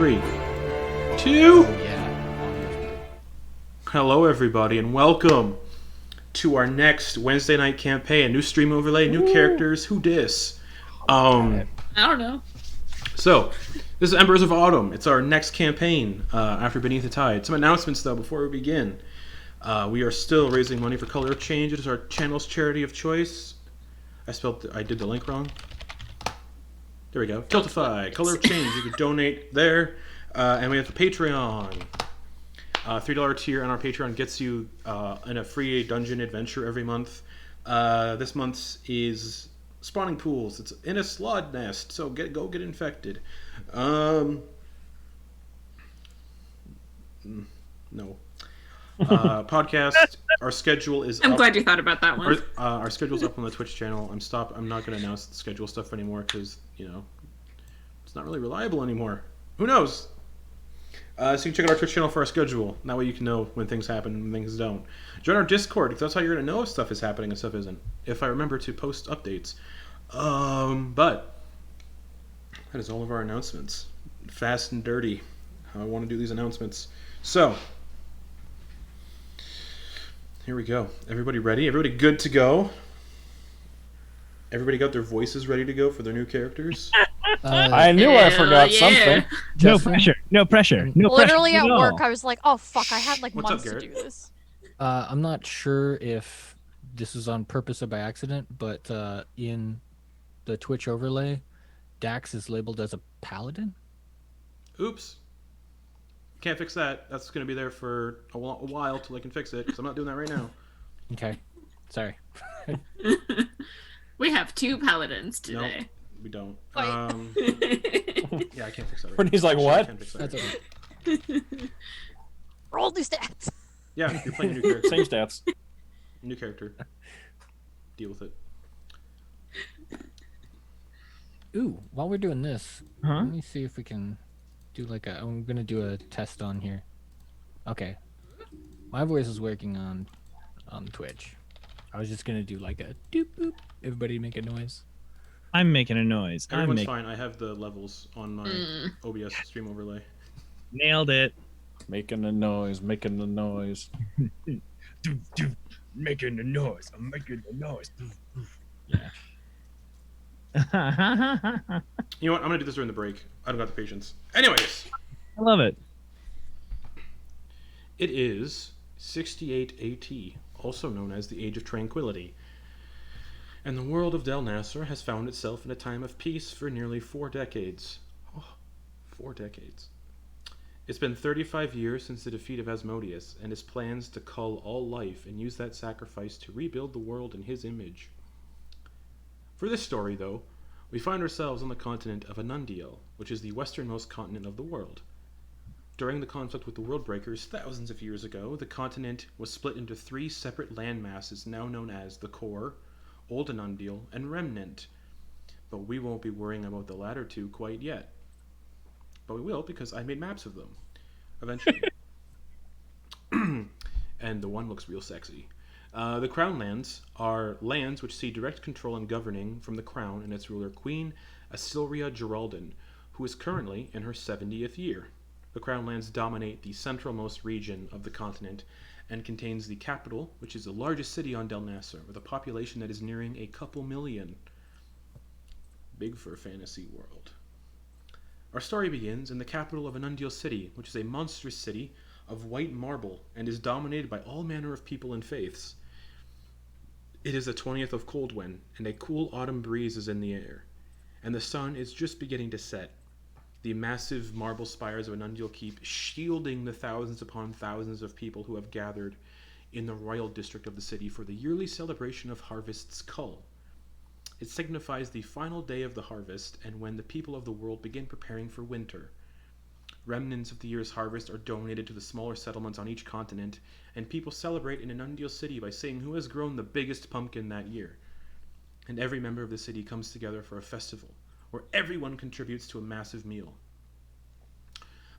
3, 2. Yeah. Hello, everybody, and welcome to our next Wednesday night campaign. New stream overlay, new characters. Who dis? I don't know. So, this is Embers of Autumn. It's our next campaign after Beneath the Tide. Some announcements, though, before we begin. We are still raising money for Color of Change. It is our channel's charity of choice. I did the link wrong. There we go. Tiltify, Color of Change. You can donate there. And we have the Patreon. $3 tier on our Patreon gets you in a free dungeon adventure every month. This month's is spawning pools. It's in a slod nest, so go get infected. No. Podcast. Our schedule is. I'm up. glad you thought about that one. Our schedule's up on the Twitch channel. I'm not going to announce the schedule stuff anymore because it's not really reliable anymore. Who knows? So you can check out our Twitch channel for our schedule. That way you can know when things happen and when things don't. Join our Discord, because that's how you're going to know if stuff is happening and stuff isn't. If I remember to post updates. But that is all of our announcements. Fast and dirty. How I want to do these announcements. So, here we go. Everybody ready? Everybody good to go? Everybody got their voices ready to go for their new characters? I knew I forgot something. No pressure. No pressure. No Literally pressure. at work, I was like, "Oh fuck! I had like What's months up, to Garrett? do this." I'm not sure if this was on purpose or by accident, but in the Twitch overlay, Dax is labeled as a Paladin. Oops. Can't fix that. That's going to be there for a while till I can fix it, because I'm not doing that right now. Okay, sorry. We have 2 paladins No, today. we don't. Wait. Yeah, I can't fix that right Brittany's now. like, Actually, I what? can't fix that That's right okay. Roll these stats. now. Yeah, you're playing a new character. Same stats. New character. Deal with it. Ooh, while we're doing this, Huh? let me see if we can do I'm gonna do a test on here. Okay, my voice is working on Twitch. I was just gonna do like a doop boop. Everybody make a noise. I'm making a noise. Everyone's fine. I have the levels on my OBS stream overlay. Nailed it. Making the noise, making the noise. Making the noise. I'm making the noise. Yeah. I You know what? I'm going to do this during the break. I don't got the patience. Anyways, love it. it is 68 AT, also known as the Age of Tranquility. And the world of Del Nasser has found itself in a time of peace for nearly 4 decades. Oh, 4 decades. It's been 35 years since the defeat of Asmodeus and his plans to cull all life and use that sacrifice to rebuild the world in his image. For this story, though, we find ourselves on the continent of Anundiel, which is the westernmost continent of the world. During the conflict with the Worldbreakers thousands of years ago, the continent was split into 3 separate land masses now known as the Core, Old Anundiel, and Remnant. But we won't be worrying about the latter 2 quite yet. But we will, because I made maps of them. Eventually. And the one looks real sexy. The Crown Lands are lands which see direct control and governing from the Crown and its ruler Queen Aasimar Geraldine, who is currently in her 70th year. The Crown Lands dominate the centralmost region of the continent and contains the capital, which is the largest city on Del Nasser, with a population that is nearing a couple million. Big for a fantasy world. Our story begins in the capital of Anundiel City, which is a monstrous city of white marble and is dominated by all manner of people and faiths. It is the 20th of Coldwen, and a cool autumn breeze is in the air, and the sun is just beginning to set. The massive marble spires of Anundiel keep shielding the thousands upon thousands of people who have gathered in the royal district of the city for the yearly celebration of harvest's Cull. It signifies the final day of the harvest and when the people of the world begin preparing for winter. Remnants of the year's harvest are donated to the smaller settlements on each continent, and people celebrate in Anundiel City by saying who has grown the biggest pumpkin that year. And every member of the city comes together for a festival, where everyone contributes to a massive meal.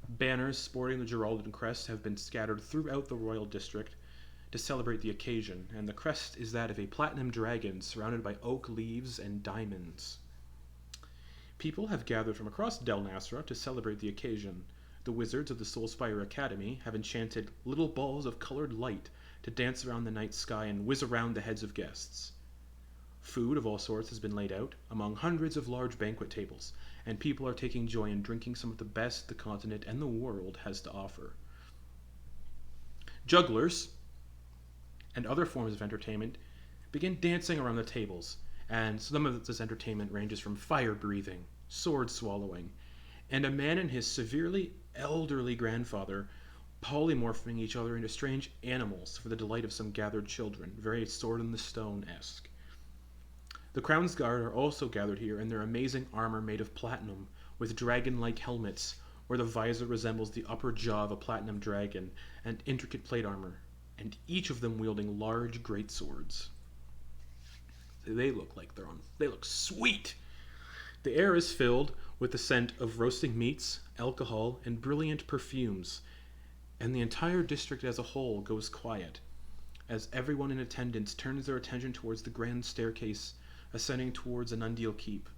Banners sporting the Geraldine crest have been scattered throughout the royal district to celebrate the occasion, and the crest is that of a platinum dragon surrounded by oak leaves and diamonds. People have gathered from across Del Nasra to celebrate the occasion, The wizards of the Soulspire Academy have enchanted little balls of colored light to dance around the night sky and whiz around the heads of guests. Food of all sorts has been laid out among hundreds of large banquet tables, and people are taking joy in drinking some of the best the continent and the world has to offer. Jugglers and other forms of entertainment begin dancing around the tables, and some of this entertainment ranges from fire breathing, sword swallowing, and a man and his severely elderly grandfather polymorphing each other into strange animals for the delight of some gathered children, very Sword in the Stone-esque. The Crown's Guard are also gathered here in their amazing armor made of platinum, with dragon-like helmets, where the visor resembles the upper jaw of a platinum dragon, and intricate plate armor, and each of them wielding large greatswords. They look sweet! The air is filled with the scent of roasting meats, alcohol, and brilliant perfumes, and the entire district as a whole goes quiet, as everyone in attendance turns their attention towards the grand staircase ascending towards Untitled Keep.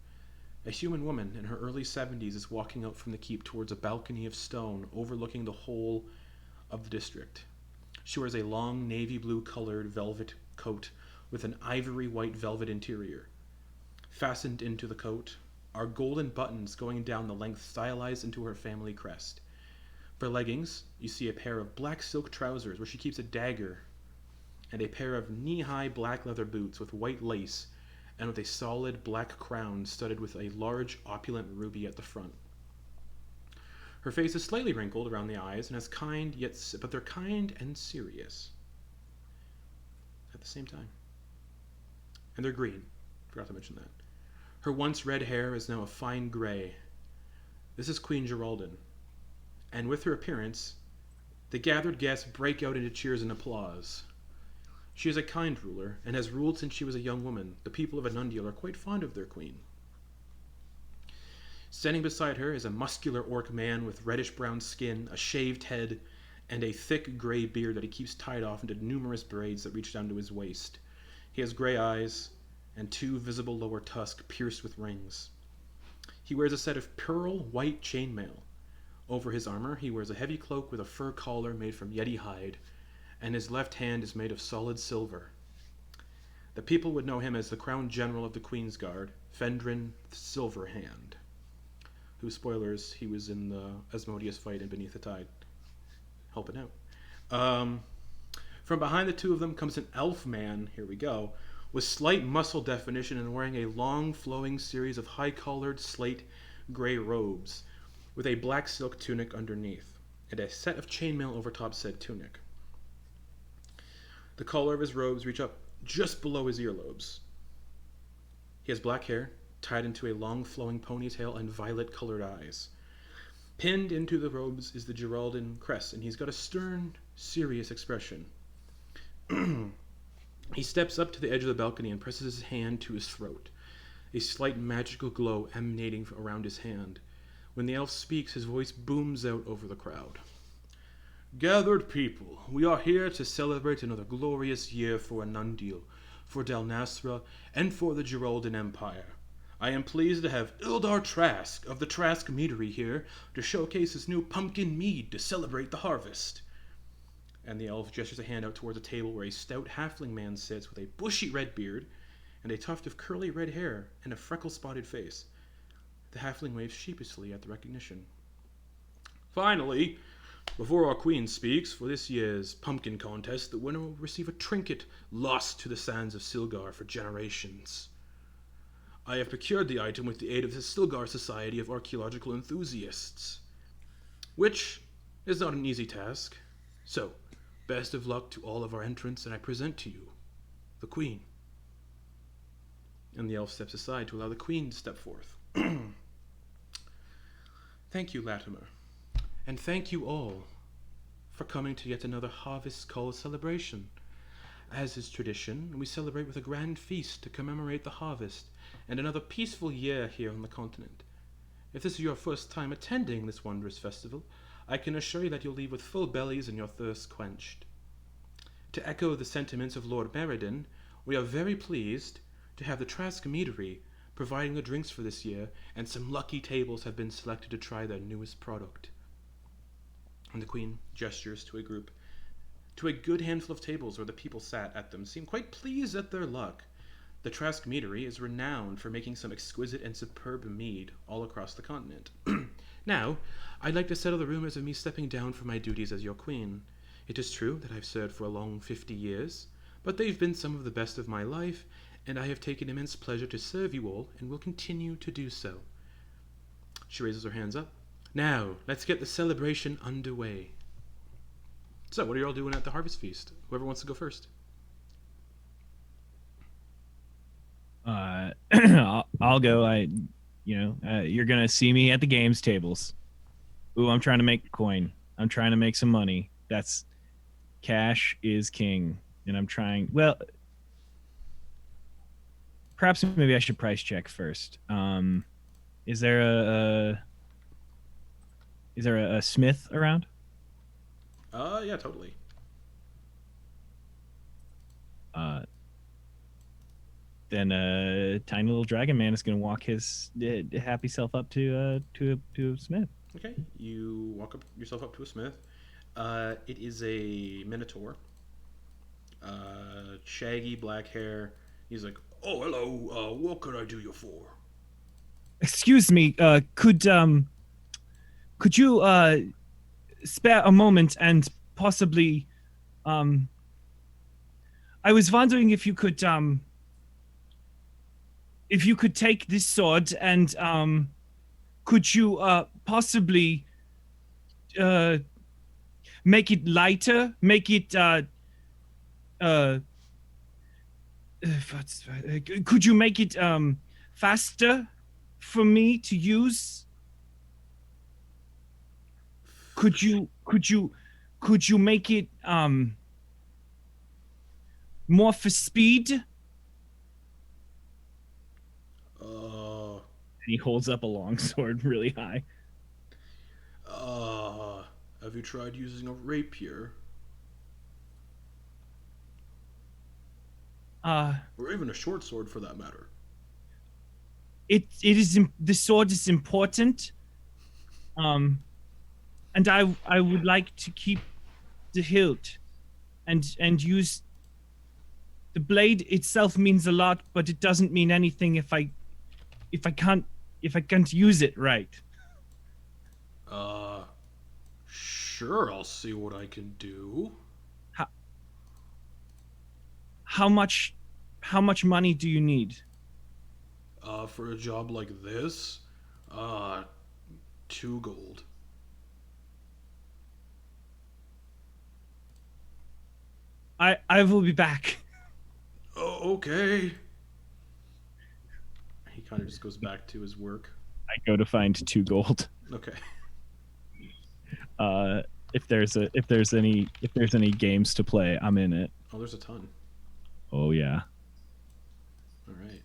A human woman in her early 70s is walking out from the keep towards a balcony of stone overlooking the whole of the district. She wears a long navy blue colored velvet coat with an ivory white velvet interior. Fastened into the coat are golden buttons going down the length stylized into her family crest. For leggings, you see a pair of black silk trousers where she keeps a dagger, and a pair of knee-high black leather boots with white lace and with a solid black crown studded with a large opulent ruby at the front. Her face is slightly wrinkled around the eyes and has but they're kind and serious at the same time. And they're green. Forgot to mention that. Her once red hair is now a fine gray. This is Queen Geraldine. And with her appearance, the gathered guests break out into cheers and applause. She is a kind ruler, and has ruled since she was a young woman. The people of Anundial are quite fond of their queen. Standing beside her is a muscular orc man with reddish-brown skin, a shaved head, and a thick gray beard that he keeps tied off into numerous braids that reach down to his waist. He has gray eyes, and 2 visible lower tusks pierced with rings. He wears a set of pearl white chainmail. Over his armor, he wears a heavy cloak with a fur collar made from yeti hide, and his left hand is made of solid silver. The people would know him as the Crown General of the Queen's Guard, Fendrin Silverhand, who, spoilers, he was in the Asmodeus fight in Beneath the Tide, helping out. From behind the two of them comes an elf man, here we go, with slight muscle definition and wearing a long flowing series of high-collared slate gray robes, with a black silk tunic underneath, and a set of chainmail over top said tunic. The collar of his robes reach up just below his earlobes. He has black hair, tied into a long flowing ponytail, and violet-colored eyes. Pinned into the robes is the Geraldine crest, and he's got a stern, serious expression. He steps up to the edge of the balcony and presses his hand to his throat, a slight magical glow emanating around his hand. When the elf speaks, his voice booms out over the crowd. Gathered people, we are here to celebrate another glorious year for Anundial, for Dalnasra, and for the Geraldine Empire. I am pleased to have Ildar Trask of the Trask Meadery here to showcase his new pumpkin mead to celebrate the harvest. And the elf gestures a hand out towards a table where a stout halfling man sits with a bushy red beard and a tuft of curly red hair and a freckle-spotted face. The halfling waves sheepishly at the recognition. Finally, before our queen speaks, for this year's pumpkin contest, the winner will receive a trinket lost to the sands of Silgar for generations. I have procured the item with the aid of the Silgar Society of Archaeological Enthusiasts, which is not an easy task. So, best of luck to all of our entrants, and I present to you the queen. And the elf steps aside to allow the queen to step forth. Thank you, Latimer. And thank you all for coming to yet another Harvest Cull celebration. As is tradition, we celebrate with a grand feast to commemorate the harvest and another peaceful year here on the continent. If this is your first time attending this wondrous festival, I can assure you that you'll leave with full bellies and your thirst quenched. To echo the sentiments of Lord Meriden, we are very pleased to have the Trask Meadery providing the drinks for this year, and some lucky tables have been selected to try their newest product. And the queen gestures to a group. To a good handful of tables where the people sat at them seemed quite pleased at their luck. The Trask Meadery is renowned for making some exquisite and superb mead all across the continent. Now, I'd like to settle the rumors of me stepping down from my duties as your queen. It is true that I've served for a long 50 years, but they've been some of the best of my life, and I have taken immense pleasure to serve you all, and will continue to do so. She raises her hands up. Now, let's get the celebration underway. So, what are you all doing at the Harvest Feast? Whoever wants to go first. I'll go. You're gonna see me at the games tables. Ooh, I'm trying to make coin. I'm trying to make some money. That's cash is king, and I'm trying. Well, perhaps maybe I should price check first. Is there a smith around? Yeah, totally. Then tiny little dragon man is gonna walk his happy self up to a smith. Okay, you walk yourself up to a smith. It is a minotaur. Shaggy black hair. He's like, "Oh, hello. What can I do you for?" Excuse me. Could you spare a moment and possibly I was wondering if you could take this sword and could you possibly make it lighter, make it could you make it faster for me to use? Could you make it more for speed? He holds up a long sword really high. Have you tried using a rapier? Or even a short sword for that matter. The sword is important. And I would like to keep the hilt and use the blade itself means a lot, but it doesn't mean anything if I can't use it right. Sure, I'll see what I can do. How much money do you need? For a job like this, 2 gold. I will be back. Oh, okay. He kind of just goes back to his work. I go to find 2 gold. Okay. If there's any games to play, I'm in it. Oh, there's a ton. Oh yeah. All right.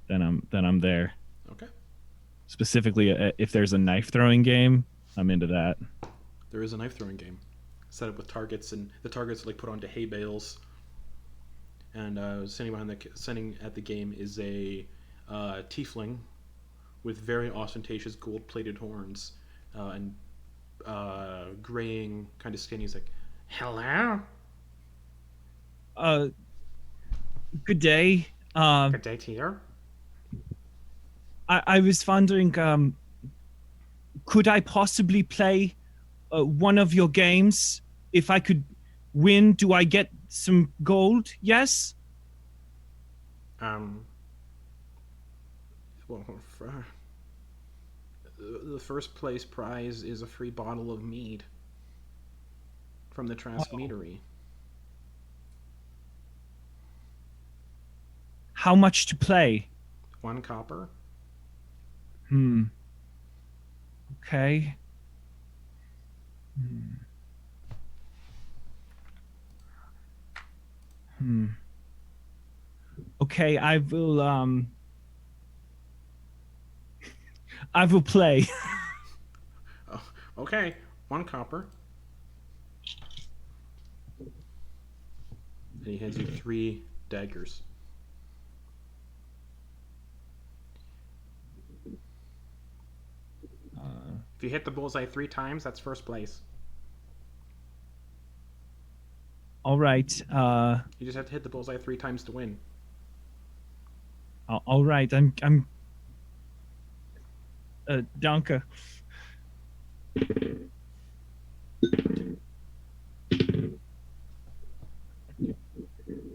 Then I'm there. Okay. Specifically, if there's a knife throwing game, I'm into that. There is a knife throwing game, set up with targets, and the targets are like put onto hay bales. And sitting at the game is a tiefling with very ostentatious gold-plated horns and graying kind of skin. He's like, "Hello." Good day. Good day to you. I was wondering, could I possibly play one of your games? If I could win, do I get some gold? Yes? Well, the first place prize is a free bottle of mead from the Trask Meadery. How much to play? 1 copper. Okay. Okay, I will play. Oh, okay, 1 copper. And he hands you 3 daggers. If you hit the bullseye 3 times, that's first place. All right. You just have to hit the bullseye 3 times to win. All right. I'm. Danke.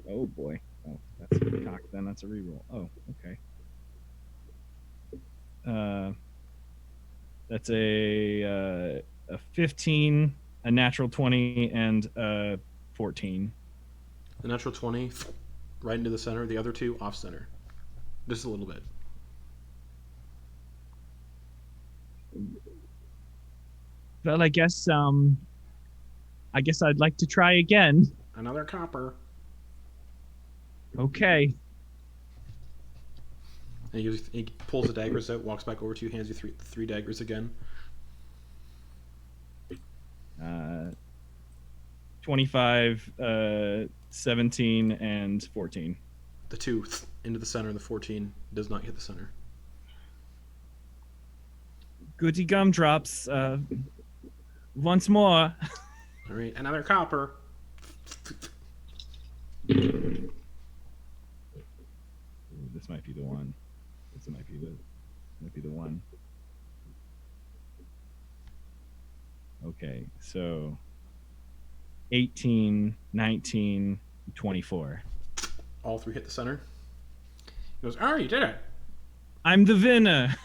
Oh boy. Oh, that's a cock. Then that's a reroll. Oh, okay. That's a 15, a natural 20, and a 14. The natural 20, right into the center. The other 2, off center. Just a little bit. Well, I guess I'd like to try again. Another copper. Okay. And he pulls the daggers out, walks back over to you, hands you three daggers again. 25, 17, and 14. The 2 into the center, and the 14 does not hit the center. Goody gumdrops. Once more. All right, another copper. Ooh, this might be the one. This might be the one. Okay, so 18, 19, 24. All 3 hit the center. He goes, "Oh, you did it!" I'm the winner.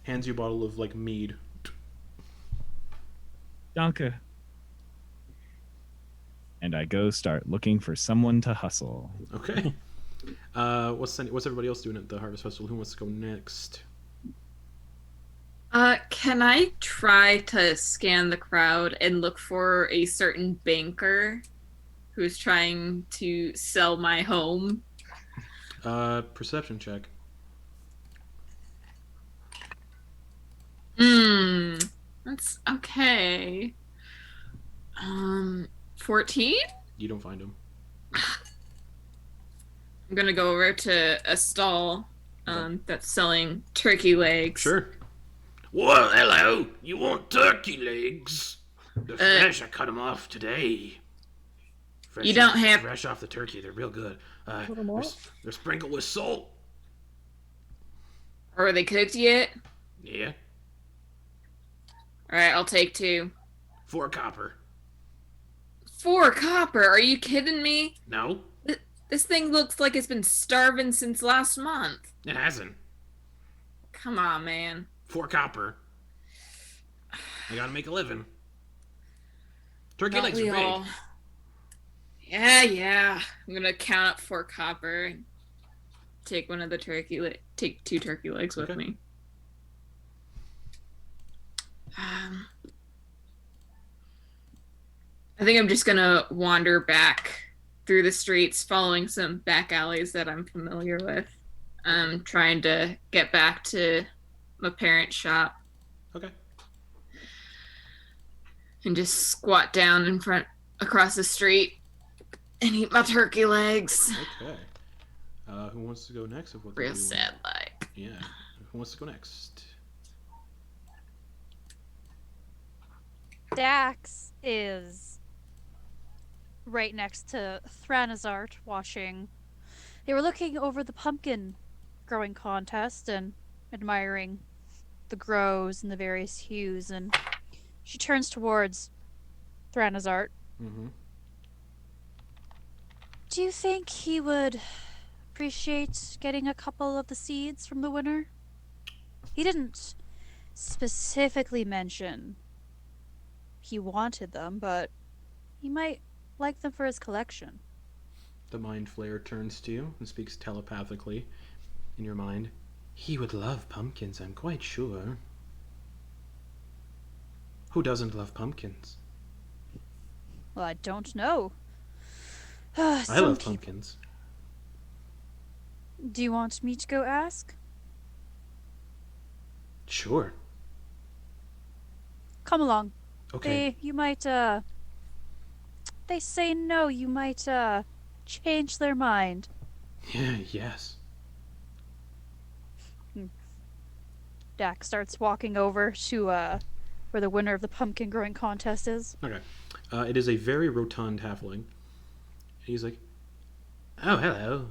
Hands you a bottle of like mead. Danke. And I go start looking for someone to hustle. Okay. What's everybody else doing at the Harvest Festival? Who wants to go next? Can I try to scan the crowd and look for a certain banker who's trying to sell my home? Perception check. That's okay. 14? You don't find him. I'm gonna go over to a stall that's selling turkey legs. Sure. Well, hello. You want turkey legs? They're fresh. I cut them off today. Fresh You don't have- fresh off the turkey. They're real good. Cut 'em off? They're sprinkled with salt. Are they cooked yet? Yeah. Alright, I'll take 2. 4 copper. 4 copper? Are you kidding me? No, This thing looks like it's been starving since last month. it hasn't. Come on, man. 4 copper. I gotta make a living. Turkey Don't legs we are big. all? Yeah. I'm gonna count up 4 copper and take one of the take 2 turkey legs with Okay. me. I think I'm just gonna wander back through the streets, following some back alleys that I'm familiar with. Trying to get back to my parents' shop Okay. and just squat down in front across the street and eat my turkey legs. Okay. Who wants to go next? Of what Real do you sad want? like. Yeah. Who wants to go next? Dax is right next to Thranazart watching. They were looking over the pumpkin growing contest and admiring the grows and the various hues, and she turns towards Thranazart. Mm-hmm. Do you think he would appreciate getting a couple of the seeds from the winner? He didn't specifically mention he wanted them, but he might like them for his collection. The mind flayer turns to you and speaks telepathically in your mind. He would love pumpkins, I'm quite sure. Who doesn't love pumpkins? Well, I don't know. I Some love peop- pumpkins. Do you want me to go ask? Sure. Come along. Okay. You might, they say no, you might, change their mind. Yeah, yes. Dax starts walking over to, where the winner of the pumpkin growing contest is. Okay. It is a very rotund halfling. He's like, "Oh, hello.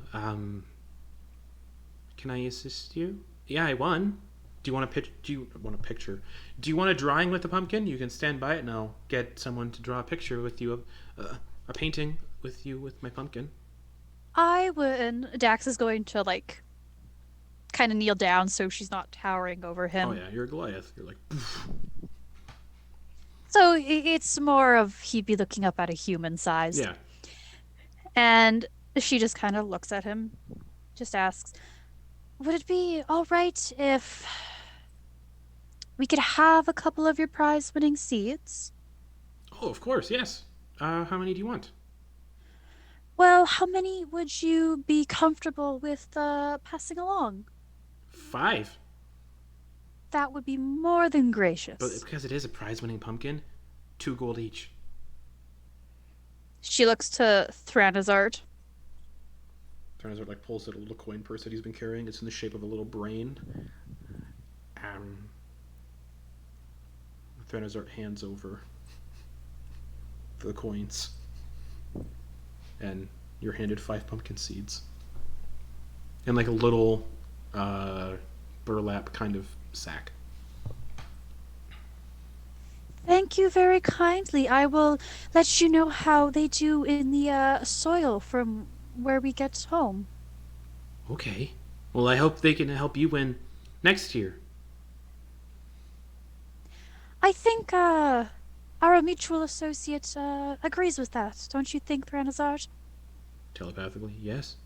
Can I assist you? Yeah, I won. Do you want a pitch? Do you want a picture? Do you want a drawing with the pumpkin? You can stand by it, and I'll get someone to draw a picture with you of a painting with you with my pumpkin." I would. And Dax is going to like kind of kneel down so she's not towering over him. Oh yeah, you're a Goliath. You're like, "Poof." So it's more of he'd be looking up at a human size. Yeah. And she just kind of looks at him, just asks, "Would it be all right if we could have a couple of your prize-winning seeds?" Oh, of course, yes. How many do you want? Well, how many would you be comfortable with passing along? 5. That would be more than But gracious. because it is a prize-winning pumpkin, 2 gold each. She looks to Thranazard. Turns out, like, pulls out a little coin purse that he's been carrying. It's in the shape of a little brain. Thranazard hands over the coins. And you're handed 5 pumpkin seeds. And, like, a little burlap kind of sack. Thank you very kindly. I will let you know how they do in the soil from where we get home. Okay. Well, I hope they can help you win next year. I think our mutual associate agrees with that. Don't you think, Thranazard? Telepathically, yes.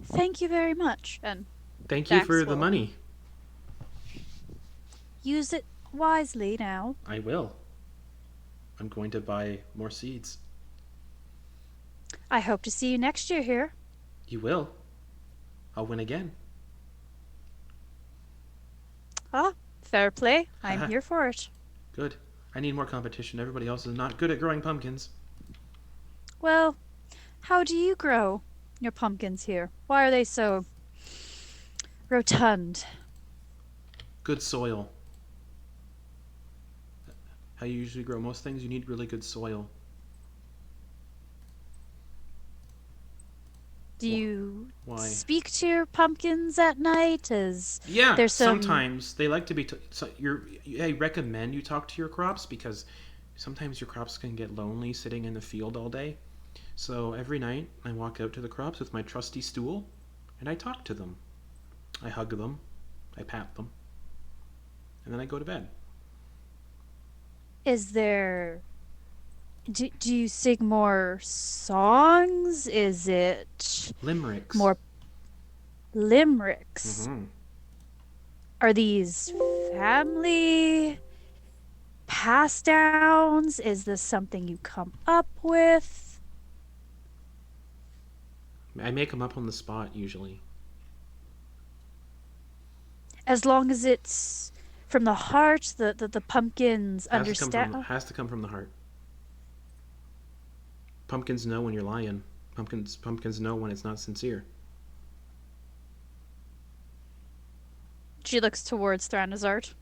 Thank you very much. And Thank you Dax for the will- money. use it wisely now. I will. I'm going to buy more seeds. I hope to see you next year here. You will. I'll win again. Ah, fair play. I'm here for it. Good. I need more competition. Everybody else is not good at growing pumpkins. Well, how do you grow your pumpkins here? Why are they so rotund? Good soil. How you usually grow most things, you need really good soil. Do you Why? speak to your pumpkins at night? Yeah, There's some- sometimes they like to be. I recommend you talk to your crops because sometimes your crops can get lonely sitting in the field all day. So every night I walk out to the crops with my trusty stool and I talk to them. I hug them, I pat them, and then I go to bed. Is there... Do you sing more songs? Is it Limericks. more limericks? Mhm. Are these family pass downs? Is this something you come up with? I make them up on the spot usually. As long as it's from the heart, the pumpkins understand. Has to come from the heart. Pumpkins know when you're lying. Pumpkins know when it's not sincere. She looks towards Thranazard.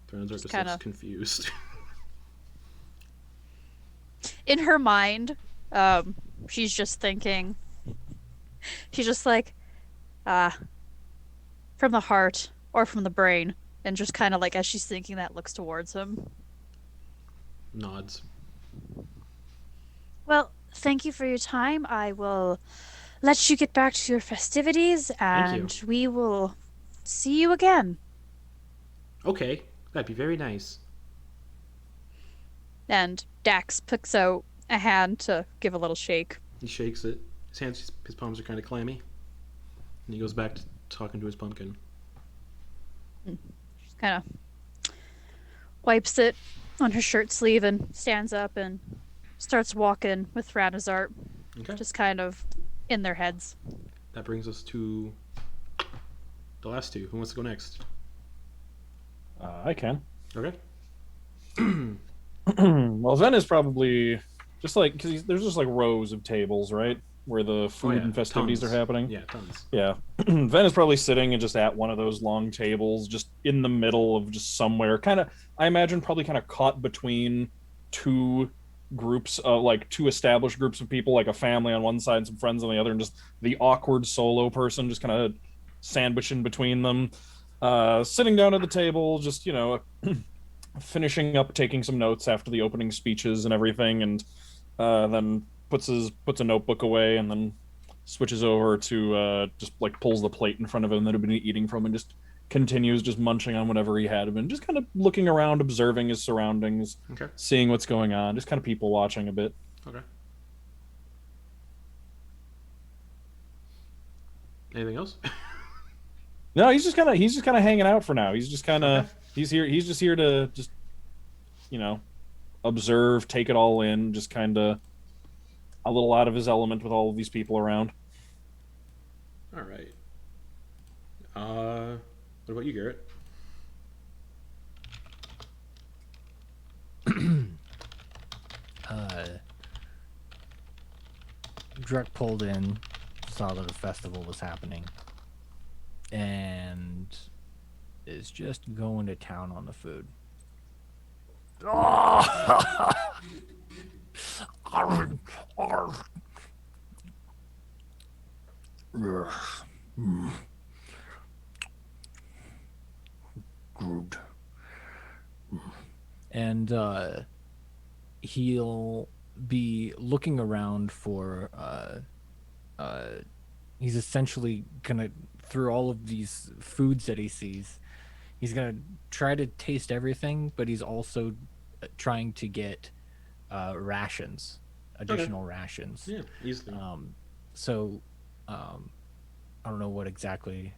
Thranazard just kinda- looks confused. In her mind, she's just thinking. She's just like, from the heart or from the brain, and just kind of like as she's thinking that, looks towards him. Nods. Well, thank you for your time. I will let you get back to your festivities, and Thank we will see you again. Okay, that'd be very nice. And Dax picks out a hand to give a little shake. He shakes it. His palms are kind of clammy. And he goes back to talking to his pumpkin. Just kind of wipes it on her shirt sleeve and stands up and starts walking with Thranazard, Okay. just kind of in their heads. That brings us to the last two. Who wants to go next? I can. Okay. Well, Ven is probably just like because there's just like rows of tables, right, where the food yeah, and festivities tons. are happening. Yeah, tons. Yeah. Ven is probably sitting and just at one of those long tables, just in the middle of just somewhere, kind of. I imagine probably kind of caught between two groups of like two established groups of people, like a family on one side and some friends on the other, and just the awkward solo person just kind of sandwiching between them, sitting down at the table, just finishing up taking some notes after the opening speeches and everything, and then puts a notebook away and then switches over to just like pulls the plate in front of him that had been eating from and just continues just munching on whatever he had been, just kind of looking around, observing his surroundings, Okay. seeing what's going on, just kind of people watching a bit. Okay. Anything else? No, he's just kind of hanging out for now. He's just kind of he's just here to just observe, take it all in, just kind of a little out of his element with all of these people around. All right. What about you, Garrett? Drek pulled in, saw that a festival was happening, and is just going to town on the food. Good. And he'll be looking around for he's essentially gonna, through all of these foods that he sees, he's gonna try to taste everything, but he's also trying to get rations, additional rations. Yeah, easily. I don't know what exactly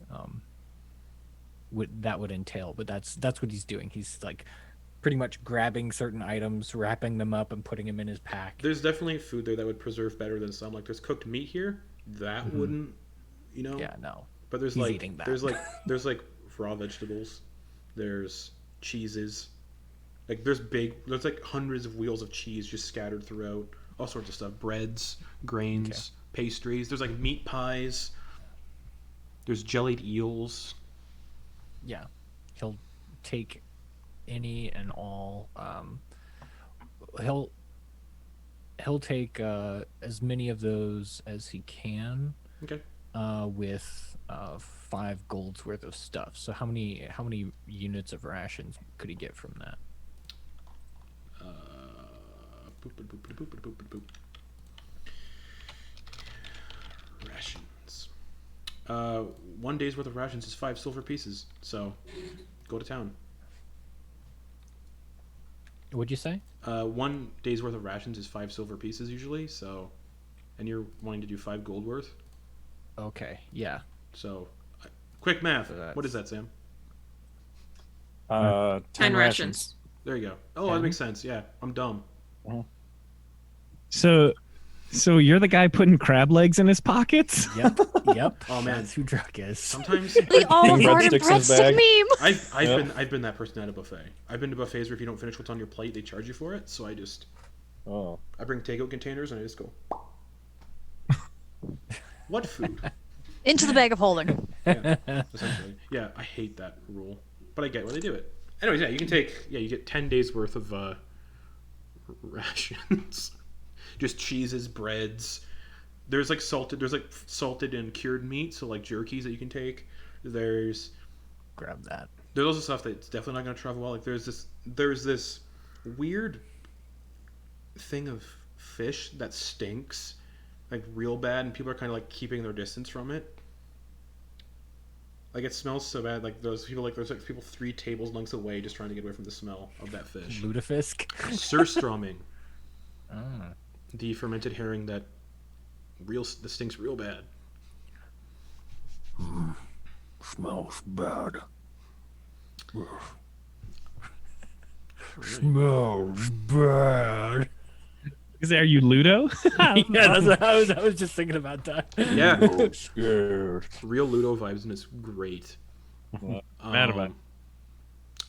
that would entail, but that's what he's doing. He's like pretty much grabbing certain items, wrapping them up, and putting them in his pack. There's definitely food there that would preserve better than some. Like there's cooked meat here that wouldn't, Yeah, no. But there's He's eating that. there's like raw vegetables. There's cheeses. Like there's like hundreds of wheels of cheese just scattered throughout. All sorts of stuff. Breads, grains, pastries. There's like meat pies. There's jellied eels. Yeah, he'll take any and all. He'll take as many of those as he can. Okay. With 5 gold's worth of stuff. So how many units of rations could he get from that? Rations. 1 day's worth of rations is 5 silver pieces. So, go to town. What'd you say? 1 day's worth of rations is 5 silver pieces usually. So, and you're wanting to do 5 gold worth. Okay. Yeah. So, quick math. So What is that, Sam? 10 rations. There you go. Oh, that makes sense. Yeah, I'm dumb. So you're the guy putting crab legs in his pockets? Yep. Oh man, That's who Drek is. sometimes We all Breadsticks heard a in his breadstick bag. meme. I've been that person at a buffet. I've been to buffets where if you don't finish what's on your plate, they charge you for it. So I bring takeout containers and I just go. What food? Into the bag of holding. Yeah, essentially. Yeah, I hate that rule, but I get why they do it. Anyways, yeah, you get 10 days worth of rations. Just cheeses, breads. There's like salted and cured meat, so like jerkies that you can take. There's Grab that. also stuff that's definitely not going to travel well. Like there's this weird thing of fish that stinks like real bad, and people are kind of like keeping their distance from it. Like it smells so bad. Like there's people 3 tables lengths away just trying to get away from the smell of that fish. Lutefisk. Surströmming, Oh. the fermented herring that stinks real bad. Smells bad. Smells bad. Are you Ludo? Yeah, that's what I was just thinking about that. Yeah, Scared. real Ludo vibes, and it's great. Mad about it.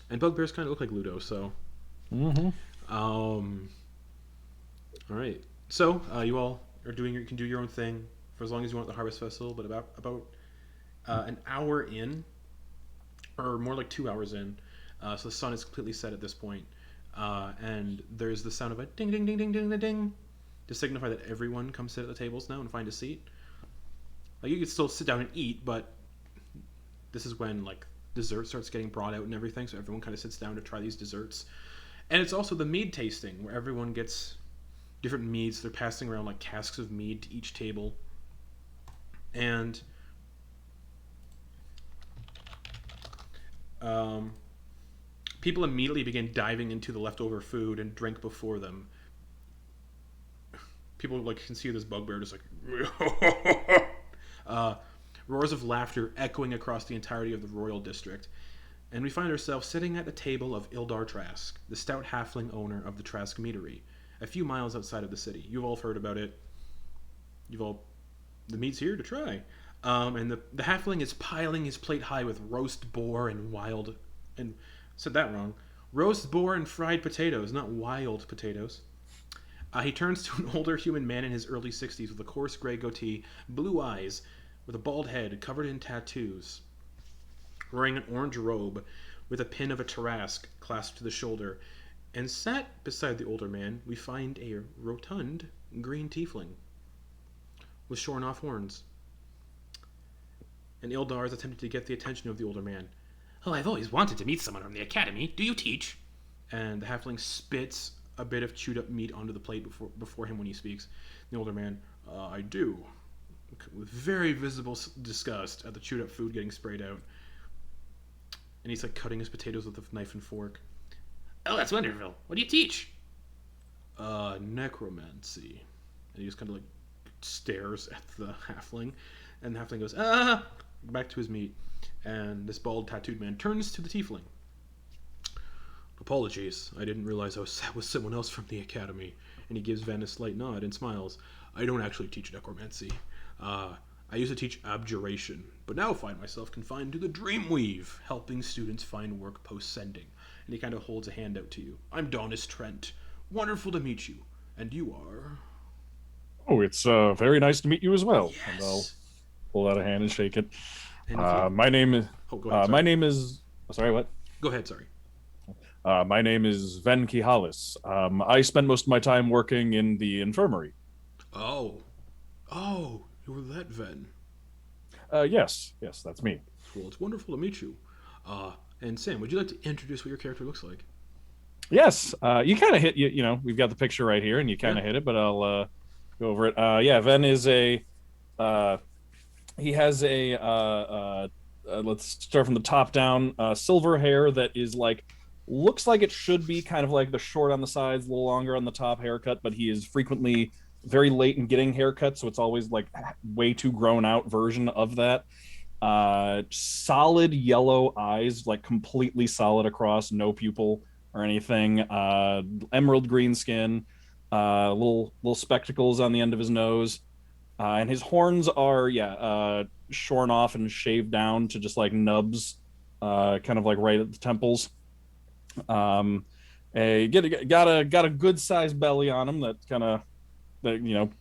And bugbears kind of look like Ludo, so. All right. So you all are you can do your own thing for as long as you want at the Harvest Festival, but about an hour in, or more like 2 hours in, so the sun is completely set at this point. and there's the sound of a ding, ding, ding, ding, ding, ding, ding, to signify that everyone come sit at the tables now and find a seat. Like, you could still sit down and eat, but this is when, like, dessert starts getting brought out and everything, so everyone kind of sits down to try these desserts. And it's also the mead tasting, where everyone gets different meads. They're passing around, like, casks of mead to each table. And people immediately begin diving into the leftover food and drink before them. People, like, can see this bugbear just like roars of laughter echoing across the entirety of the royal district, and we find ourselves sitting at the table of Ildar Trask, the stout halfling owner of the Trask Meadery, a few miles outside of the city. You've all heard about it. The meat's here to try. And the halfling is piling his plate high with roast boar and said that wrong. Roast boar and fried potatoes, not wild potatoes. He turns to an older human man in his early 60s with a coarse gray goatee, blue eyes, with a bald head covered in tattoos, wearing an orange robe with a pin of a Tarask clasped to the shoulder. And sat beside the older man, we find a rotund green tiefling with shorn-off horns. And Ildar has attempted to get the attention of the older man. "Oh, I've always wanted to meet someone from the academy. Do you teach?" And the halfling spits a bit of chewed-up meat onto the plate before him when he speaks. The older man, "I do," with very visible disgust at the chewed-up food getting sprayed out. And he's, like, cutting his potatoes with a knife and fork. "Oh, that's wonderful. What do you teach?" Necromancy." And he just kind of, like, stares at the halfling. And the halfling goes, back to his meat. And this bald, tattooed man turns to the tiefling. "Apologies. I didn't realize I was sat with someone else from the academy." And he gives Ven a slight nod and smiles. "I don't actually teach necromancy. I used to teach abjuration, but now find myself confined to the Dreamweave, helping students find work post-sending." And he kind of holds a hand out to you. "I'm Donis Trent. Wonderful to meet you. And you are?" Oh, it's very nice to meet you as well. Yes. And I'll pull out a hand and shake it. And My name is. Oh, go ahead, my sorry. name is. Sorry, what? Go ahead, sorry. My name is Ven Khihalis. I spend most of my time working in the infirmary. Oh, you were that Ven. Yes, that's me. Well, it's wonderful to meet you. And Sam, would you like to introduce what your character looks like? Yes, you kind of hit. You know, we've got the picture right here, and you kind of hit it, but I'll go over it. Yeah, Ven is a. He has a. Let's start from the top down. Silver hair that is looks like it should be kind of like the short on the sides, a little longer on the top haircut, but he is frequently very late in getting haircuts, so it's always like way too grown out version of that. Solid yellow eyes, like completely solid across, no pupil or anything. Emerald green skin, little spectacles on the end of his nose, and his horns are shorn off and shaved down to just like nubs, kind of like right at the temples. Got a good sized belly on him that kind of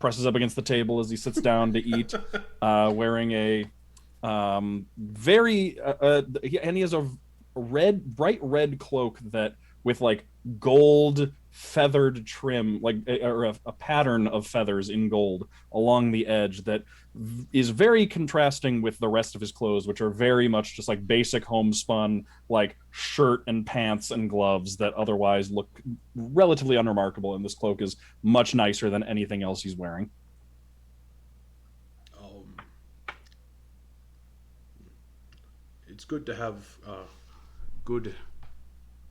presses up against the table as he sits down to eat. Wearing a very and he has a bright red cloak that with like gold feathered trim, like or a pattern of feathers in gold along the edge that is very contrasting with the rest of his clothes, which are very much just like basic homespun, like shirt and pants and gloves that otherwise look relatively unremarkable. And this cloak is much nicer than anything else he's wearing. It's good to have good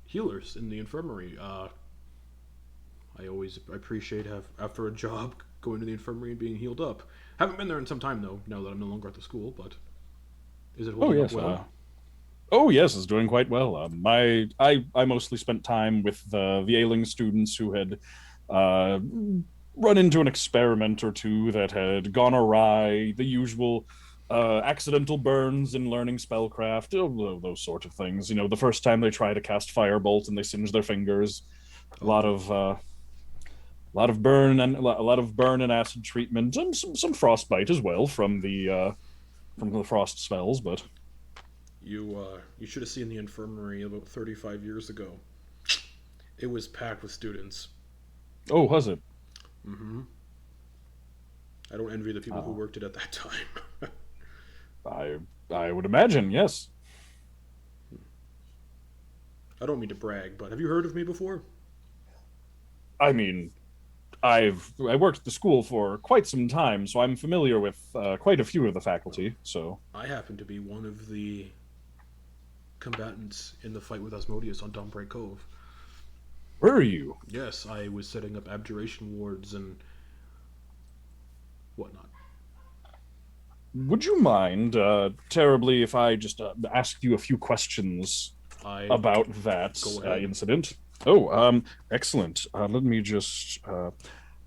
healers in the infirmary. I always appreciate after a job going to the infirmary and being healed up. Haven't been there in some time though, now that I'm no longer at the school, but is it holding up well? Oh yes, it's doing quite well. I mostly spent time with the ailing students who had run into an experiment or two that had gone awry, the usual accidental burns in learning spellcraft, those sort of things. You know, the first time they try to cast firebolt and they singe their fingers. A lot of burn and acid treatment, and some frostbite as well from the frost spells. But you should have seen the infirmary about 35 years ago. It was packed with students. Oh, was it? Mm-hmm. I don't envy the people who worked it at that time. I would imagine, yes. I don't mean to brag, but have you heard of me before? I mean, I worked at the school for quite some time, so I'm familiar with quite a few of the faculty. So I happen to be one of the combatants in the fight with Asmodeus on Dawnbreak Cove. where are you? Yes, I was setting up abjuration wards and whatnot. Would you mind terribly if I just asked you a few questions about that Go ahead. incident? Oh, excellent. Let me just.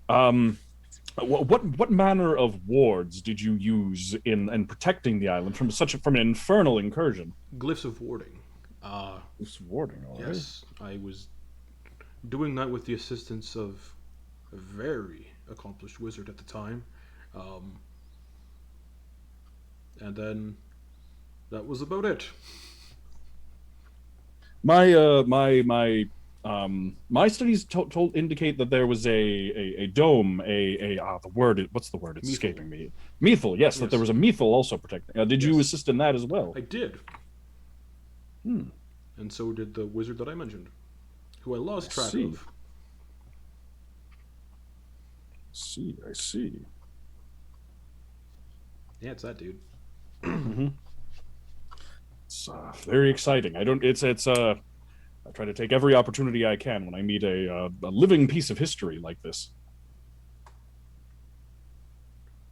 What manner of wards did you use in protecting the island from an infernal incursion? Glyphs of warding. It's warding, all right. Yes, I was doing that with the assistance of a very accomplished wizard at the time. And then that was about it. My studies indicate that there was a dome, what's the word? It's Methil. escaping me. Methil, yes, that Yes. there was a Methil also protecting. Did you Yes. assist in that as well? I did. Hmm. And so did the wizard that I mentioned, who I lost I track see. of. I see. Yeah, it's that dude. Mm-hmm. It's very exciting. I try to take every opportunity I can when I meet a living piece of history like this.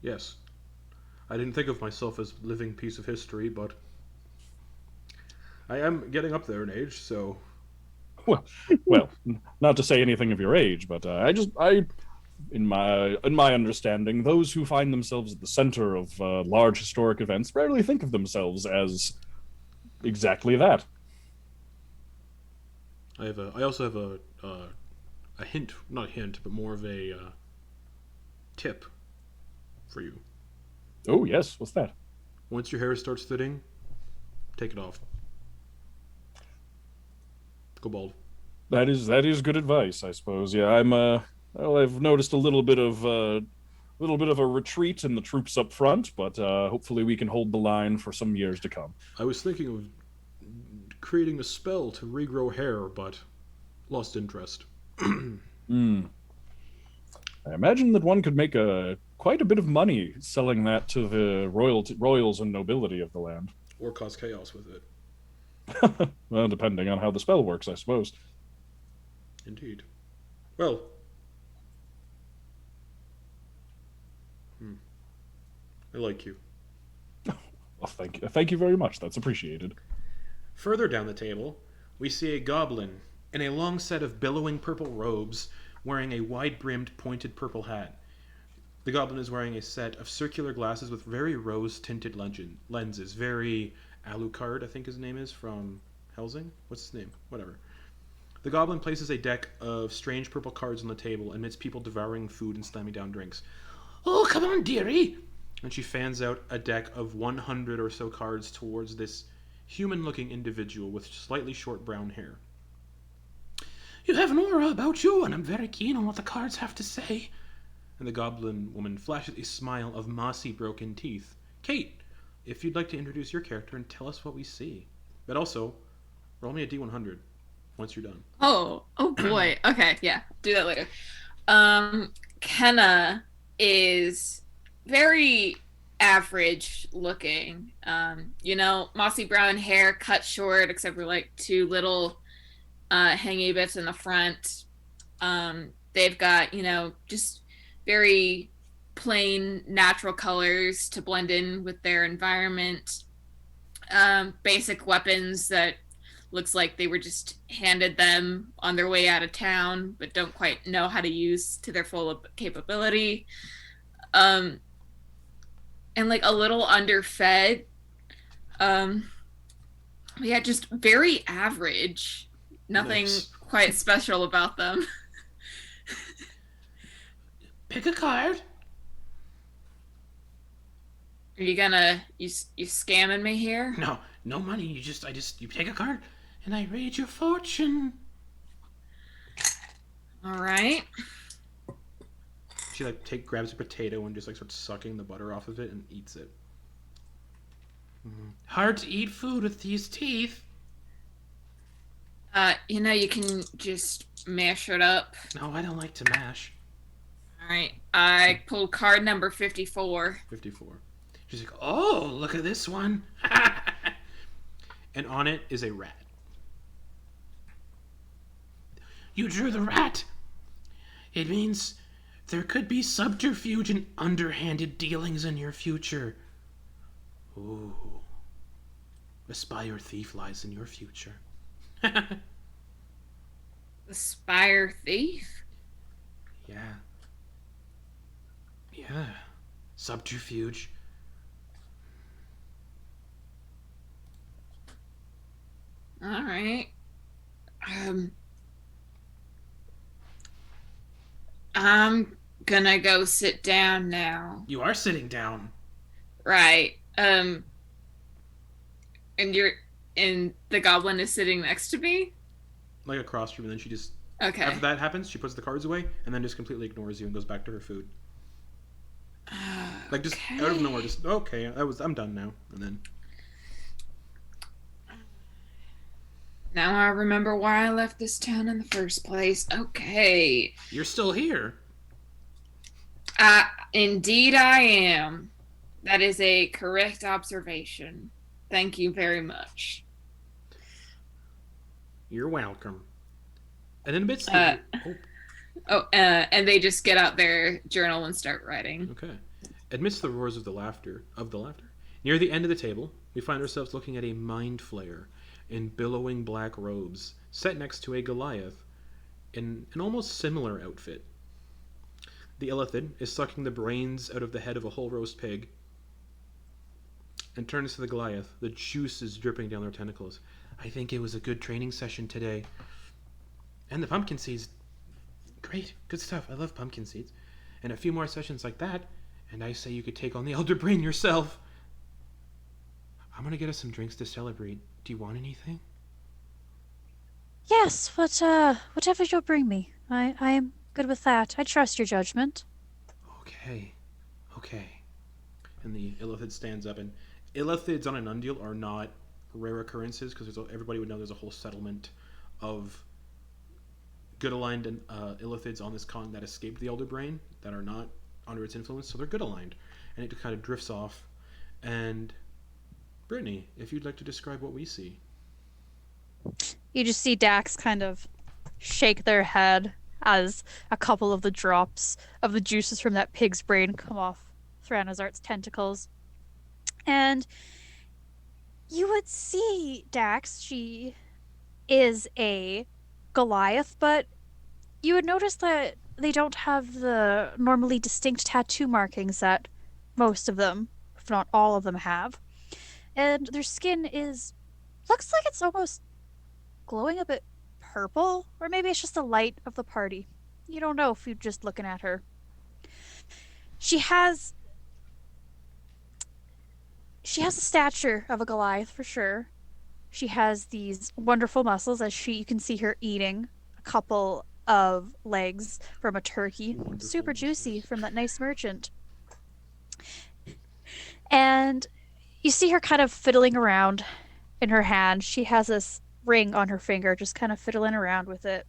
Yes. I didn't think of myself as a living piece of history, but I am getting up there in age, so Well, not to say anything of your age, but in my understanding, those who find themselves at the center of large historic events rarely think of themselves as exactly that. I also have a hint, not a hint, but more of a tip for you. Oh yes, what's that? Once your hair starts thinning, take it off. Go bald. That is good advice, I suppose. Yeah, I've noticed a little bit of a retreat in the troops up front, but hopefully we can hold the line for some years to come. I was thinking of creating a spell to regrow hair, but lost interest. I imagine that one could make quite a bit of money selling that to the royals and nobility of the land. Or cause chaos with it. Well, depending on how the spell works, I suppose. Indeed. Well. I like you. Well, thank you very much. That's appreciated. Further down the table, we see a goblin in a long set of billowing purple robes, wearing a wide-brimmed, pointed purple hat. The goblin is wearing a set of circular glasses with very rose-tinted lenses. Very Alucard, I think his name is, from Helsing? What's his name? Whatever. The goblin places a deck of strange purple cards on the table amidst people devouring food and slamming down drinks. "Oh, come on, dearie!" And she fans out a deck of 100 or so cards towards this human-looking individual with slightly short brown hair. "You have an aura about you, and I'm very keen on what the cards have to say." And the goblin woman flashes a smile of mossy, broken teeth. "Kate, if you'd like to introduce your character and tell us what we see. But also, roll me a D100 once you're done." Oh boy. Okay, yeah, do that later. Kenna is very average looking. Mossy brown hair, cut short, except for like two little hangy bits in the front. They've got, just very plain natural colors to blend in with their environment. Basic weapons that looks like they were just handed them on their way out of town, but don't quite know how to use to their full capability. And like a little underfed. Yeah, just very average. Nothing Nice. quite special about them. Pick a card. Are you gonna you scamming me here? No money. You take a card, and I read your fortune. All right. She like grabs a potato and just like starts sucking the butter off of it and eats it. Hard to eat food with these teeth. You can just mash it up. No, I don't like to mash. All right. I pulled card number 54. 54. She's like, oh, look at this one. And on it is a rat. You drew the rat. It means there could be subterfuge and underhanded dealings in your future. Ooh. The spire thief lies in your future. The Spire Thief? Yeah. Yeah. Subterfuge. All right. I'm gonna go sit down now. You are sitting down. Right. And the goblin is sitting next to me? Like across from you, and then she just... Okay. After that happens, she puts the cards away, and then just completely ignores you and goes back to her food. Like, just out of nowhere, just, okay, I'm done now. And then... Now I remember why I left this town in the first place. Okay. You're still here. Indeed I am. That is a correct observation. Thank you very much. You're welcome. And in amidst and they just get out their journal and start writing. Okay. Amidst the roars of the laughter, near the end of the table, we find ourselves looking at a mind flayer in billowing black robes, set next to a Goliath in an almost similar outfit. The Illithid is sucking the brains out of the head of a whole roast pig and turns to the Goliath. The juice is dripping down their tentacles. I think it was a good training session today. And the pumpkin seeds. Great. Good stuff. I love pumpkin seeds. And a few more sessions like that, and I say you could take on the Elder Brain yourself. I'm gonna get us some drinks to celebrate. Do you want anything? Yes, but whatever you'll bring me. I am good with that. I trust your judgment. Okay. And the Illithid stands up, and Illithids on Anundil are not rare occurrences, because everybody would know there's a whole settlement of good aligned Illithids on this continent that escaped the Elder Brain, that are not under its influence, so they're good aligned. And it kind of drifts off. And Brittany, if you'd like to describe what we see. You just see Dax kind of shake their head as a couple of the drops of the juices from that pig's brain come off Thranazart's tentacles. And you would see Dax, she is a Goliath, but you would notice that they don't have the normally distinct tattoo markings that most of them, if not all of them, have. And their skin looks like it's almost glowing a bit purple, or maybe it's just the light of the party. You don't know if you're just looking at her. She has the stature of a Goliath for sure. She has these wonderful muscles, as you can see her eating a couple of legs from a turkey, super juicy from that nice merchant. And you see her kind of fiddling around in her hand. She has this ring on her finger, just kind of fiddling around with it.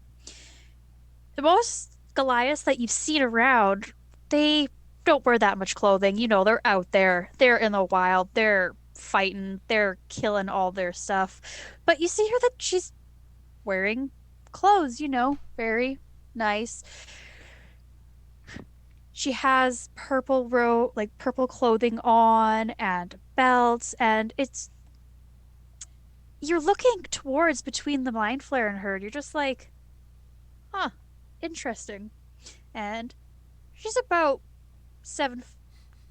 The most Goliaths that you've seen around, they don't wear that much clothing. You know, they're out there. They're in the wild. They're fighting. They're killing all their stuff. But you see her that she's wearing clothes, very nice. She has purple clothing on and belts, and you're looking towards between the mind flare and her. You're just like, huh, interesting. And she's about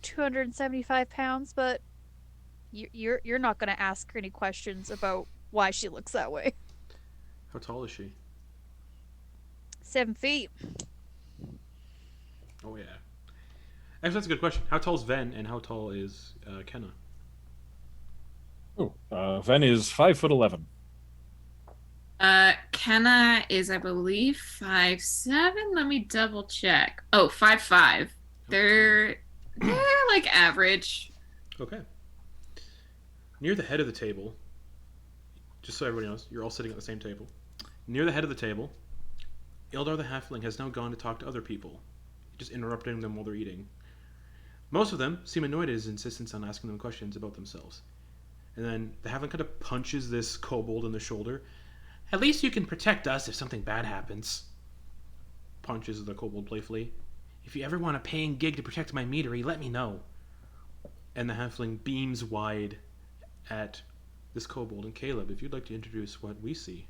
275 pounds, but you're not going to ask her any questions about why she looks that way. How tall is she? 7 feet. Oh, yeah. Actually, that's a good question. How tall is Ven, and how tall is Kenna? Ven is 5'11". Kenna is, I believe, 5'7". Let me double check. Oh, 5'5". They're like average. Okay. Near the head of the table, just so everybody knows, you're all sitting at the same table. Near the head of the table, Ildar the Halfling has now gone to talk to other people, just interrupting them while they're eating. Most of them seem annoyed at his insistence on asking them questions about themselves. And then the Halfling kind of punches this kobold in the shoulder. At least you can protect us if something bad happens. Punches the kobold playfully. If you ever want a paying gig to protect my meadery, let me know. And the Halfling beams wide at this kobold. And Caleb, if you'd like to introduce what we see.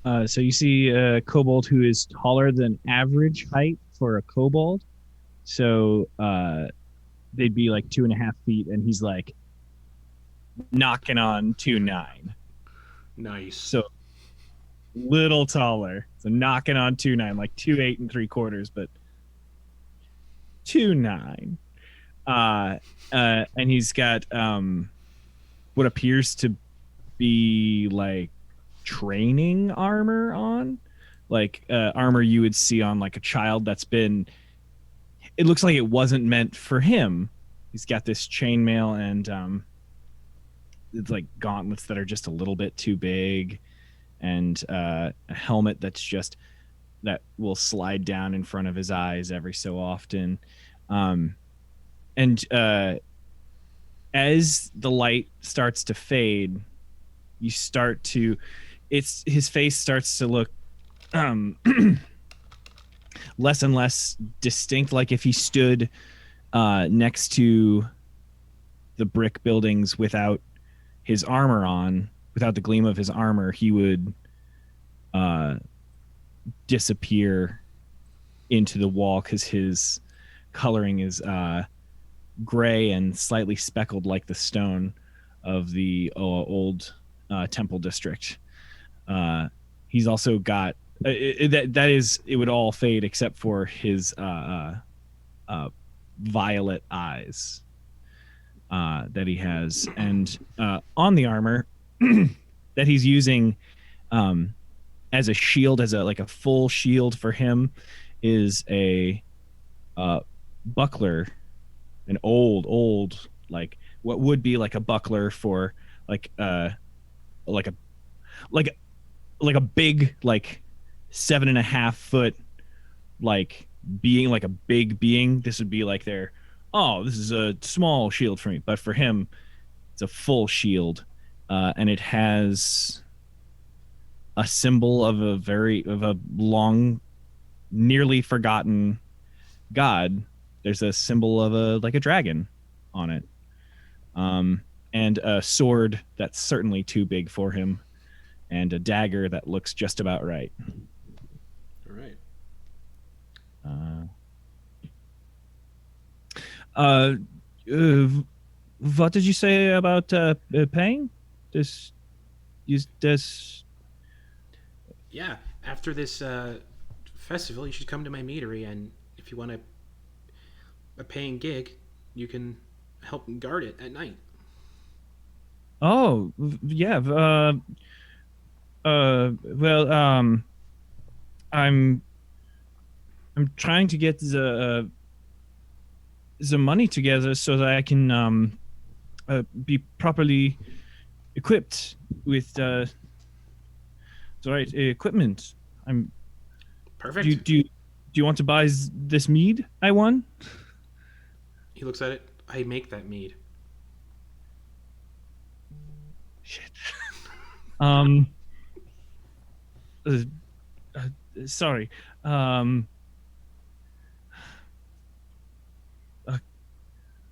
So you see a kobold who is taller than average height for a kobold. So they'd be like 2.5 feet, and he's like knocking on 2'9". Nice. So little taller. So knocking on 2'9", like 2'8 3/4, but 2'9". And he's got what appears to be like training armor on, like armor you would see on like a child that's been. It looks like it wasn't meant for him. He's got this chainmail and it's like gauntlets that are just a little bit too big, and a helmet that will slide down in front of his eyes every so often. And as the light starts to fade, his face starts to look less and less distinct, like if he stood next to the brick buildings without his armor on, without the gleam of his armor, he would disappear into the wall because his coloring is gray and slightly speckled like the stone of the old temple district. He's also got it would all fade except for his violet eyes that he has, and on the armor that he's using as a shield, as a full shield for him, is a buckler, an old like what would be like a buckler for like a big like 7.5 foot like being, like a big being. This would be like this is a small shield for me, but for him it's a full shield, and it has a symbol of a long, nearly forgotten god. There's a symbol of a dragon on it, and a sword that's certainly too big for him, and a dagger that looks just about right. All right. What did you say about paying? Yeah, after this festival, you should come to my meadery, and if you want a paying gig, you can help guard it at night. Oh, yeah. Well, I'm trying to get the money together so that I can be properly equipped with the right equipment. Perfect. Do you want to buy this mead I won? He looks at it. I make that mead. Shit. Sorry.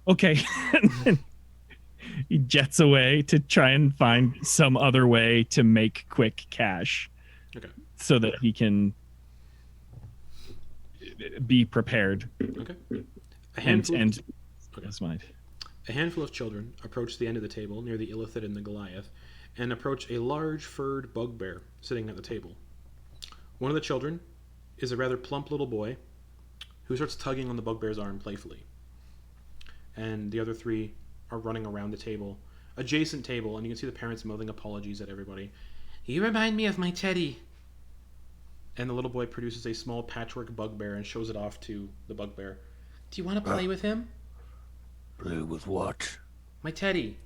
Okay. He jets away to try and find some other way to make quick cash. Okay. So that he can be prepared. Okay. Okay. That's mine. A handful of children approach the end of the table near the Illithid and the Goliath, and approach a large furred bugbear sitting at the table. One of the children is a rather plump little boy who starts tugging on the bugbear's arm playfully. And the other three are running around the table, adjacent table, and you can see the parents mouthing apologies at everybody. You remind me of my teddy. And the little boy produces a small patchwork bugbear and shows it off to the bugbear. Do you want to play with him? Play with what? My teddy.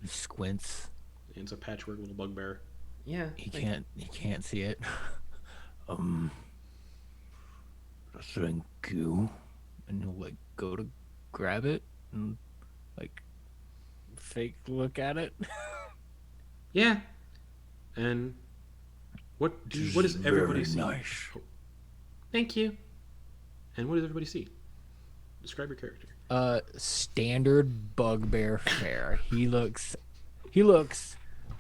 He squints. And it's a patchwork little bugbear. Yeah. He can't see it. Thank you. And he'll like go to grab it and like fake look at it. Yeah. And what does everybody see? Nice. Oh. Thank you. And what does everybody see? Describe your character. Standard bugbear fare. He looks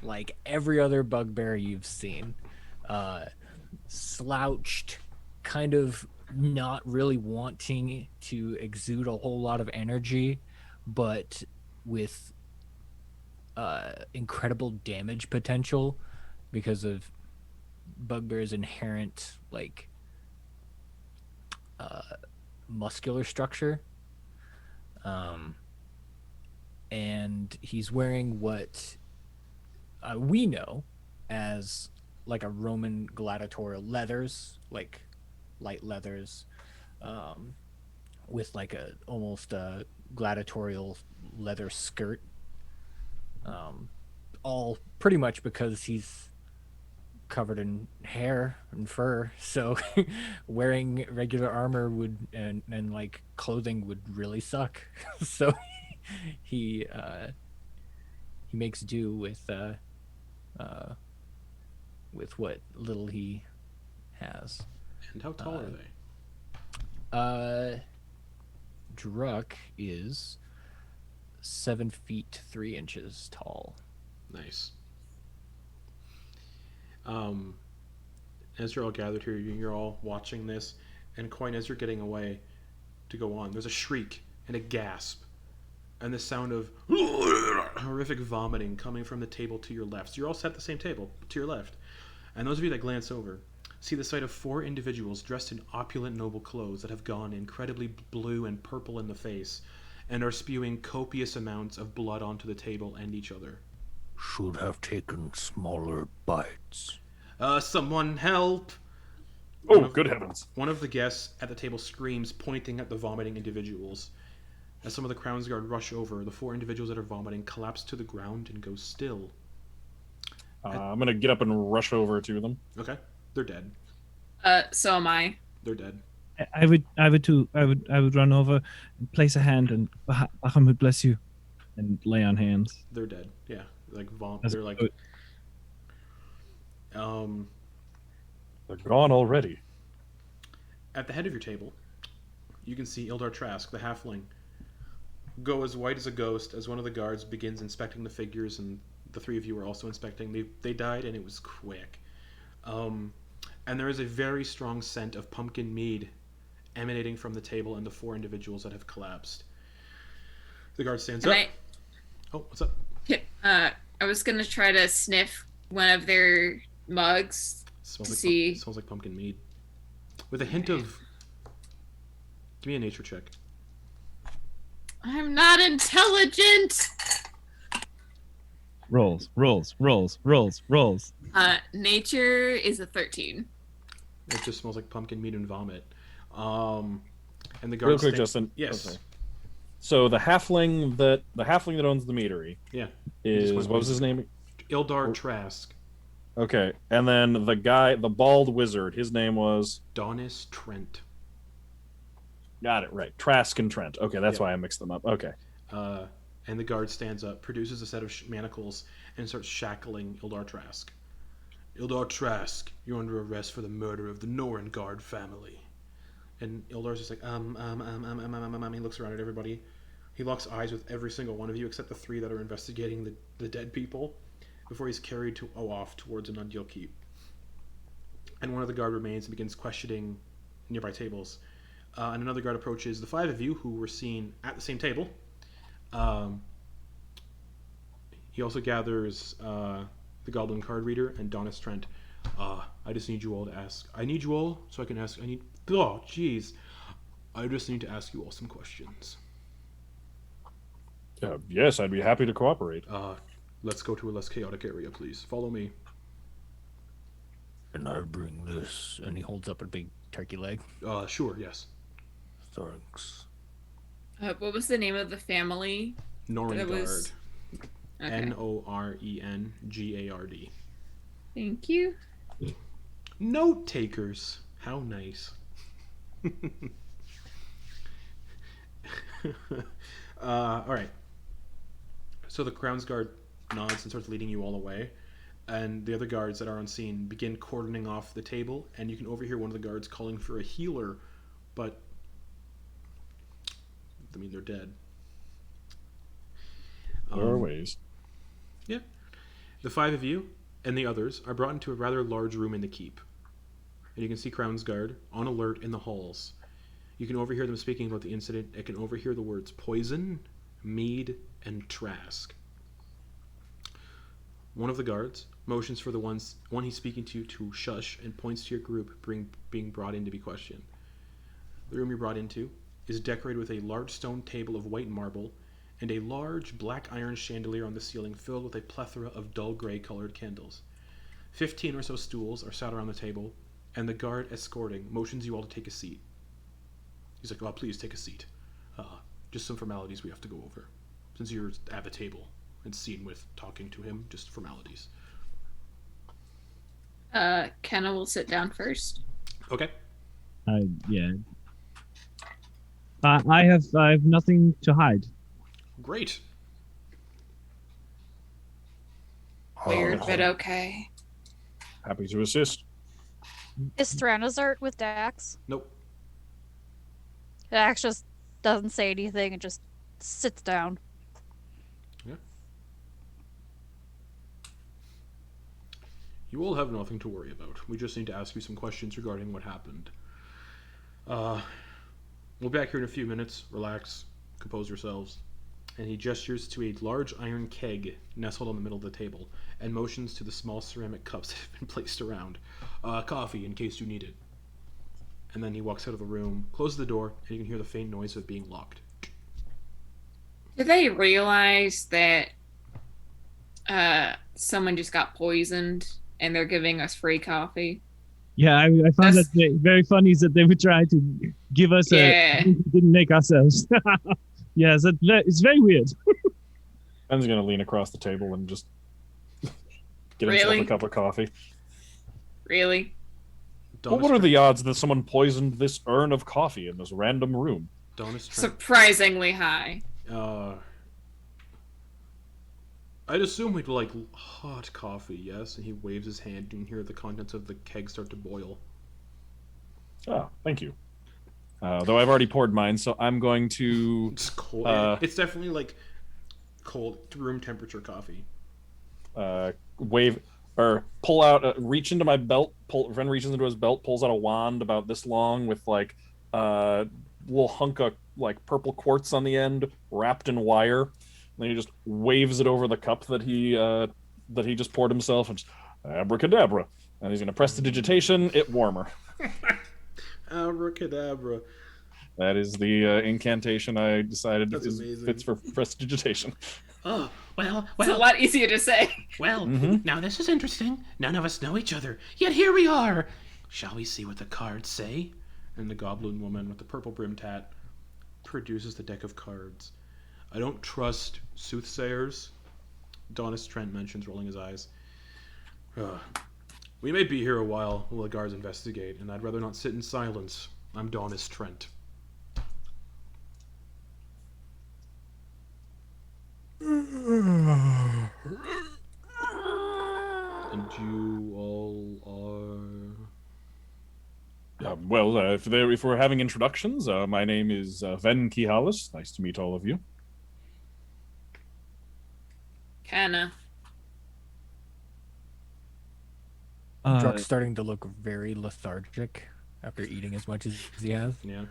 like every other bugbear you've seen. Slouched, kind of not really wanting to exude a whole lot of energy, but with incredible damage potential because of bugbear's inherent like muscular structure. And he's wearing what we know as like a Roman gladiatorial leathers, like light leathers, with like a almost a gladiatorial leather skirt. All pretty much because he's covered in hair and fur, so wearing regular armor would and like clothing would really suck. So he makes do with what little he has. And how tall are they? Druck is 7 feet 3 inches tall. Nice. As you're all gathered here, you're all watching this, and Quoin, as you're getting away to go on, there's a shriek and a gasp, and the sound of horrific vomiting coming from the table to your left. So you're all sat at the same table to your left, and those of you that glance over see the sight of 4 individuals dressed in opulent noble clothes that have gone incredibly blue and purple in the face, and are spewing copious amounts of blood onto the table and each other. Should have taken smaller bites. Someone help! Oh, good heavens. One of the guests at the table screams, pointing at the vomiting individuals. As some of the Crown's Guard rush over, the 4 individuals that are vomiting collapse to the ground and go still. I'm gonna get up and rush over to them. Okay, they're dead. So am I. They're dead. I would too. I would run over, and place a hand, and Baham would bless you, and lay on hands. They're dead. Yeah, like As they're like. a- They're gone already. At the head of your table, you can see Ildar Trask, the halfling, go as white as a ghost as one of the guards begins inspecting the figures, and the 3 of you are also inspecting. They died, and it was quick. And there is a very strong scent of pumpkin mead emanating from the table and the 4 individuals that have collapsed. The guard stands up. Oh, what's up? I was gonna try to sniff one of their mugs Smells to like see. smells like pumpkin mead, with a hint of. Give me a nature check. I'm not intelligent. Rolls. Nature is a 13. It just smells like pumpkin mead and vomit. And the guard. Real quick, Justin. Yes. Okay. So the halfling that owns the meadery Yeah. is went what was his name? Ildar Trask. Okay, and then the bald wizard, his name was. Donis Trent. Got it right. Trask and Trent. Okay, that's Yep. why I mixed them up. Okay. And the guard stands up, produces a set of manacles, and starts shackling Ildar Trask. Ildar Trask, you're under arrest for the murder of the Norengard family. And Ildar's just like, He looks around at everybody. He locks eyes with every single one of you except the 3 that are investigating the dead people before he's carried off towards an Undeal Keep. And one of the guard remains and begins questioning nearby tables. And another guard approaches the 5 of you who were seen at the same table. He also gathers the Goblin Card Reader and Donis Trent. I just need you all to ask. I need you all so I can ask. Oh, jeez. I just need to ask you all some questions. Yes, I'd be happy to cooperate. Let's go to a less chaotic area, please. Follow me. And I bring this. And he holds up a big turkey leg. Sure, yes. Thanks. What was the name of the family? Norengard. was- Okay. Norengard. Thank you. Note takers. How nice. All right. So the Crown's guard nods and starts leading you all away, and the other guards that are on scene begin cordoning off the table, and you can overhear one of the guards calling for a healer, but I mean they're dead. There are ways. Yeah. The five of you and the others are brought into a rather large room in the keep, and you can see Crown's guard on alert in the halls. You can overhear them speaking about the incident and can overhear the words poison, mead, and trask. One of the guards motions for the one he's speaking to shush and points to your group being brought in to be questioned. The room you're brought into is decorated with a large stone table of white marble and a large black iron chandelier on the ceiling filled with a plethora of dull gray colored candles. 15 or so stools are sat around the table, and the guard escorting motions you all to take a seat. He's like, "Oh, please take a seat. Just some formalities we have to go over. Since you're at the table and seen with talking to him, just formalities." Kenna will sit down first. Okay. Yeah. I have nothing to hide. Great. Weird, but okay. Happy to assist. Is Thranazart with Dax? Nope. Dax just doesn't say anything and just sits down. Yeah. You all have nothing to worry about. We just need to ask you some questions regarding what happened. We'll be back here in a few minutes. Relax. Compose yourselves. And he gestures to a large iron keg nestled on the middle of the table and motions to the small ceramic cups that have been placed around. Coffee, in case you need it. And then he walks out of the room, closes the door, and you can hear the faint noise of it being locked. Do they realize that someone just got poisoned and they're giving us free coffee? Yeah, I found that very funny is that they would try to give us Yeah. a drink we didn't make ourselves. Yeah, it's very weird. Ben's gonna lean across the table and just get himself Really? a cup of coffee. Really? Well, what are the odds that someone poisoned this urn of coffee in this random room? Donis Trent. Surprisingly high. I'd assume we'd like hot coffee, yes? And he waves his hand, and you can hear the contents of the keg start to boil. Oh, thank you. Though I've already poured mine, so I'm going to... It's cold. It's definitely like cold, room temperature coffee. Pull out, reach into my belt. Ren reaches into his belt, pulls out a wand about this long with like little hunk of like purple quartz on the end, wrapped in wire. And then he just waves it over the cup that he just poured himself, and just, abracadabra. And he's gonna press the digitation. It warmer. Abracadabra. That is the incantation I decided fits for prestidigitation. Oh, well, It's a lot easier to say. well, now this is interesting. None of us know each other, yet here we are. Shall we see what the cards say? And the goblin woman with the purple brimmed hat produces the deck of cards. I don't trust soothsayers, Donis Trent mentions, rolling his eyes. We may be here a while the guards investigate, and I'd rather not sit in silence. I'm Donis Trent. And you all are... If we're having introductions, my name is Ven Khihalis. Nice to meet all of you. Kenna. Druck's starting to look very lethargic after eating as much as he has. Yeah.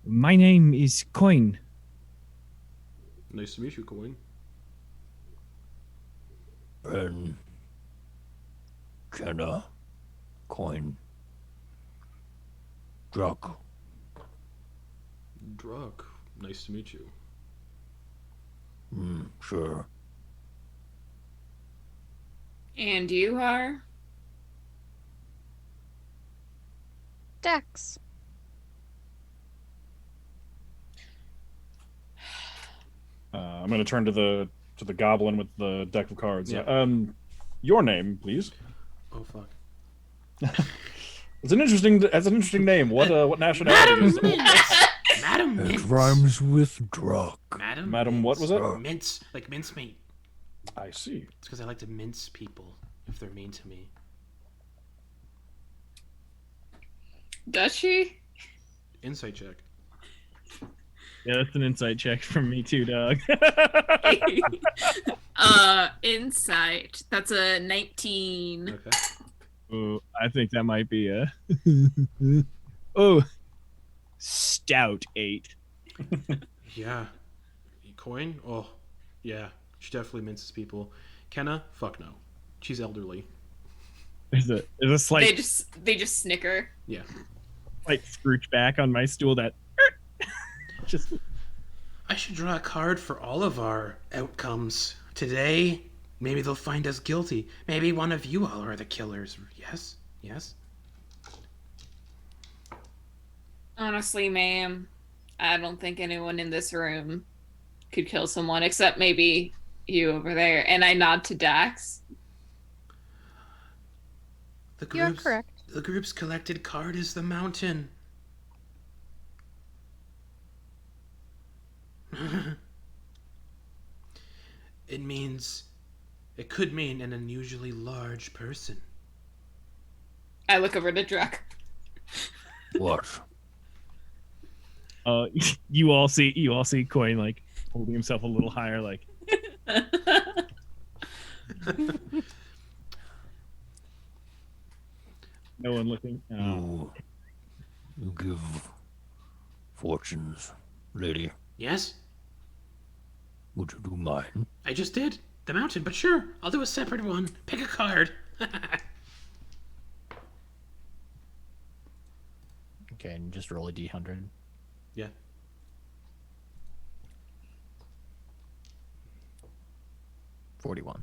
My name is Quoin. Nice to meet you, Quoin. And Kenna, Quoin, Druck. Druck. Nice to meet you. Sure. And you are? Dex. I'm going to turn to the goblin with the deck of cards. Yeah. Your name, please. Oh fuck. It's an interesting name. What nationality is Madam it? Mince. Madam It Mince. rhymes with drug. Madam, what was it? Mince, like mincemeat. I see. It's because I like to mince people if they're mean to me. Does she? Insight check. Yeah, that's an insight check from me too, dog. Insight. That's a 19. Okay. Oh, I think that might be a oh, stout 8. Yeah. Coin? Oh, yeah. She definitely minces people. Kenna? Fuck no. She's elderly. There's a slight They just snicker. Yeah. like scrooch back on my stool that just I should draw a card for all of our outcomes. Today, maybe they'll find us guilty. Maybe one of you all are the killers. Yes? Yes? Honestly, ma'am, I don't think anyone in this room could kill someone except maybe you over there. And I nod to Dax. The You're group's, correct. the group's collected card is the mountain. It could mean an unusually large person. I look over to Druck. What? you all see Coin like holding himself a little higher, like no one looking. You give fortunes, lady. Yes? Would you do mine? I just did. The mountain, but sure. I'll do a separate one. Pick a card. Okay, and just roll a d100. Yeah. $41.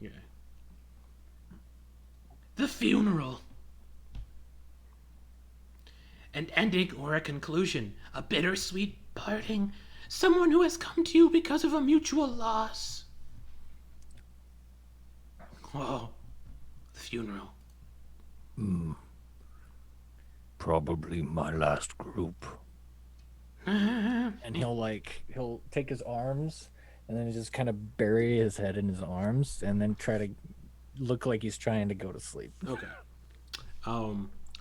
Yeah. The funeral. An ending or a conclusion. A bittersweet parting. Someone who has come to you because of a mutual loss. Oh, the funeral. Probably my last group. And he'll take his arms and then just kind of bury his head in his arms and then try to look like he's trying to go to sleep. Okay. A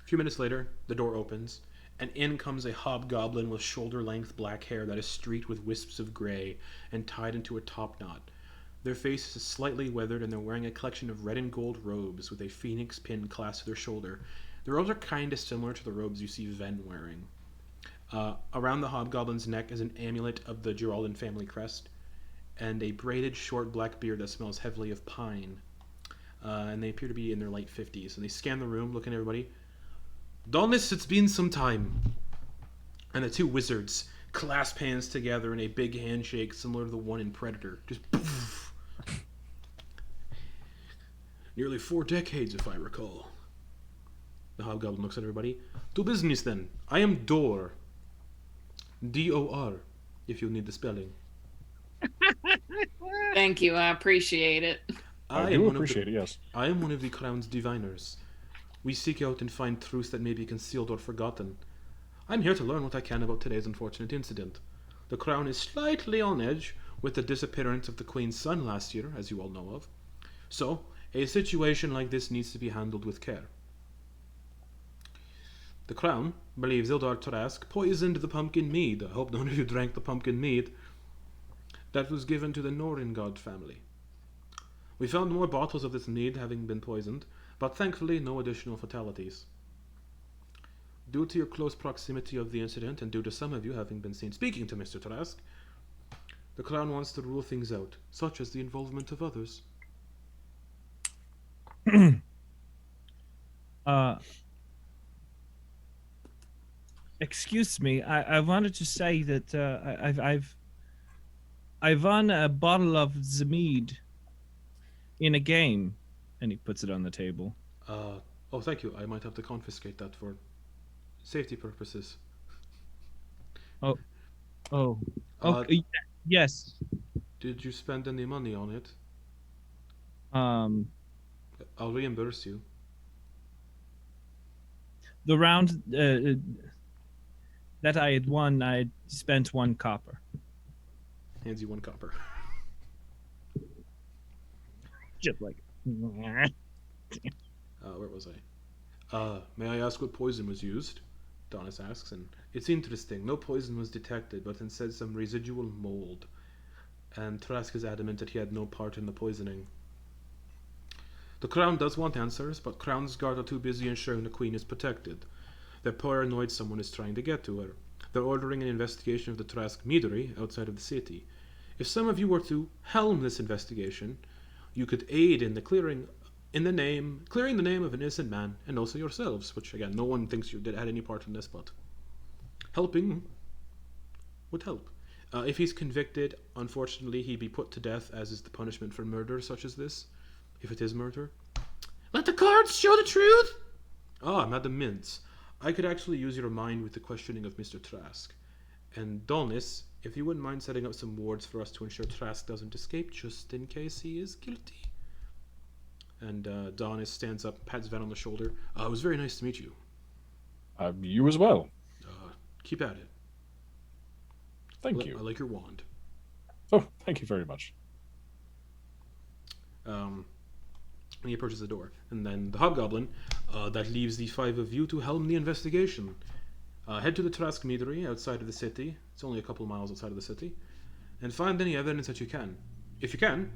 few minutes later, the door opens, and in comes a hobgoblin with shoulder-length black hair that is streaked with wisps of gray and tied into a top knot. Their face is slightly weathered, and they're wearing a collection of red and gold robes with a phoenix pin clasped to their shoulder. The robes are kind of similar to the robes you see Ven wearing. Around the hobgoblin's neck is an amulet of the Geraldine family crest, and a braided short black beard that smells heavily of pine. And they appear to be in their late 50s. And they scan the room, looking at everybody. Donis, it's been some time. And the two wizards clasp hands together in a big handshake similar to the one in Predator. Just poof. Nearly 4 decades, if I recall. The hobgoblin looks at everybody. To business, then. I am Dor. D-O-R, if you need the spelling. Thank you. I appreciate it. I do appreciate it, yes. I am one of the crown's diviners. We seek out and find truths that may be concealed or forgotten. I'm here to learn what I can about today's unfortunate incident. The crown is slightly on edge with the disappearance of the Queen's son last year, as you all know of. So, a situation like this needs to be handled with care. The crown believes Ildar Trask poisoned the pumpkin mead. I hope none of you drank the pumpkin mead. That was given to the Norringard family. We found more bottles of this mead having been poisoned, but thankfully no additional fatalities. Due to your close proximity of the incident, and due to some of you having been seen speaking to Mr. Trask, the Crown wants to rule things out, such as the involvement of others. Excuse me. I wanted to say that I've won a bottle of the mead in a game, and he puts it on the table. Oh, thank you. I might have to confiscate that for safety purposes. Oh, Uh, okay, yes. Did you spend any money on it? Um, I'll reimburse you. the round that I had won, I had spent 1 copper. Hands you 1 copper. Just like. Where was I? May I ask what poison was used? Donis asks, and it's interesting. No poison was detected, but instead some residual mold. And Trask is adamant that he had no part in the poisoning. The Crown does want answers, but Crown's guard are too busy ensuring the Queen is protected. They're paranoid someone is trying to get to her. They're ordering an investigation of the Trask meadery outside of the city. If some of you were to helm this investigation, you could aid in the clearing the name of an innocent man, and also yourselves, which again, no one thinks you had any part in this, but helping would help. If he's convicted, unfortunately, he'd be put to death, as is the punishment for murder such as this, if it is murder. Let the cards show the truth! Ah, Madam Mintz, I could actually use your mind with the questioning of Mr. Trask. And Dolnis, if you wouldn't mind setting up some wards for us to ensure Trask doesn't escape, just in case he is guilty. And Dolnis stands up, pats Van on the shoulder. It was very nice to meet you. You as well. Keep at it. Thank you. I like your wand. Oh, thank you very much. And he approaches the door. And then the hobgoblin, that leaves the 5 of you to helm the investigation. Head to the Trask meadery outside of the city. It's only a couple miles outside of the city. And find any evidence that you can. If you can,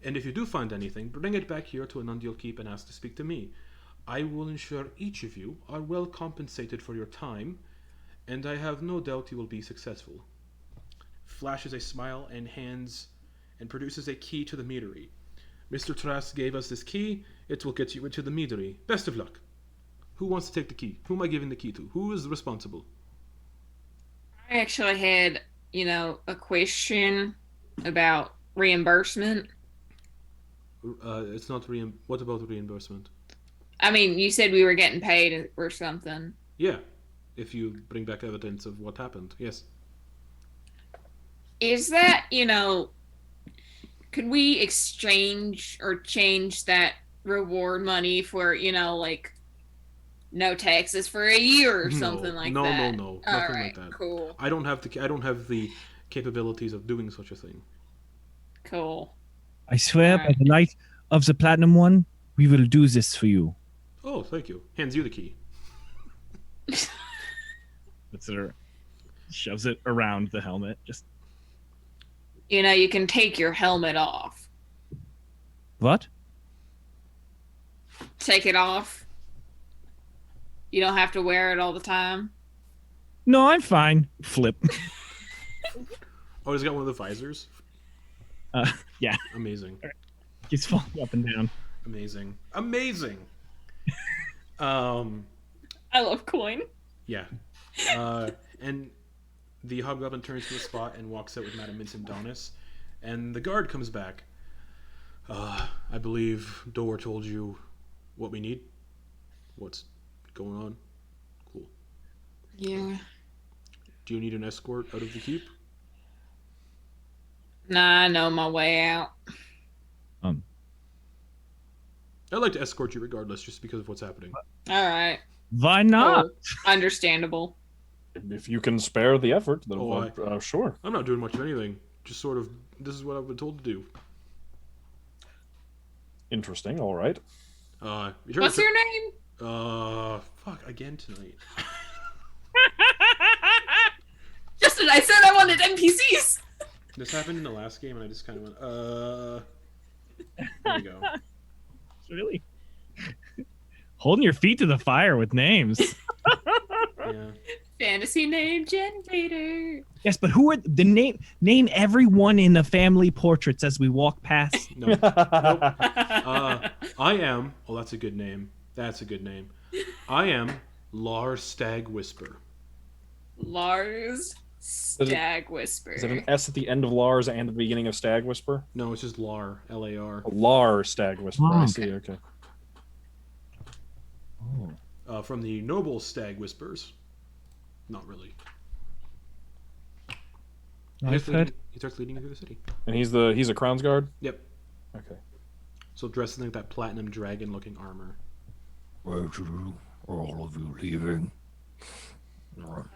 and if you do find anything, bring it back here to Anundial Keep and ask to speak to me. I will ensure each of you are well compensated for your time, and I have no doubt you will be successful. Flashes a smile and hands and produces a key to the meadery. Mr. Trask gave us this key. It will get you into the meadery. Best of luck. Who wants to take the key? Who am I giving the key to? Who is responsible? I actually had, a question about reimbursement. It's not what about reimbursement? I mean, you said we were getting paid or something. Yeah, if you bring back evidence of what happened, yes. Is that, could we exchange or change that reward money for, no taxes for a year or something like that? No, All nothing right, like that. Cool. I don't have the capabilities of doing such a thing. Cool. I swear All by right. the light of the Platinum One, we will do this for you. Oh, thank you. Hands you the key. Shoves it around the helmet. Just You can take your helmet off. What? Take it off. You don't have to wear it all the time. No, I'm fine. Flip. Oh, he's got one of the visors? Yeah. Amazing. He's falling up and down. Amazing. I love Quoin. Yeah. And the hobgoblin turns to the spot and walks out with Madame Mintz and Donis. And the guard comes back. I believe Dor told you what we need. What's going on? Cool. Yeah. Do you need an escort out of the keep? Nah, I know my way out. I'd like to escort you regardless, just because of what's happening. All right. Why not? Cool. Understandable. If you can spare the effort, then Oh, sure. I'm not doing much of anything. Just sort of, this is what I've been told to do. Interesting. All right. What's your name? Fuck, again tonight. Justin, I said I wanted NPCs. This happened in the last game, and I just kind of went, there you go. Really? Holding your feet to the fire with names. Yeah. Fantasy name generator. Yes, but who are the name everyone in the family portraits as we walk past. No. Nope. I am, oh, that's a good name. That's a good name. I am Lars Stag Whisper. Lars Stag Whisper. Is it an S at the end of Lars and at the beginning of Stag Whisper? No, it's just Lar, L-A-R. Lar Stag Whisper. Oh, I okay. see. Okay. Oh. From the noble Stag Whispers. Not really. I've heard. He starts leading you through the city. And he's a Crown's Guard. Yep. Okay. So dressed in like that platinum dragon-looking armor. Where to? Are all of you leaving?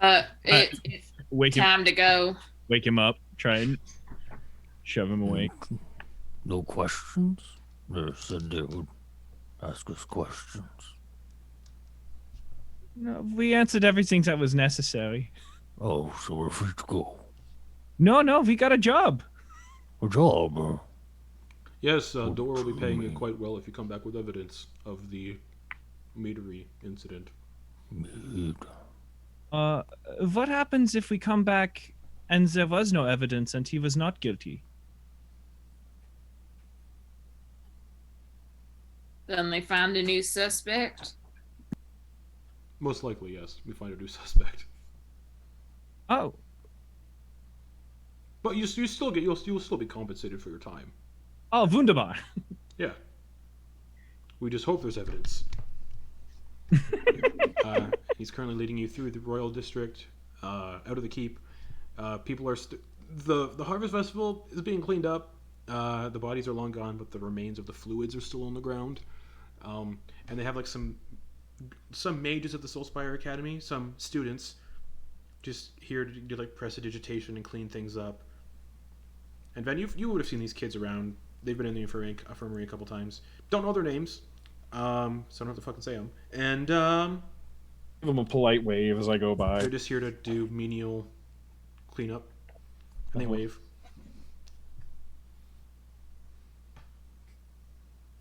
It's Wake him, time to go. wake him up. Try and shove him awake. No questions? They said they would ask us questions. No, we answered everything that was necessary. Oh, so we're free to go. No, we got a job. A job, huh? Yes, Dora will be paying you truly. quite well if you come back with evidence of the meadery incident. Mead. What happens if we come back and there was no evidence and he was not guilty? Then they find a new suspect. Most likely, yes. We find a new suspect. Oh, But you'll still be compensated for your time. oh, wunderbar. Yeah. We just hope there's evidence. He's currently leading you through the royal district, out of the keep. People are the harvest festival is being cleaned up. The bodies are long gone, but the remains of the fluids are still on the ground. And they have like some mages at the Soulspire Academy, some students, just here to do like prestidigitation and clean things up. And Ven, you would have seen these kids around. They've been in the infirmary a couple times. Don't know their names, so I don't have to fucking say them. And Give him a polite wave as I go by. they're just here to do menial cleanup, and they wave.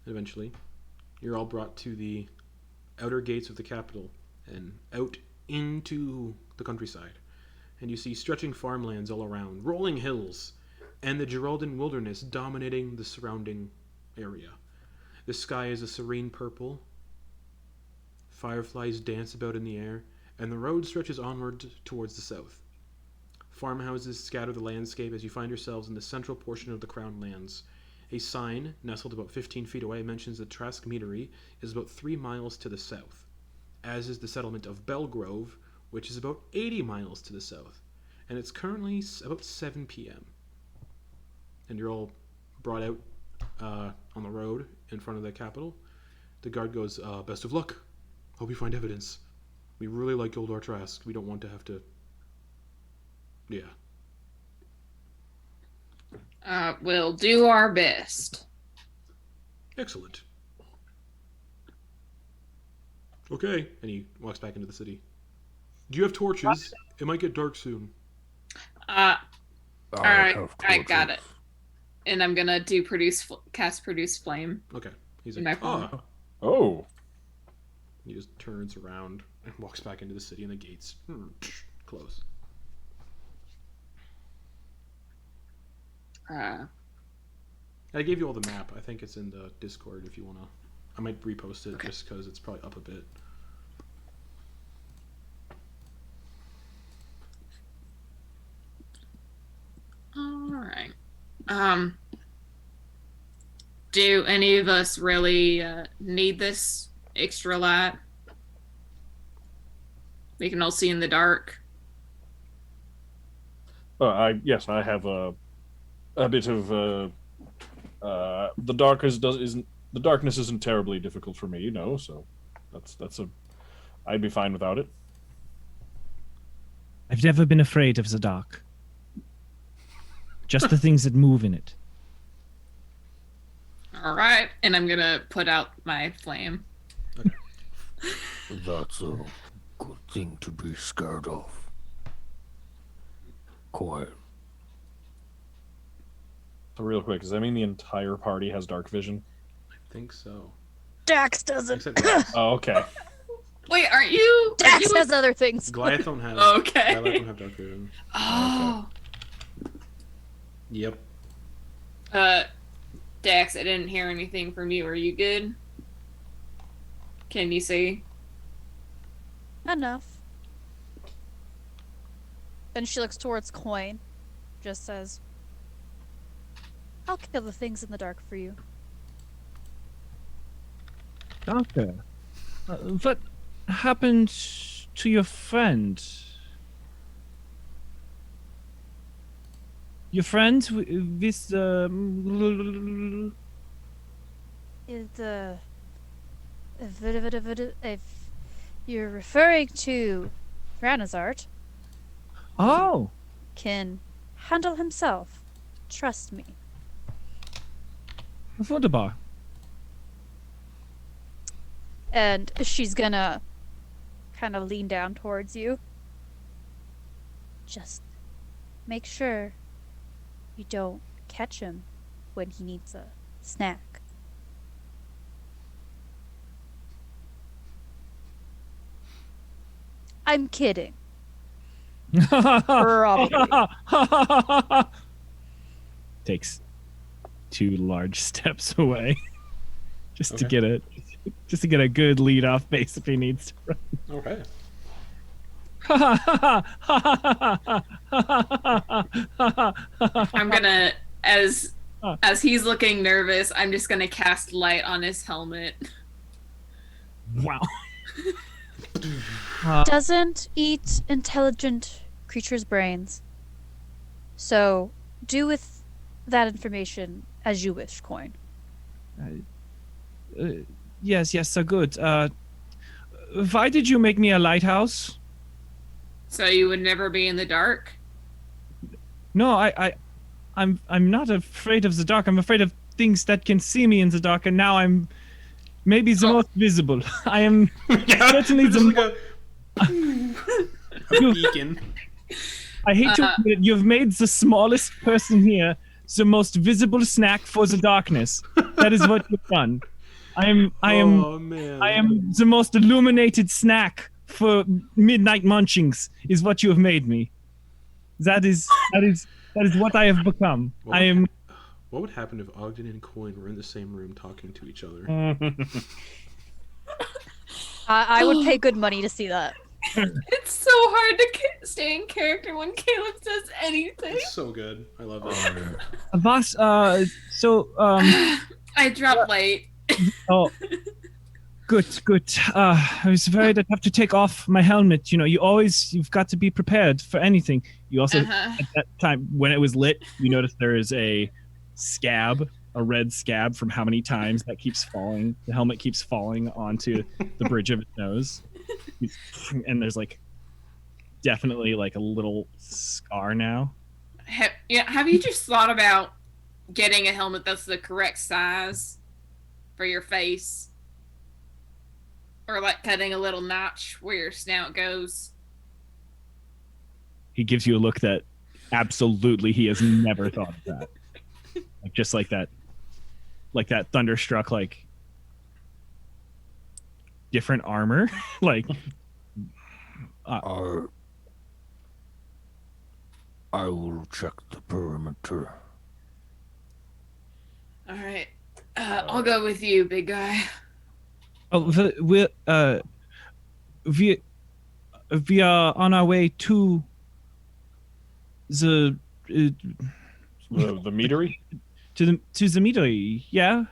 And eventually, you're all brought to the outer gates of the capital and out into the countryside. And you see stretching farmlands all around, rolling hills, and the Geraldine wilderness dominating the surrounding area. The sky is a serene purple. Fireflies dance about in the air, and the road stretches onward towards the south. Farmhouses scatter the landscape as you find yourselves in the central portion of the Crown lands. A sign, nestled about 15 feet away, mentions that Trask Meadery is about 3 miles to the south, as is the settlement of Belgrove, which is about 80 miles to the south, and it's currently about 7 p.m. And you're all brought out on the road in front of the capital. The guard goes, best of luck. Hope you find evidence. We really like Goldar Trask. We don't want to have to... Yeah. We'll do our best. Excellent. Okay. And he walks back into the city. Do you have torches? It might get dark soon. Alright, have I got torches. it. And I'm gonna do cast produce flame. Okay. He's In like, my phone. ah. Oh. He just turns around and walks back into the city, and the gates close. I gave you all the map. I think it's in the Discord if you want to. I might repost it just because it's probably up a bit. Alright. Do any of us really need this extra light? We can all see in the dark. Yes, I have a bit of the darkness isn't terribly difficult for me, so I'd be fine without it. I've never been afraid of the dark. Just the things that move in it. Alright, and I'm gonna put out my flame. That's a good thing to be scared of. Quoin. So real quick, does that mean the entire party has dark vision? I think so. Dax doesn't. Except Goliath. Oh, okay. Wait, aren't you? Dax has other things. Goliath don't have. Okay. Goliath don't have dark vision. Oh. Yep. Dax, I didn't hear anything from you. Are you good? Can you see? Enough. Then she looks towards Quoin. Just says, I'll kill the things in the dark for you. Doctor, what happened to your friend? Your friend with the... If you're referring to Ranazart, Oh, can handle himself. Trust me. wunderbar. And she's gonna kind of lean down towards you. Just make sure you don't catch him when he needs a snack. I'm kidding. Probably. Takes 2 large steps away, just to Okay. get a good lead off base if he needs to. Okay. I'm gonna, as he's looking nervous, I'm just gonna cast light on his helmet. Wow. Doesn't eat intelligent creatures' brains. So do with that information as you wish, Quoin. Yes, so good. Why did you make me a lighthouse? So you would never be in the dark? No, I'm not afraid of the dark. I'm afraid of things that can see me in the dark, and now I'm maybe the most visible. I am certainly Just the like a beacon. I hate to admit it, you've made the smallest person here the most visible snack for the darkness. That is what you've done. I am Oh man. I am the most illuminated snack for midnight munchings, is what you have made me. That is what I have become. What I am What would happen if Ogden and Quoin were in the same room talking to each other? I would pay good money to see that. It's so hard to stay in character when Caleb says anything. It's so good. I love it. Boss, I dropped light. oh, good. I was afraid I'd have to take off my helmet. You know, you've got to be prepared for anything. You also, at that time, when it was lit, you notice there is a red scab from how many times that keeps falling. The helmet keeps falling onto the bridge of its nose. And there's definitely a little scar now. Have you just thought about getting a helmet that's the correct size for your face? Or cutting a little notch where your snout goes? He gives you a look that absolutely he has never thought of that. Just like that thunderstruck, different armor. I will check the perimeter. All right. I'll go with you, big guy. Oh, we are on our way to the The meadery? to the meadery. Yeah.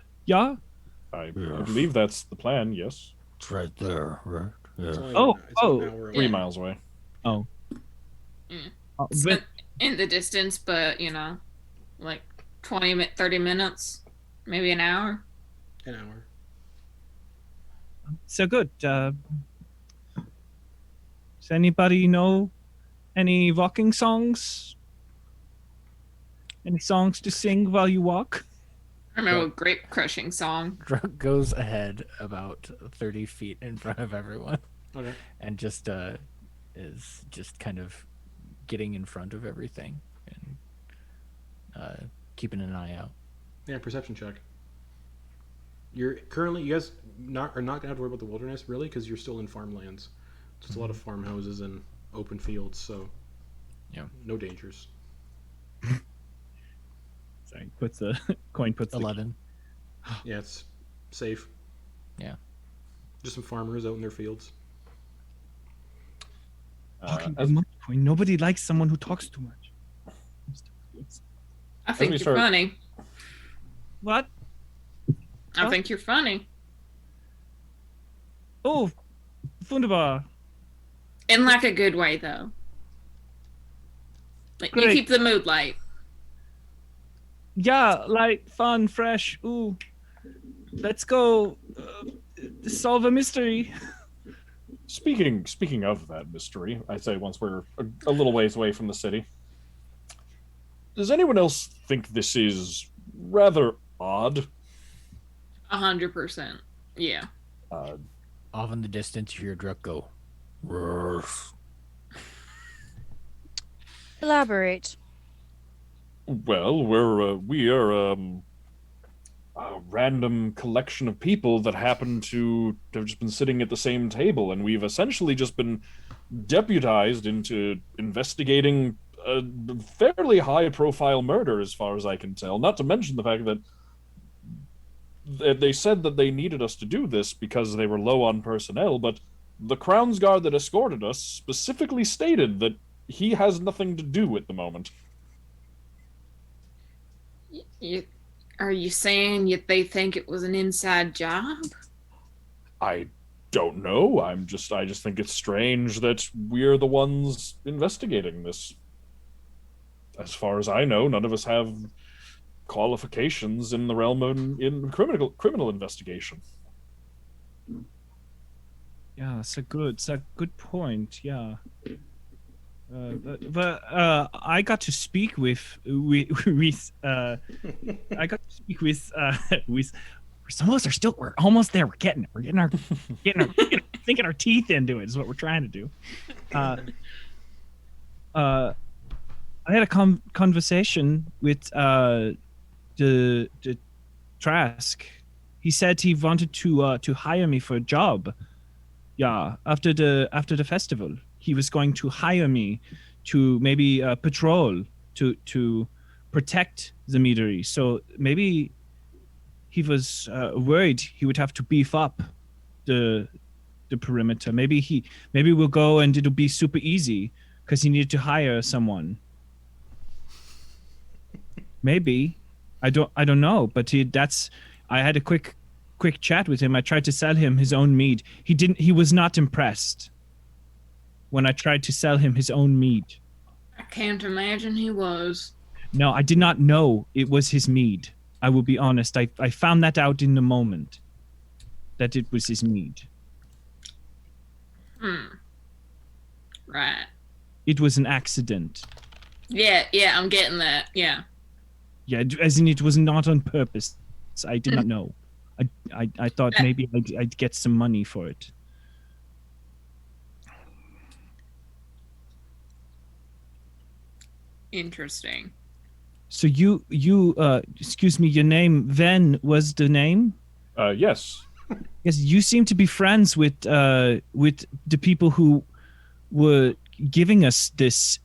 I believe that's the plan, yes. It's right there, right? It's Yeah. only it's Oh. an hour away. 3 miles away. It's But in the distance, but 30 minutes, maybe an hour. An hour. so good. Does anybody know any walking songs? Any songs to sing while you walk? I remember a grape crushing song. Drunk goes ahead about 30 feet in front of everyone Okay. and just is just kind of getting in front of everything and keeping an eye out. Yeah, perception check. You guys are not gonna have to worry about the wilderness really, because you're still in farmlands. Just a lot of farmhouses and open fields, so Yeah. no dangers. Sorry, Quoin puts 11. Yeah, it's safe. Yeah. Just some farmers out in their fields. Talking as- too much, Quoin. Nobody likes someone who talks too much. I think we you're start- funny. What? I Huh? think you're funny. Oh, wunderbar. In like a good way, though. Like, you Great. keep the mood light. Yeah, light, fun, fresh. Ooh, let's go solve a mystery. Speaking of that mystery, I say once we're a little ways away from the city, does anyone else think this is rather odd? 100%. Yeah. Off in the distance, you hear Druck go. Yes. Elaborate. Well, we are a random collection of people that happen to have just been sitting at the same table, and we've essentially just been deputized into investigating a fairly high-profile murder, as far as I can tell. Not to mention the fact that they said that they needed us to do this because they were low on personnel, but the Crown's Guard that escorted us specifically stated that he has nothing to do at the moment. Are you saying they think it was an inside job? I don't know. I just think it's strange that we're the ones investigating this. As far as I know, none of us have qualifications in the realm of in criminal investigation. Yeah, it's a good point. Yeah. But I got to speak with I got to speak with some of us are still, we're almost there. We're getting it. We're getting our sinking our teeth into it is what we're trying to do. I had a conversation with the Trask. He said he wanted to hire me for a job. Yeah, after the festival, he was going to hire me to maybe patrol to protect the meadery. So maybe he was worried he would have to beef up the perimeter. Maybe we'll go and it'll be super easy because he needed to hire someone. Maybe, I don't know. But I had a quick chat with him. I tried to sell him his own mead. He was not impressed when I tried to sell him his own mead. I can't imagine he was. No, I did not know it was his mead. I will be honest. I found that out in the moment that it was his mead. Right. It was an accident. Yeah, I'm getting that. Yeah. Yeah, as in it was not on purpose. I did not know. I thought maybe I'd get some money for it. Interesting. So you excuse me, your name Ven was the name? Yes. Yes, you seem to be friends with the people who were giving us this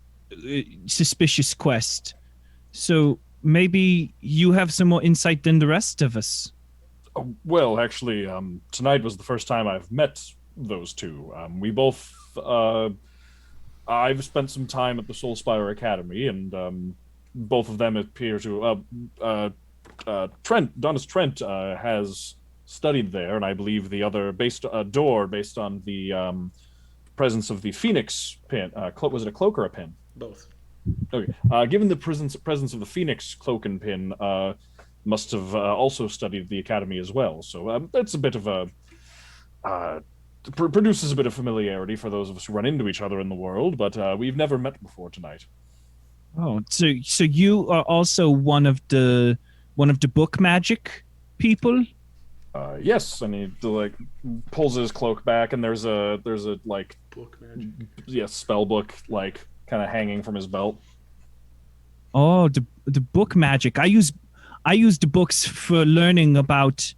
suspicious quest. So maybe you have some more insight than the rest of us. Well, actually, tonight was the first time I've met those two. We both, I've spent some time at the Soulspire Academy, and both of them appear to. Donis Trent has studied there, and I believe the other based on the presence of the Phoenix pin. Was it a cloak or a pin? Both. Okay. Given the presence of the Phoenix cloak and pin, must have also studied the academy as well. So that's a bit of a produces a bit of familiarity for those of us who run into each other in the world. But we've never met before tonight. Oh, so you are also one of the book magic people? Yes, and he pulls his cloak back, and there's a Book magic. spell book kind of hanging from his belt. Oh, the book magic. I use the books for learning about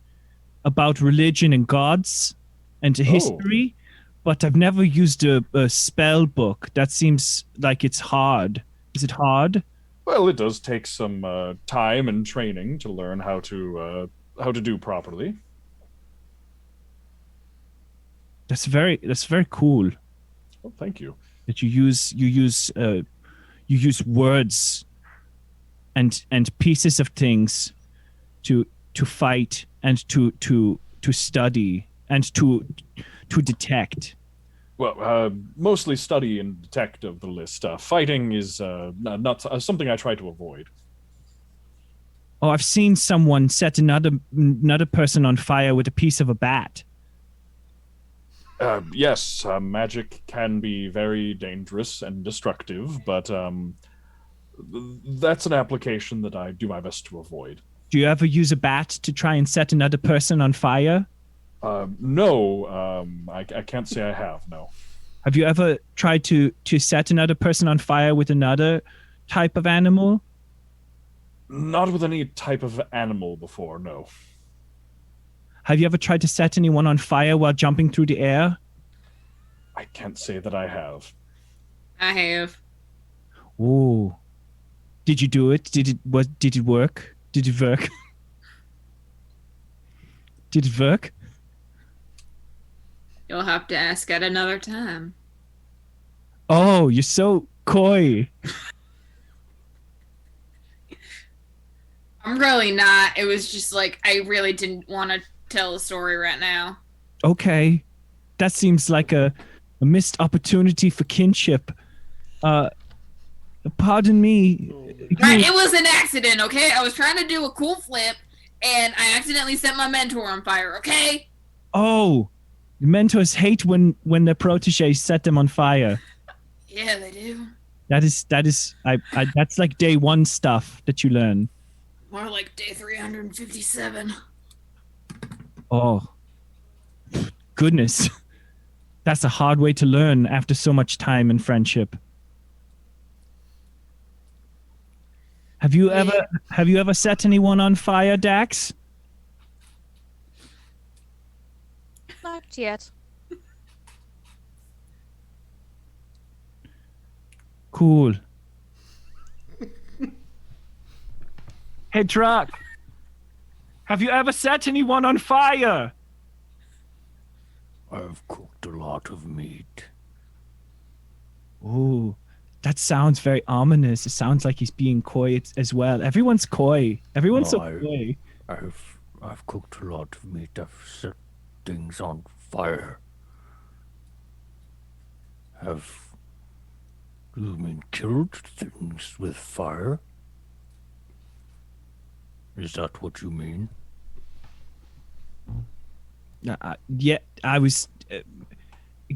religion and gods and history, but I've never used a spell book. That seems like it's hard. Is it hard? Well, it does take some time and training to learn how to do properly. That's very cool. Well, thank you. that you use words and pieces of things to fight and to study and to detect. Well, mostly study and detect of the list. Fighting is not something I try to avoid. Oh, I've seen someone set another person on fire with a piece of a bat. Yes, magic can be very dangerous and destructive, but that's an application that I do my best to avoid. Do you ever use a bat to try and set another person on fire? No, I can't say I have, no. Have you ever tried to set another person on fire with another type of animal? Not with any type of animal before, no. Have you ever tried to set anyone on fire while jumping through the air? I can't say that I have. I have. Ooh. Did you do it? Did it work? Did it work? Did it work? Did it work? You'll have to ask at another time. Oh, you're so coy. I'm really not. It was just like I really didn't want to tell the story right now. Okay. That seems like a missed opportunity for kinship. Pardon me. Right, it was an accident, okay? I was trying to do a cool flip, and I accidentally set my mentor on fire, okay? Oh, mentors hate when their proteges set them on fire. Yeah, they do. That is that's like day one stuff that you learn. More like day 357. Oh, goodness. That's a hard way to learn after so much time and friendship. Have you ever set anyone on fire, Dax? Not yet. Cool. Hey, Druck. Have you ever set anyone on fire? I've cooked a lot of meat. Ooh, that sounds very ominous. It sounds like he's being coy as well. Everyone's coy. Everyone's so coy. I've cooked a lot of meat. I've set things on fire. Do you mean killed things with fire? Is that what you mean? Yeah, I was. It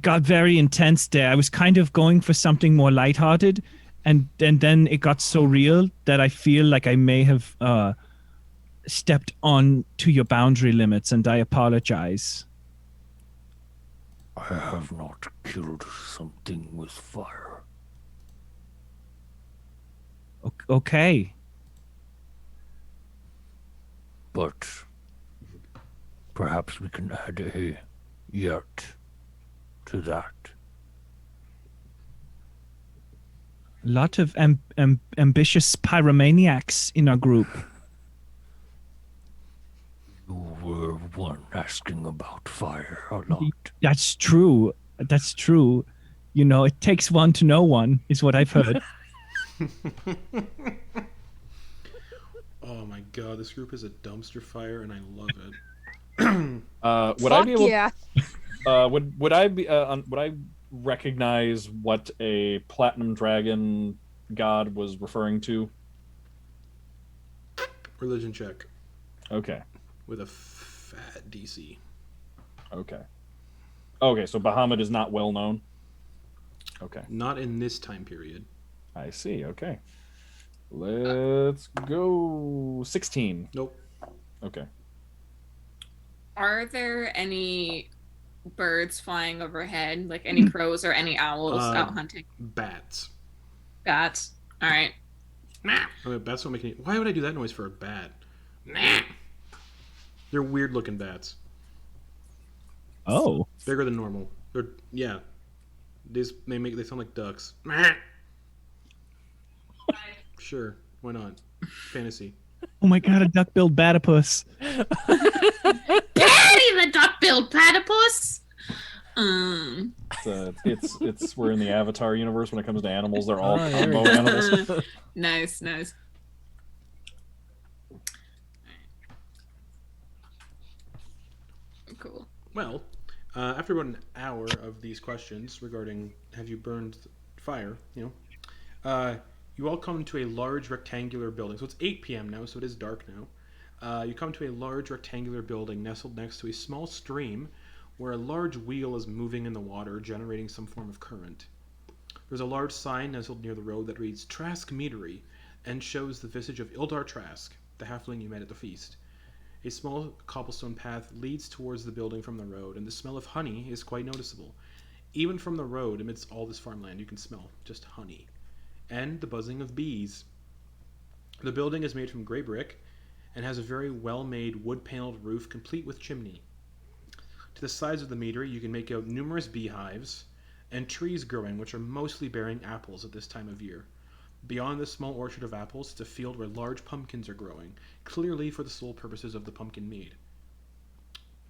got very intense there. I was kind of going for something more lighthearted, and then it got so real that I feel like I may have stepped on to your boundary limits, and I apologize. I have not killed something with fire. Okay. But perhaps we can add a yurt to that. A lot of ambitious pyromaniacs in our group. You were one asking about fire a lot. That's true. That's true. You know, it takes one to know one, is what I've heard. Oh my god, this group is a dumpster fire, and I love it. Would I be able? Yeah. Would I recognize what a platinum dragon god was referring to? Religion check Okay. with a fat DC. Okay. Okay, so Bahamut is not well known. Okay. Not in this time period. I see. Okay. Let's go 16. Nope. Okay. Are there any birds flying overhead? Like any crows or any owls out hunting? Bats. Bats. All right. Oh, bats don't make any. Why would I do that noise for a bat? Nah. They're weird looking bats. Oh. Bigger than normal. Yeah. They sound like ducks. Sure, why not? Fantasy. Oh my god, a duck-billed batipus. Patty the duck-billed platypus. It's It's we're in the Avatar universe when it comes to animals. They're all Oh, there we combo go. animals. Nice. Cool. Well, after about an hour of these questions regarding have you burned fire, you all come to a large rectangular building. So it's 8 p.m. now, so it is dark now. You come to a large rectangular building nestled next to a small stream where a large wheel is moving in the water, generating some form of current. There's a large sign nestled near the road that reads Trask Meadery and shows the visage of Ildar Trask, the halfling you met at the feast. A small cobblestone path leads towards the building from the road, and the smell of honey is quite noticeable. Even from the road, amidst all this farmland, you can smell just honey. And the buzzing of bees. The building is made from grey brick and has a very well-made wood-paneled roof complete with chimney. To the sides of the meadery, you can make out numerous beehives and trees growing, which are mostly bearing apples at this time of year. Beyond this small orchard of apples, it's a field where large pumpkins are growing, clearly for the sole purposes of the pumpkin mead.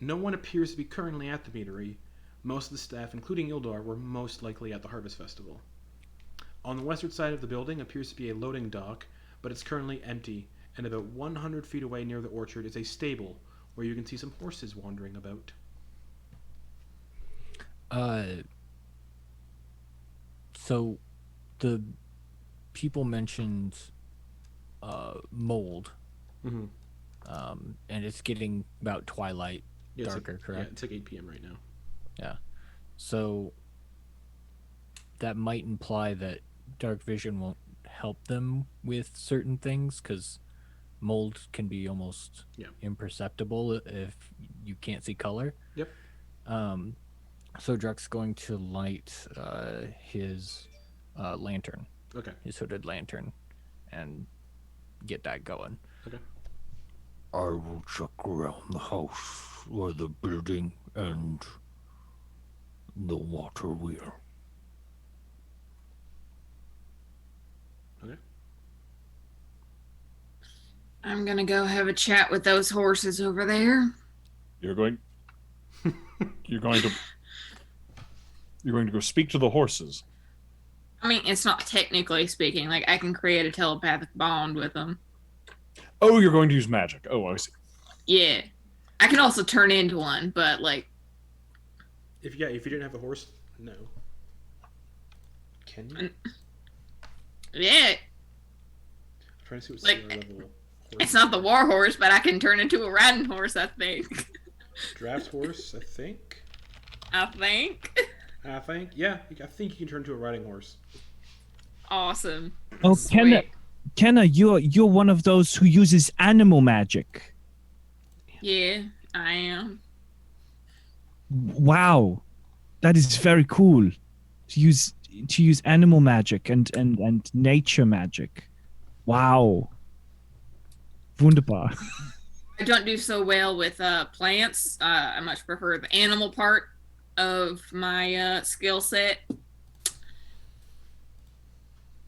No one appears to be currently at the meadery. Most of the staff, including Ildar, were most likely at the Harvest Festival. On the western side of the building appears to be a loading dock, but it's currently empty, and about 100 feet away near the orchard is a stable where you can see some horses wandering about. So the people mentioned mold, Mm-hmm. and it's getting about twilight, darker, correct? Yeah, it's like 8 p.m. right now. Yeah. So that might imply that dark vision won't help them with certain things, because mold can be almost imperceptible if you can't see color. Yep. So Druck's going to light his lantern. Okay. His hooded lantern, and get that going. Okay. I will check around the house or the building and the water wheel. Okay. I'm gonna go have a chat with those horses over there. You're going to go speak to the horses. I mean, it's not technically speaking. Like, I can create a telepathic bond with them. Oh, you're going to use magic. Oh, I see. Yeah. I can also turn into one, but, like... If you didn't have a horse, no. Can you? Yeah. I'm trying to see what Like, similar level horse. It's not the war horse, but I can turn into a riding horse, I think. Draft horse, I think. I think. Yeah, I think you can turn into a riding horse. Awesome. Oh, Sweet. Kenna, you're one of those who uses animal magic. Yeah, I am. Wow, that is very cool. To use animal magic and nature magic. Wow. Wunderbar. I don't do so well with plants. I much prefer the animal part of my skill set.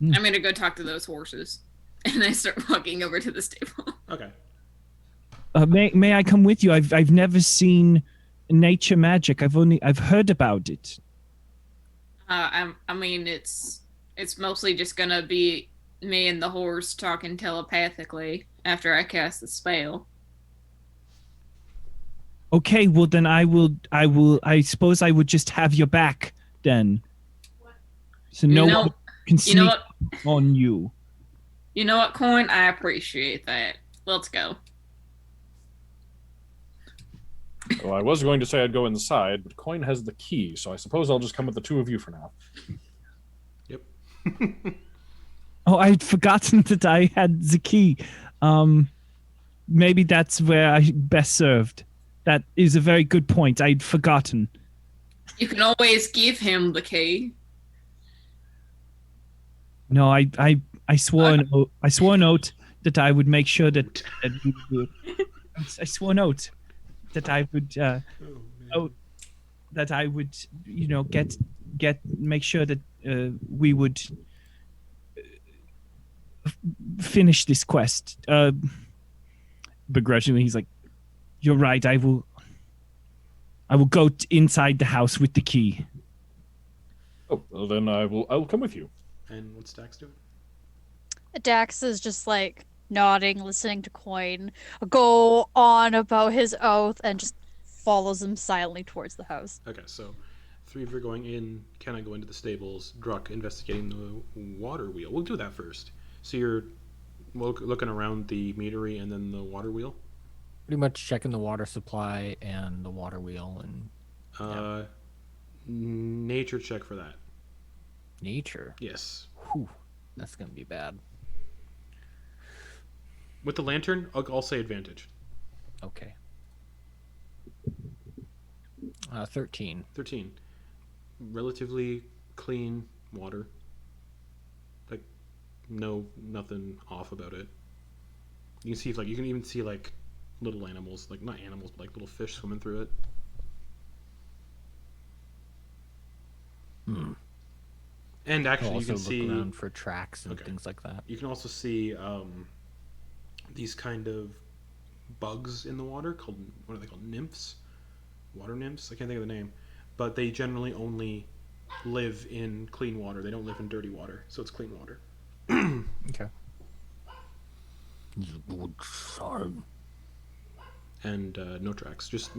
I'm gonna go talk to those horses, and I start walking over to the stable. Okay. May I come with you? I've never seen nature magic. I've heard about it. I mean, it's mostly just gonna be me and the horse talking telepathically after I cast the spell. Okay, well then I suppose I would just have your back then. So no one can sneak on you. You know what, Quoin? I appreciate that. Let's go. Well, I was going to say I'd go inside, but Quoin has the key, so I suppose I'll just come with the two of you for now. Yep. Oh, I'd forgotten that I had the key. Maybe that's where I best served. That is a very good point. I'd forgotten. You can always give him the key. No, I swore I swore an oath that I would make sure that we would do it. I swore an oath that I would that I would make sure that we would finish this quest. Begrudgingly, he's like, "You're right. I will go inside the house with the key." Oh, well, then I will come with you. And what's Dax doing? Dax is just like nodding, listening to Quoin go on about his oath, and just follows him silently towards the house. Okay, so 3 of you are going in. Can I go into the stables? Druck investigating the water wheel. We'll do that first. So you're looking around the meadery and then the water wheel? Pretty much checking the water supply and the water wheel and Nature check for that. nature. Yes. Whew, that's gonna be bad. With the lantern, I'll say advantage. Okay. 13. 13. Relatively clean water. Like, nothing off about it. You can see, you can even see, little animals, not animals, but, little fish swimming through it. And actually, Also you can look see... around for tracks and Okay. things like that. You can also see these kind of bugs in the water called, what are they called? Nymphs? Water nymphs? I can't think of the name. But they generally only live in clean water. They don't live in dirty water. So it's clean water. Okay. Good sign. And no tracks. Just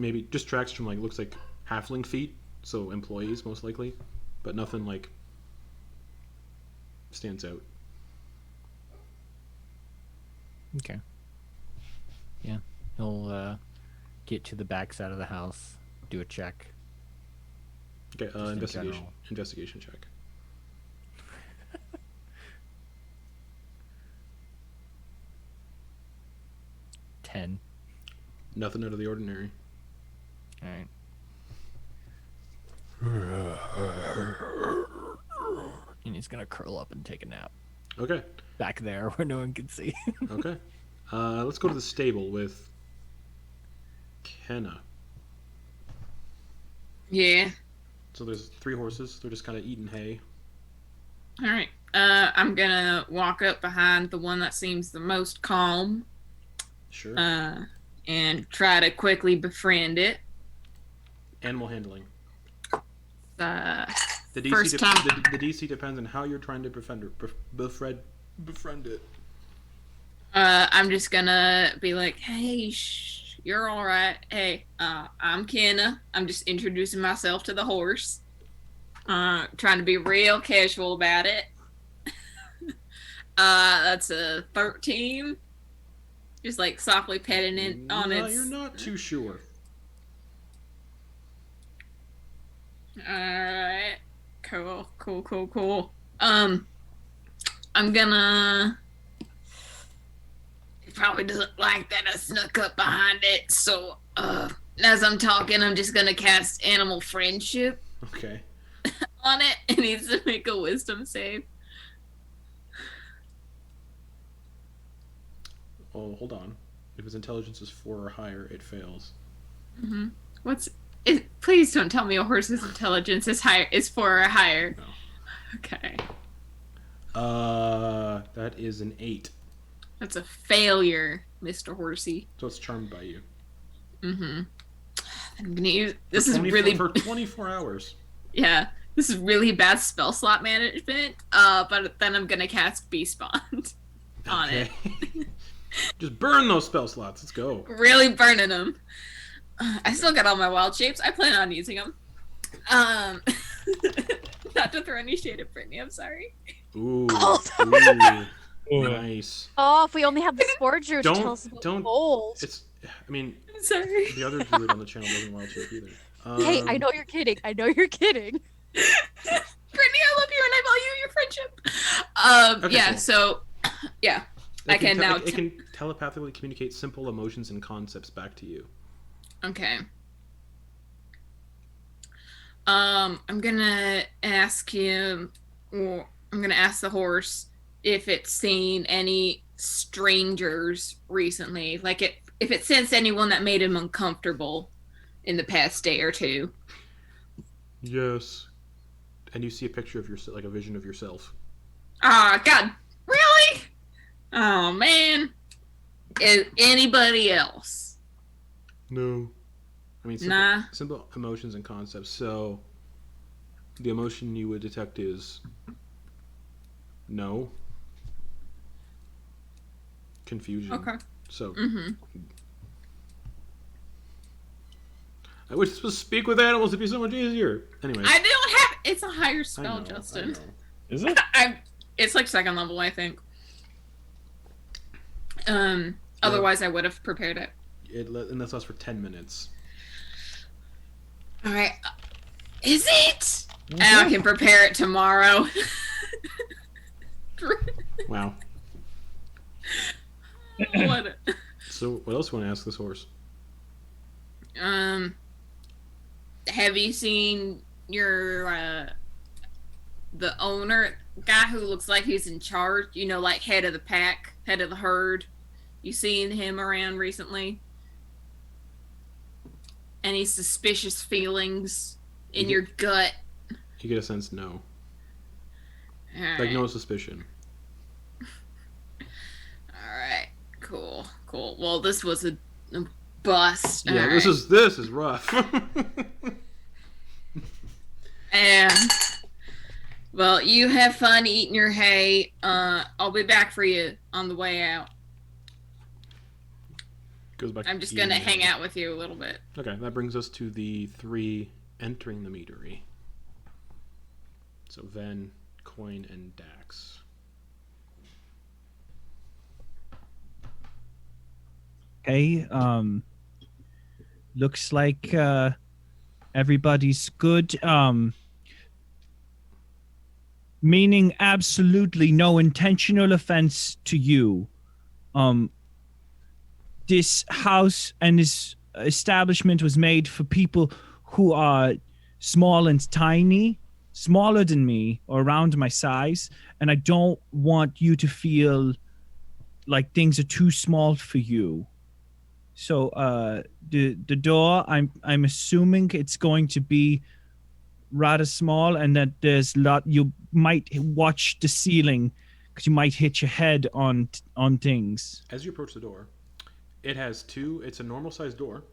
tracks from looks like halfling feet. So employees most likely. But nothing stands out. Okay. Yeah. He'll get to the back side of the house, do a check. Okay, in investigation. general. Investigation check. Ten. Nothing out of the ordinary. All right. And he's gonna curl up and take a nap Okay. back there where no one can see. Okay. Let's go to the stable with Kenna. Yeah. So there's 3 horses. They're just kind of eating hay. All right. I'm gonna walk up behind the one that seems the most calm, Sure. and try to quickly befriend it. Animal handling. Uh, The DC, First time. the DC depends on how you're trying to befriend it. I'm just gonna be like, hey, you're all right. Hey, I'm Kenna. I'm just introducing myself to the horse. Trying to be real casual about it. That's a 13. Just softly petting it on No, its. you're not too sure. Alright. Cool. I'm gonna. It probably doesn't like that I snuck up behind it, so as I'm talking, I'm just gonna cast Animal Friendship Okay. on it. It needs to make a wisdom save. Oh, hold on. If its intelligence is 4 or higher, it fails. Mm-hmm. Please don't tell me a horse's intelligence is 4 or higher. No. Okay. That is an 8. That's a failure, Mr. Horsey. So it's charmed by you. Mm-hmm. I'm gonna use this For is 24 really for 24 hours. yeah. This is really bad spell slot management. But then I'm gonna cast Beast Bond on it. Just burn those spell slots. Let's go. Really burning them. I still got all my wild shapes. I plan on using them. Not to throw any shade at Brittany. I'm sorry. Ooh. Oh, Ooh. Nice. Oh, if we only had the spore druid to tell us about don't- gold. It's. I mean, I'm sorry. the other druid on the channel doesn't wild shape either. Hey, I know you're kidding. Brittany, I love you and I value your friendship. Okay, Yeah. cool. So, yeah. I can now. It can telepathically communicate simple emotions and concepts back to you. Okay. I'm gonna ask him, or I'm gonna ask the horse if it's seen any strangers recently, if it sensed anyone that made him uncomfortable in the past day or two. Yes. And you see a picture of yourself, like a vision of yourself. God, really? Oh man. Is anybody else? No. I mean, Nah. simple emotions and concepts. So, The emotion you would detect is no. Confusion. Okay. So Mm-hmm. I wish this was speak with animals. It'd be so much easier. Anyways, I don't have. It's a higher I spell, know, Justin. I know. Is it? It's like 2nd level, I think. Otherwise I would have prepared it. And that's lasts for 10 minutes. All right. Is it? And I can prepare it tomorrow. Wow. What? So what else do you want to ask this horse? Have you seen your the owner guy who looks like he's in charge? You know, like head of the pack, head of the herd. You seen him around recently? Any suspicious feelings in your gut? You get a sense no. All right. Like no suspicion. All right. Cool. Well, this was a bust. Yeah, All this right. is rough. And well, you have fun eating your hay. I'll be back for you on the way out. Goes back. I'm just eating gonna the hang hay. out with you a little bit. Okay, that brings us to the 3 entering the meadery. So Ven, Quoin, and Dax. Okay. Looks like everybody's good. Meaning absolutely no intentional offense to you. This house and this establishment was made for people who are small and tiny, smaller than me or around my size, and I don't want you to feel like things are too small for you. So the door, I'm assuming it's going to be rather small, and that there's you might watch the ceiling because you might hit your head on things. As you approach the door, it has it's a normal sized door,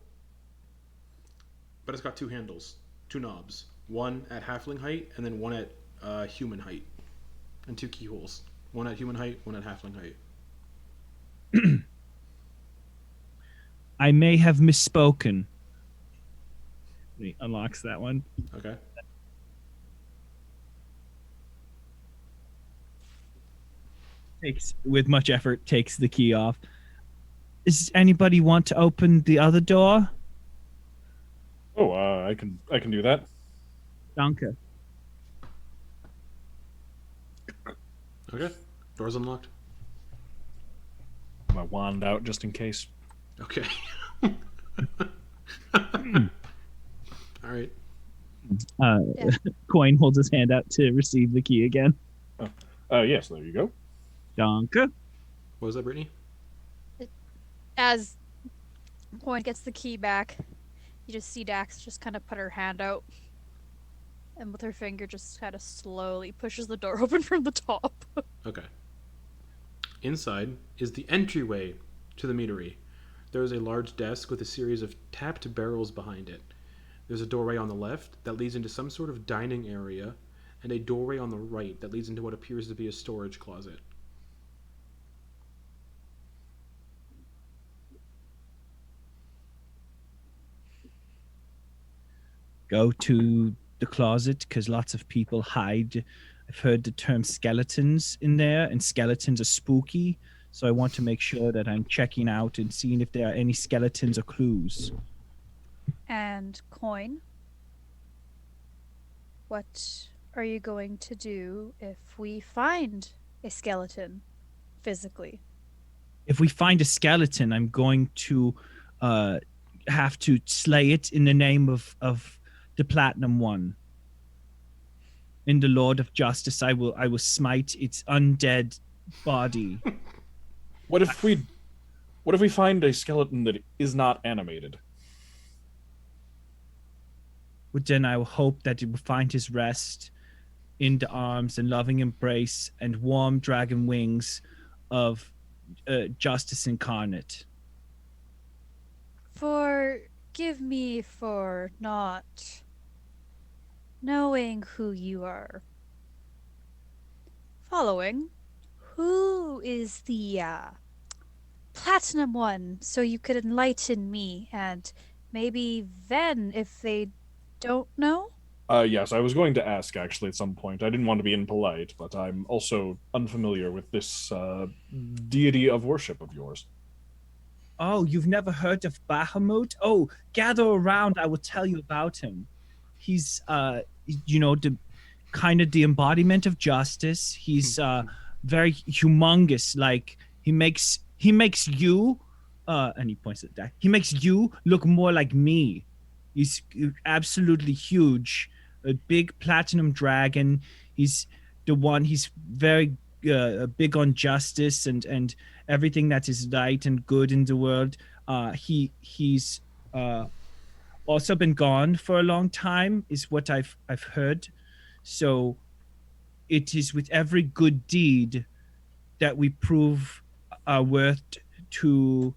but it's got 2 handles, 2 knobs. One at halfling height, and then one at human height. And 2 keyholes. One at human height, one at halfling height. I may have misspoken. He unlocks that one. Okay. With much effort, takes the key off. Does anybody want to open the other door? Oh, I can do that. Danke. Okay. Door's unlocked. My wand out just in case. Okay. All right. Quoin holds his hand out to receive the key again. Yes, there you go. Danke. What was that, Brittany? As Quoin gets the key back, you just see Dax just kind of put her hand out, and with her finger just kind of slowly pushes the door open from the top. Okay. Inside is the entryway to the meadery. There is a large desk with a series of tapped barrels behind it. There's a doorway on the left that leads into some sort of dining area, and a doorway on the right that leads into what appears to be a storage closet. Go to the closet because lots of people hide. I've heard the term skeletons in there, and skeletons are spooky. So I want to make sure that I'm checking out and seeing if there are any skeletons or clues. And Quoin, what are you going to do if we find a skeleton physically? If we find a skeleton, I'm going to have to slay it in the name of the Platinum One. In the Lord of Justice, I will smite its undead body. What if we find a skeleton that is not animated? But then I will hope that it will find his rest in the arms and loving embrace and warm dragon wings of Justice Incarnate. Forgive me for not knowing who you are following, who is the platinum one, so you could enlighten me and maybe Ven if they don't know? Yes, I was going to ask actually at some point. I didn't want to be impolite, but I'm also unfamiliar with this deity of worship of yours. Oh, you've never heard of Bahamut? Oh, gather around. I will tell you about him. He's, the kind of the embodiment of justice. He's very humongous. Like he makes you, and he points at that. He makes you look more like me. He's absolutely huge. A big platinum dragon. He's the one. He's very big on justice and everything that is right and good in the world. He's also been gone for a long time, is what I've heard. So it is with every good deed that we prove our worth to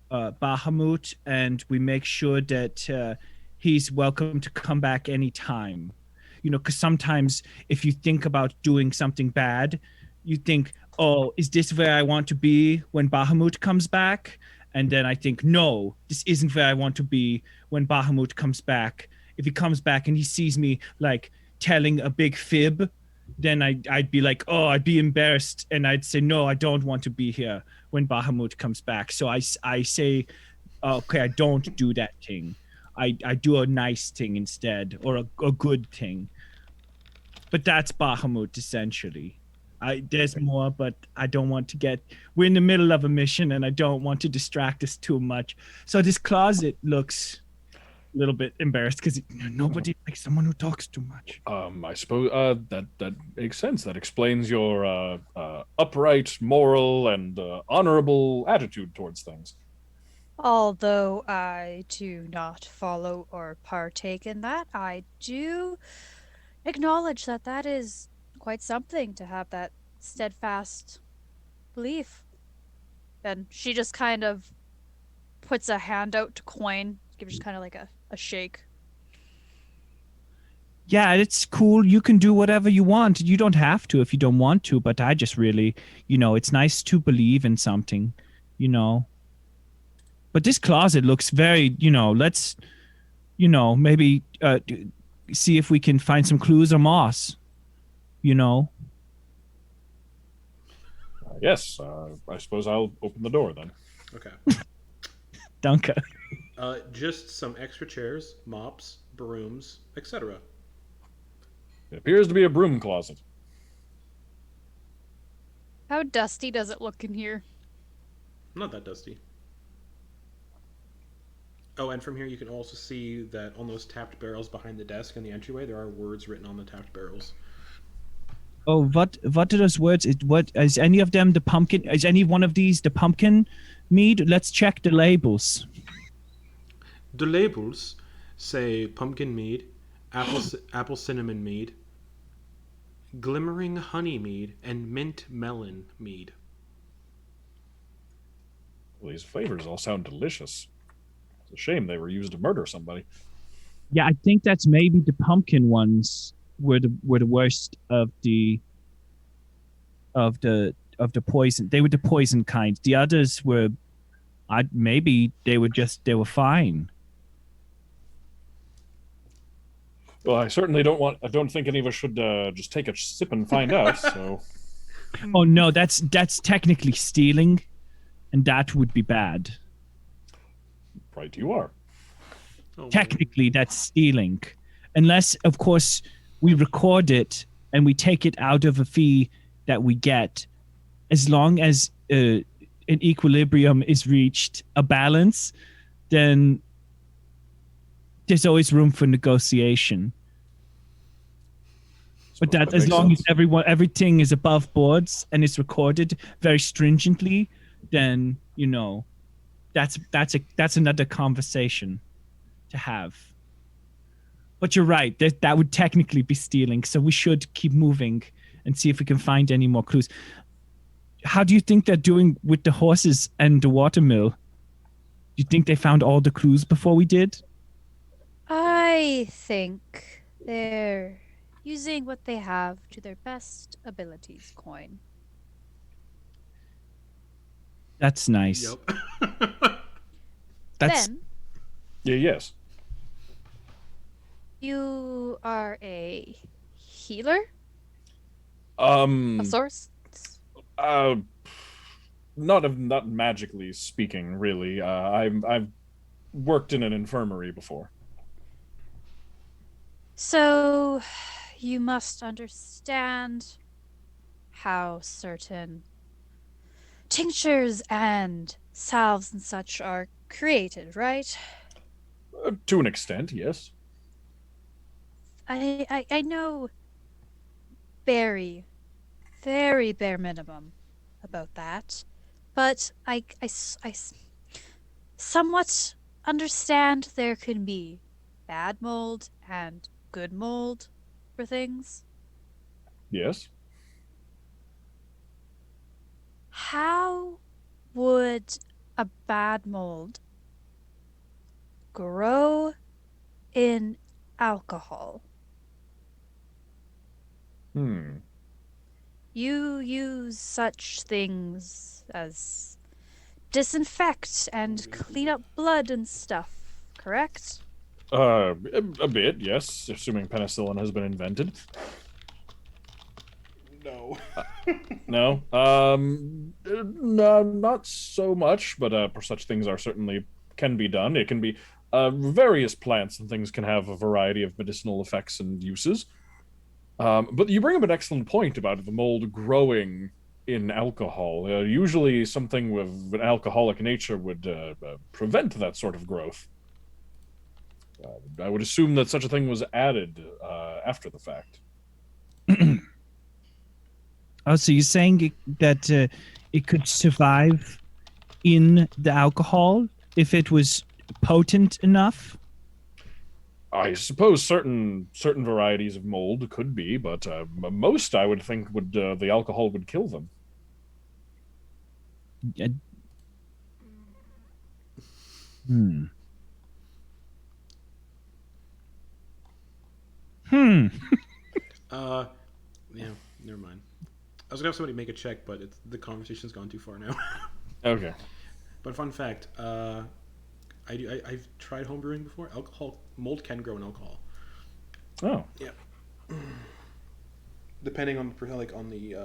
Bahamut, and we make sure that he's welcome to come back anytime. Because sometimes if you think about doing something bad, you think, oh, is this where I want to be when Bahamut comes back? And then I think, no, this isn't where I want to be when Bahamut comes back. If he comes back and he sees me like telling a big fib, then I'd be like, oh, I'd be embarrassed. And I'd say, no, I don't want to be here when Bahamut comes back. So I say, okay, I don't do that thing. I do a nice thing instead, or a good thing. But that's Bahamut, essentially. There's more, but I don't want to get... We're in the middle of a mission, and I don't want to distract us too much. So this closet looks a little bit embarrassed, because nobody likes someone who talks too much. I suppose that makes sense. That explains your upright, moral, and honorable attitude towards things. Although I do not follow or partake in that, I do acknowledge that that is quite something to have that steadfast belief. And she just kind of puts a hand out to Quoin, gives just kind of like a shake. Yeah, it's cool. You can do whatever you want. You don't have to if you don't want to, but I just really, it's nice to believe in something, But this closet looks very, let's, maybe see if we can find some clues or moss, Yes, I suppose I'll open the door then. Okay. Danke. Just some extra chairs, mops, brooms, etc. It appears to be a broom closet. How dusty does it look in here? Not that dusty. Oh, and from here you can also see that on those tapped barrels behind the desk in the entryway, there are words written on the tapped barrels. Oh, what are those words? What is any of them the pumpkin? Is any one of these the pumpkin mead? Let's check the labels. The labels say pumpkin mead, apple cinnamon mead, glimmering honey mead, and mint melon mead. Well, these flavors all sound delicious. It's a shame they were used to murder somebody. Yeah, I think that's maybe the pumpkin ones were the worst of the poison. They were the poison kind. The others were, maybe they were fine. Well, I certainly don't think any of us should just take a sip and find out. So. Oh no, that's technically stealing, and that would be bad. Right, you are. Oh, Technically, that's stealing, unless, of course, we record it and we take it out of a fee that we get. As long as an equilibrium is reached, a balance, then there's always room for negotiation. But that as long as everything is above boards and it's recorded very stringently, then that's another conversation to have. But you're right, that would technically be stealing, so we should keep moving and see if we can find any more clues. How do you think they're doing with the horses and the watermill? Do you think they found all the clues before we did? I think They're using what they have to their best abilities, Quoin. That's nice. Yep. That's Then, Yeah, yes. you are a healer Um, of sorts? uh, not magically speaking, really. I've worked in an infirmary before. So, you must understand how certain tinctures and salves and such are created, right? To an extent, yes. I know very, very bare minimum about that, but I somewhat understand there can be bad mold and good mold for things. Yes. How would a bad mold grow in alcohol? Hmm. You use such things as disinfect and clean up blood and stuff, correct? A bit, yes, assuming penicillin has been invented. No. No. No, not so much, but such things are certainly can be done. It can be various plants and things can have a variety of medicinal effects and uses. But you bring up an excellent point about the mold growing in alcohol. Usually, something with an alcoholic nature would prevent that sort of growth. I would assume that such a thing was added after the fact. Oh, so you're saying that it could survive in the alcohol if it was potent enough? I suppose certain varieties of mold could be, but most I would think would the alcohol would kill them. Uh, Hmm. Hmm. Yeah, never mind. I was gonna have somebody make a check, but the conversation's gone too far now. Okay. But fun fact, I've tried homebrewing before. Alcohol mold can grow in alcohol. Oh. Yeah. Depending on on the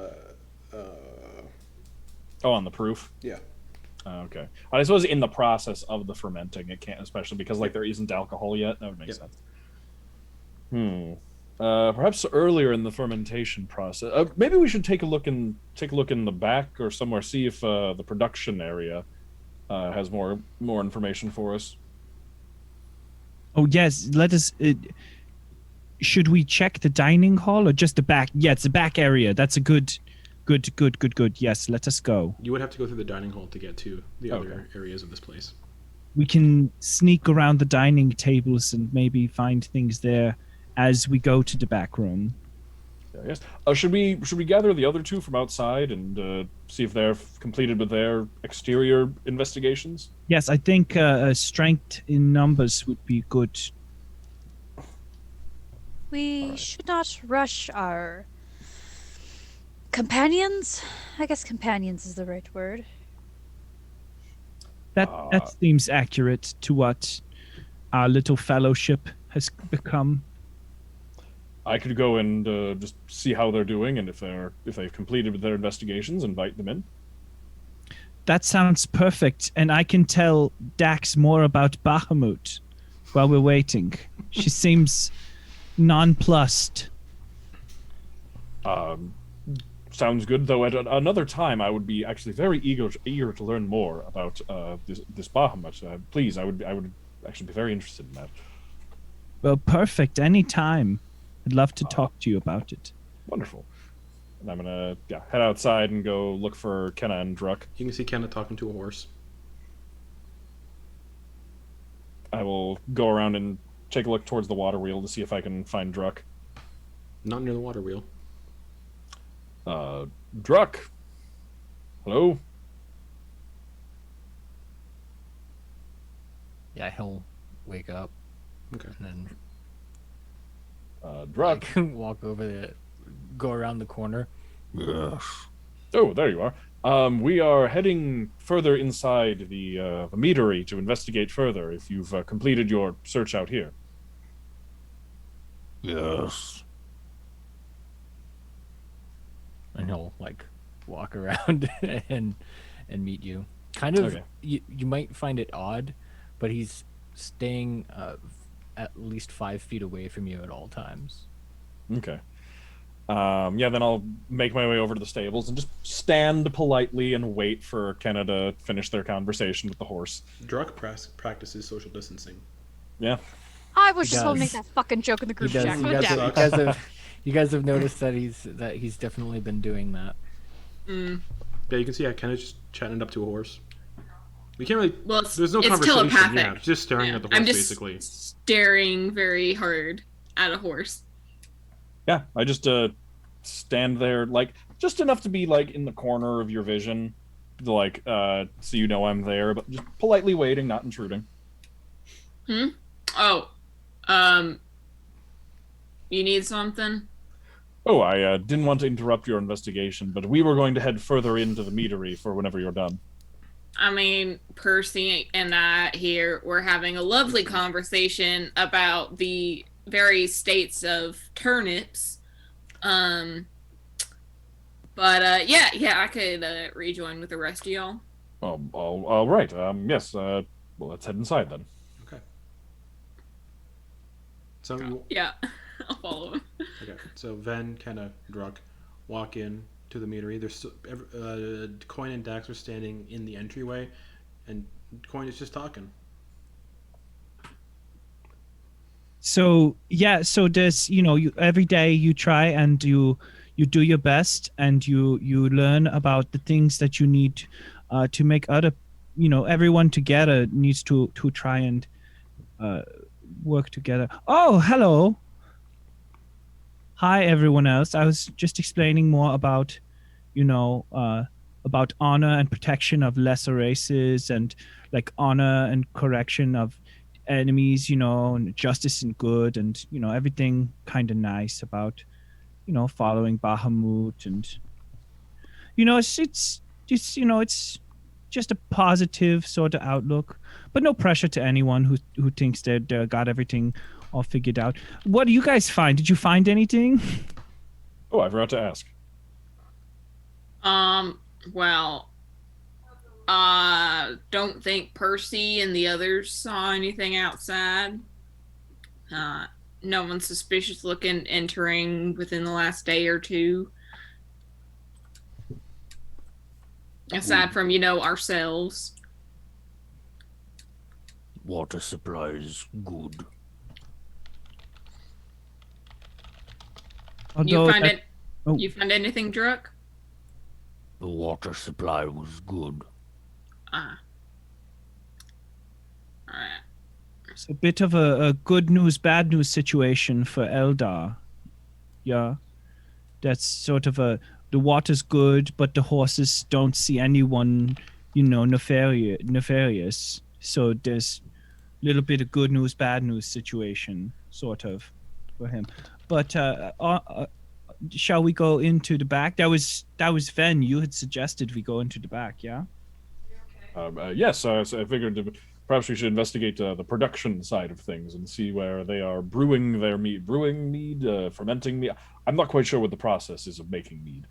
Oh, on the proof. yeah. Okay. I suppose in the process of the fermenting, it can't, especially because there isn't alcohol yet. That would make Yep. sense. Perhaps earlier in the fermentation process. Maybe we should take a look in the back or somewhere, see if the production area has more information for us. Oh yes, let us. Should we check the dining hall or just the back? Yeah, it's the back area. That's a good. Yes, let us go. You would have to go through the dining hall to get to the Okay. other areas of this place. We can sneak around the dining tables and maybe find things there as we go to the back room. Yes. Should we gather the other two from outside and see if they're completed with their exterior investigations? Yes, I think strength in numbers would be good. We should not rush our companions. I guess companions is the right word. That seems accurate to what our little fellowship has become. I could go and just see how they're doing, and if they've completed their investigations, invite them in. That sounds perfect, and I can tell Dax more about Bahamut while we're waiting. She seems nonplussed. Sounds good, though. At another time, I would be actually very eager to learn more about this Bahamut. Please, I would actually be very interested in that. Well, perfect. Anytime. I'd love to talk to you about it. Wonderful. And I'm gonna head outside and go look for Kenna and Druck. You can see Kenna talking to a horse. I will go around and take a look towards the water wheel to see if I can find Druck. Not near the water wheel. Druck. Hello. Yeah, he'll wake up Okay. and then Druck. Walk over the, go around the corner. Yes. Oh, there you are. We are heading further inside the meadery to investigate further. If you've completed your search out here. Yes. And he'll like walk around and meet you. Kind of, Okay. you might find it odd, but he's staying at least 5 feet away from you at all times. Okay. Yeah, then I'll make my way over to the stables and just stand politely and wait for Kenna to finish their conversation with the horse. Druck practices social distancing. Yeah. I was He just going to make does. that fucking joke in the You group chat. God damn it. guys have noticed that he's definitely been doing that. Mm. Yeah, you can see Kenna's just chatting up to a horse. We can't really. Well, There's no it's conversation. telepathic. Yeah, just staring Yeah. at the horse, I'm just basically. staring very hard at a horse. Yeah, I just stand there, like, just enough to be, like, in the corner of your vision. Like, so you know I'm there, but just politely waiting, not intruding. Oh, you need something? Oh, I didn't want to interrupt your investigation, but we were going to head further into the meadery for whenever you're done. I mean, Percy and I here were having a lovely conversation about the various states of turnips. But yeah, I could rejoin with the rest of y'all. All right. Yes. Well, let's head inside then. Okay. So you, Yeah, I'll follow him. okay. So Ven, Kenna, Druck walk in to the meadery. There's still, Quoin and Dax are standing in the entryway, and Quoin is just talking. So yeah, so there's you every day you try and you do your best and you learn about the things that you need to make other everyone together needs to try and work together. Oh, hello. Hi everyone else. I was just explaining more about about honor and protection of lesser races and like honor and correction of enemies, and justice and good and everything kind of nice about following Bahamut and it's just a positive sort of outlook, but no pressure to anyone who thinks they got everything all figured out. What do you guys find? Did you find anything? Oh, I forgot to ask. Well, don't think Percy and the others saw anything outside. No one suspicious looking entering within the last day or two. Aside from, ourselves. Water supply is good. Although You find anything, Druck? The water supply was good. Ah. Alright. it's a bit of a good news, bad news situation for Eldar. Yeah. That's sort of the water's good, but the horses don't see anyone, nefarious. So there's a little bit of good news, bad news situation, sort of, for him. But shall we go into the back? That was Ven. You had suggested we go into the back, yeah? Yes, so I figured perhaps we should investigate the production side of things and see where they are brewing their mead. Brewing mead, fermenting mead. I'm not quite sure what the process is of making mead.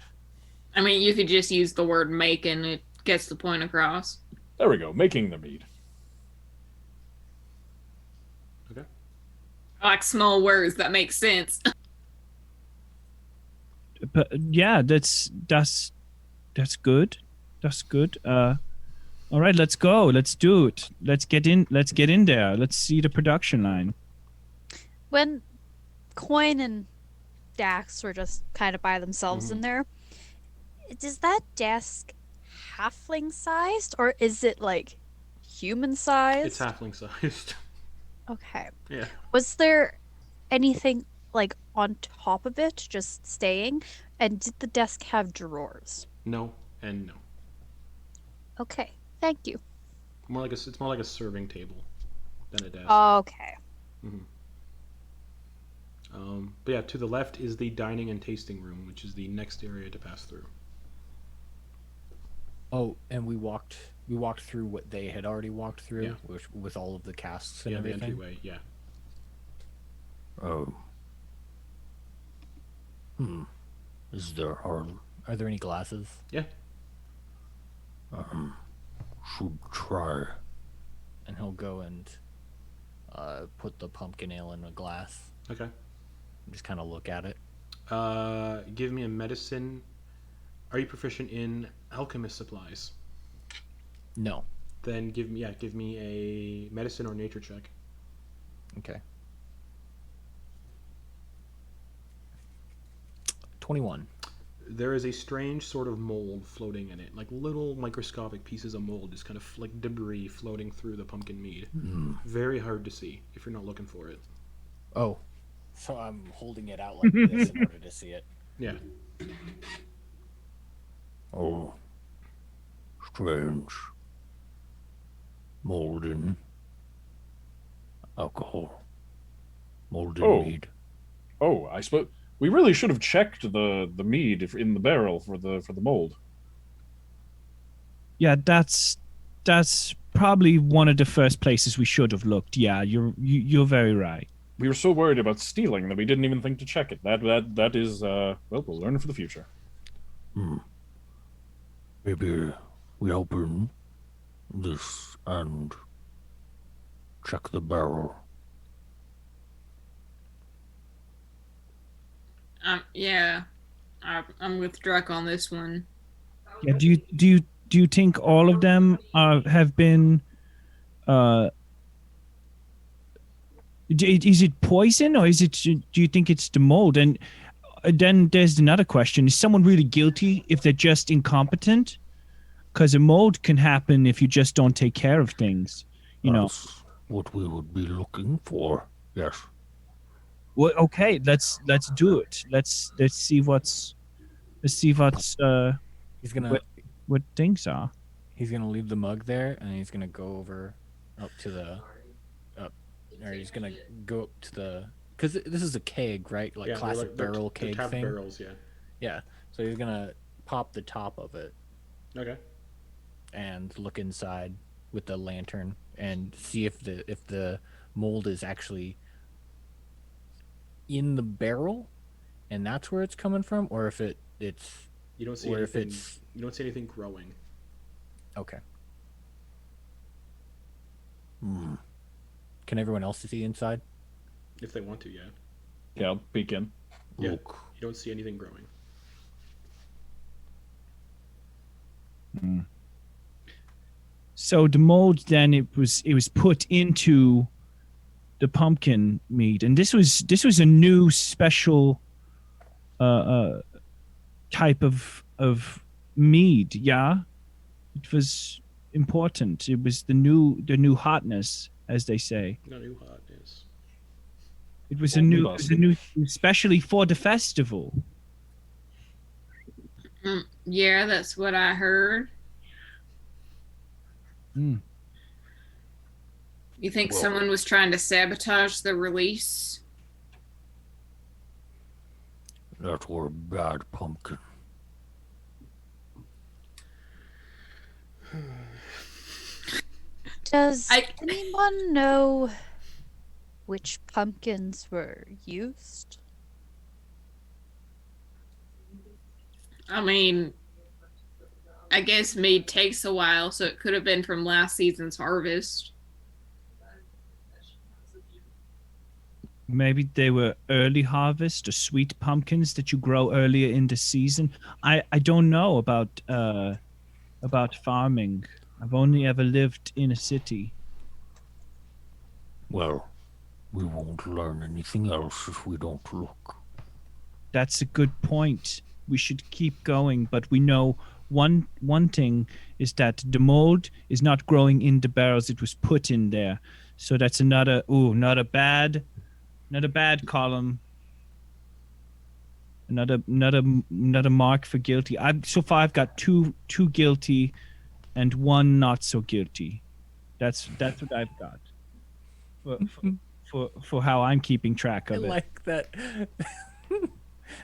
I mean, you could just use the word make and it gets the point across. There we go, making the mead. Okay. I like small words that make sense. But yeah, that's good. That's good. All right, let's go. Let's do it. Let's get in there. Let's see the production line. When Quoin and Dax were just kind of by themselves in there, is that desk halfling sized or is it like human sized? It's halfling sized. Okay. Yeah. Was there anything like on top of it just staying? And did the desk have drawers? No and no. Okay. Thank you. It's more like a serving table than a desk. Okay. But yeah, to the left is the dining and tasting room, which is the next area to pass through. Oh, and we walked through what they had already walked through, Yeah. with all of the casks and Yeah, the everything. entryway. Yeah. Oh. Is there harm? Are there any glasses? Yeah. Should try. And he'll go and put the pumpkin ale in a glass. Okay. Just kind of look at it. Give me a medicine. Are you proficient in alchemist supplies? No. Then give me a medicine or nature check. Okay. 21. There is a strange sort of mold floating in it, like little microscopic pieces of mold, just kind of like debris floating through the pumpkin mead. Very hard to see if you're not looking for it. Oh. So I'm holding it out like this in order to see it. Yeah. Oh. Strange. Molten. Alcohol. Molten Oh. mead. Oh, I suppose we really should have checked the mead in the barrel for the mold. Yeah, that's probably one of the first places we should have looked. Yeah, you're very right. We were so worried about stealing that we didn't even think to check it. That is well, we'll learn for the future. Maybe we open this and check the barrel. Yeah, I'm with Druck on this one. Yeah, do you think all of them have been is it poison, or do you think it's the mold? And then there's another question: is someone really guilty if they're just incompetent? Because a mold can happen if you just don't take care of things. You know. That's what we would be looking for. Yes. Well, okay, let's do it. Let's see what's He's gonna what things are. he's gonna leave the mug there, and he's gonna go over or he's gonna go up to the, because this is a keg, right? Like Yeah, classic they're barrel keg tapped thing. barrels, yeah. Yeah. So he's gonna pop the top of it Okay. and look inside with the lantern and see if the mold is actually in the barrel, and that's where it's coming from, or if it's You don't see or if anything. it's You don't see anything growing. okay. Can everyone else see inside? If they want to, yeah. Yeah, I'll peek in. Yeah. Look. You don't see anything growing. So the mold, then it was put into the pumpkin mead, and this was a new special type of mead. Yeah, it was important. It was the new hotness, as they say. No new hotness. It was a new, especially for the festival. Yeah, that's what I heard. Mm. You think Well- someone was trying to sabotage the release? That were a bad pumpkin. Does I- anyone know which pumpkins were used? I mean, I guess mead takes a while, so it could have been from last season's harvest. Maybe they were early harvest or sweet pumpkins that you grow earlier in the season. I don't know about farming. I've only ever lived in a city. Well, we won't learn anything else if we don't look. That's a good point. We should keep going, but we know one thing is that the mold is not growing in the barrels. It was put in there. So that's not a bad column. Another mark for guilty. So far I've got two guilty and one not so guilty. That's what I've got for how I'm keeping track I of it. like that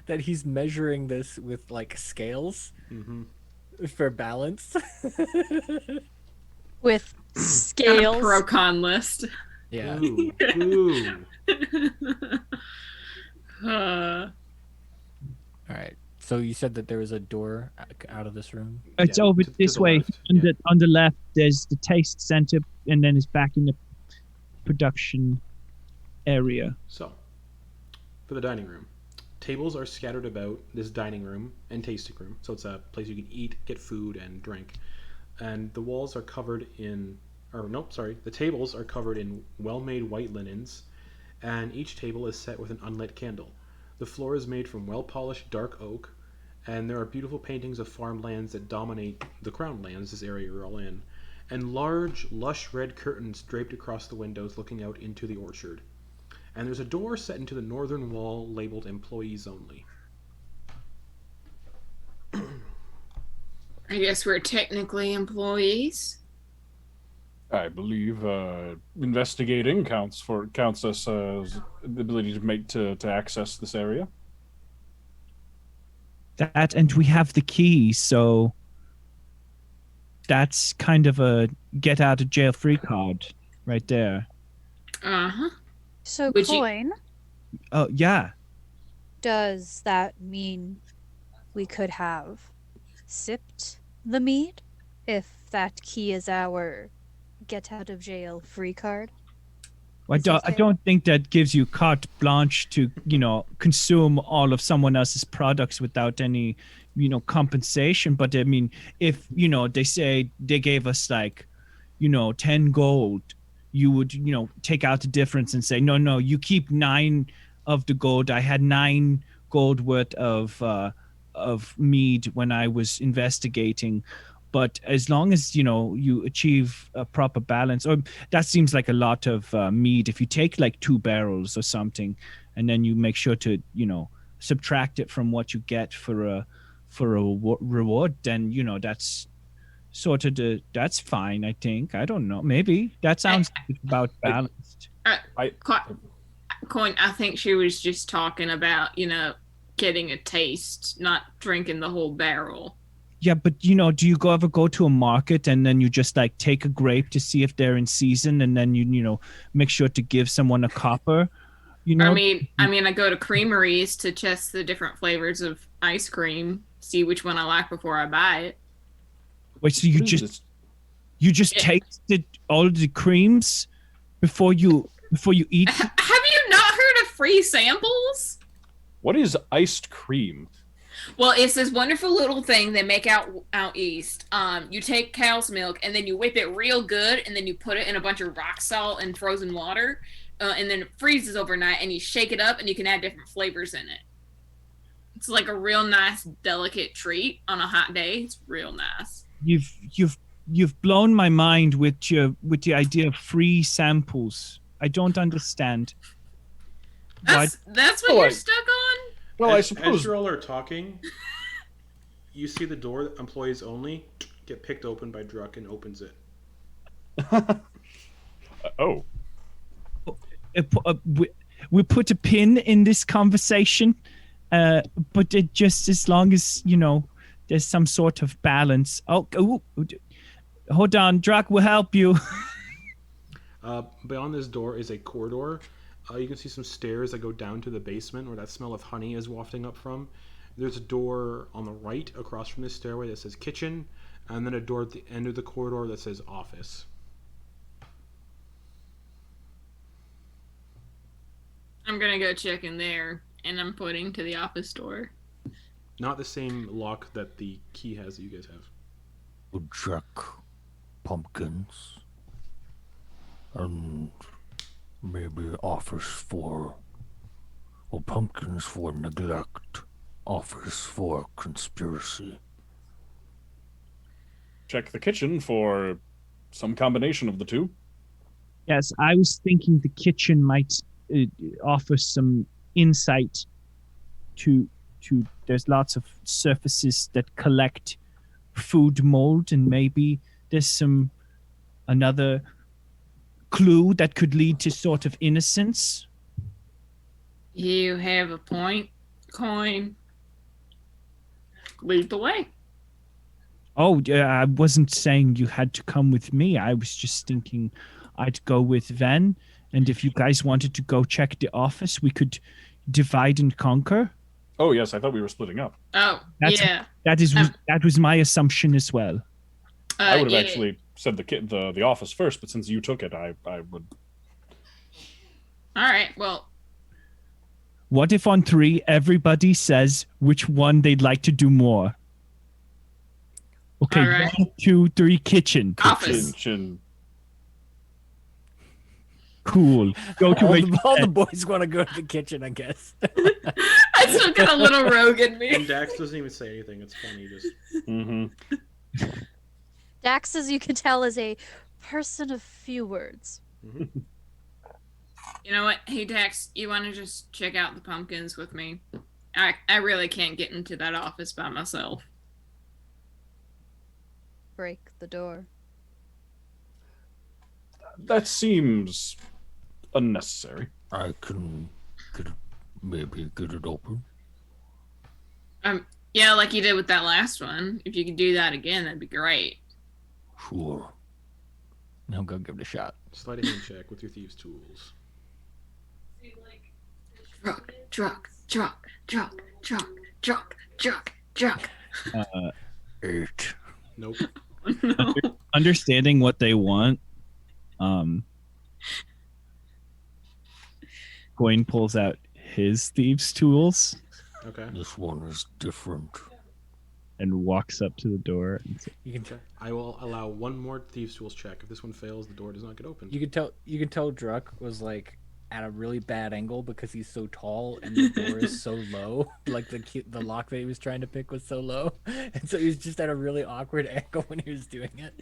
that he's measuring this with like scales for balance. With Got a scales. pro con list. Yeah. Ooh. Ooh. Uh, All right. So you said that there was a door out of this room. It's Yeah, over to this the way. left, On the left, there's the taste center, and then it's back in the production area. So, for the dining room, tables are scattered about this dining room and tasting room. So it's a place you can eat, get food, and drink. And the walls are covered in, the tables are covered in well-made white linens, and each table is set with an unlit candle. The floor is made from well-polished dark oak, and there are beautiful paintings of farmlands that dominate the crown lands, this area you're all in, and large, lush red curtains draped across the windows looking out into the orchard. And there's a door set into the northern wall labeled Employees Only. I guess we're technically employees. I believe investigating counts us as the ability to access this area. That, and we have the key, so that's kind of a get out of jail free card right there. Uh-huh. So, Would you- Quoin, Oh yeah. does that mean we could have sipped the mead if that key is our get out of jail free card? I don't think that gives you carte blanche to, consume all of someone else's products without any, compensation. But I mean, if, they say they gave us 10 gold, you would, take out the difference and say, no, you keep 9 of the gold. I had 9 gold worth of mead when I was investigating. But as long as, you achieve a proper balance, or that seems like a lot of mead. If you take 2 barrels or something, and then you make sure to, subtract it from what you get for a reward, then, that's sort of that's fine, I think. I don't know. Maybe that sounds about balanced. Quoin, I think she was just talking about, getting a taste, not drinking the whole barrel. Yeah, but do you ever go to a market and then you just take a grape to see if they're in season, and then you make sure to give someone a copper? I mean, I go to creameries to test the different flavors of ice cream, see which one I like before I buy it. Wait, so you just tasted all the creams before you eat? Have you not heard of free samples? What is iced cream? Well, it's this wonderful little thing they make out east. You take cow's milk and then you whip it real good, and then you put it in a bunch of rock salt and frozen water, and then it freezes overnight, and you shake it up, and you can add different flavors in it. It's like a real nice, delicate treat on a hot day. It's real nice. You've blown my mind with the idea of free samples. I don't understand. That's what you're stuck on? Well, as, I suppose as you all are talking, you see the door, Employees Only, get picked open by Druck and opens it. Oh. We put a pin in this conversation, but it just as long as there's some sort of balance. Hold on, Druck will help you. Beyond this door is a corridor. You can see some stairs that go down to the basement where that smell of honey is wafting up from. There's a door on the right across from this stairway that says kitchen, and then a door at the end of the corridor that says office. I'm gonna go check in there, and I'm pointing to the office door. Not the same lock that the key has that you guys have. We'll check pumpkins and maybe offers for, well, pumpkins for neglect, offers for conspiracy. Check the kitchen for some combination of the two. Yes, I was thinking the kitchen might offer some insight to there's lots of surfaces that collect food mold, and maybe there's another clue that could lead to sort of innocence. You have a point, Coin. Lead the way. Oh, I wasn't saying you had to come with me. I was just thinking I'd go with Ven, and if you guys wanted to go check the office, we could divide and conquer. Oh yes, I thought we were splitting up. Oh, That's- yeah. That was my assumption as well. I would have yeah. actually said the office first, but since you took it, I would. All right. Well, What if on 3 everybody says which one they'd like to do more? Okay, All right. 1, 2, 3, kitchen. office. Chin. Cool. Go to All the boys want to go to the kitchen, I guess. I still got a little rogue in me. And Dax doesn't even say anything. It's funny. Just Mm-hmm. Dax, as you can tell, is a person of few words. You know what? Hey, Dax, you want to just check out the pumpkins with me? I really can't get into that office by myself. Break the door. That seems unnecessary. I can maybe get it open. Yeah, like you did with that last one. If you could do that again, that'd be great. Sure. No, go give it a shot. slide a hand check with your thieves' tools. Truck. 8. Nope. No. Understanding what they want, Quoin pulls out his thieves' tools Okay. This one is different. and walks up to the door. And says, You can tell. I will allow one more thieves' tools check. If this one fails, the door does not get opened. You can tell. You can tell Druck was like at a really bad angle because he's so tall and the door is so low. Like the lock that he was trying to pick was so low, and so he was just at a really awkward angle when he was doing it.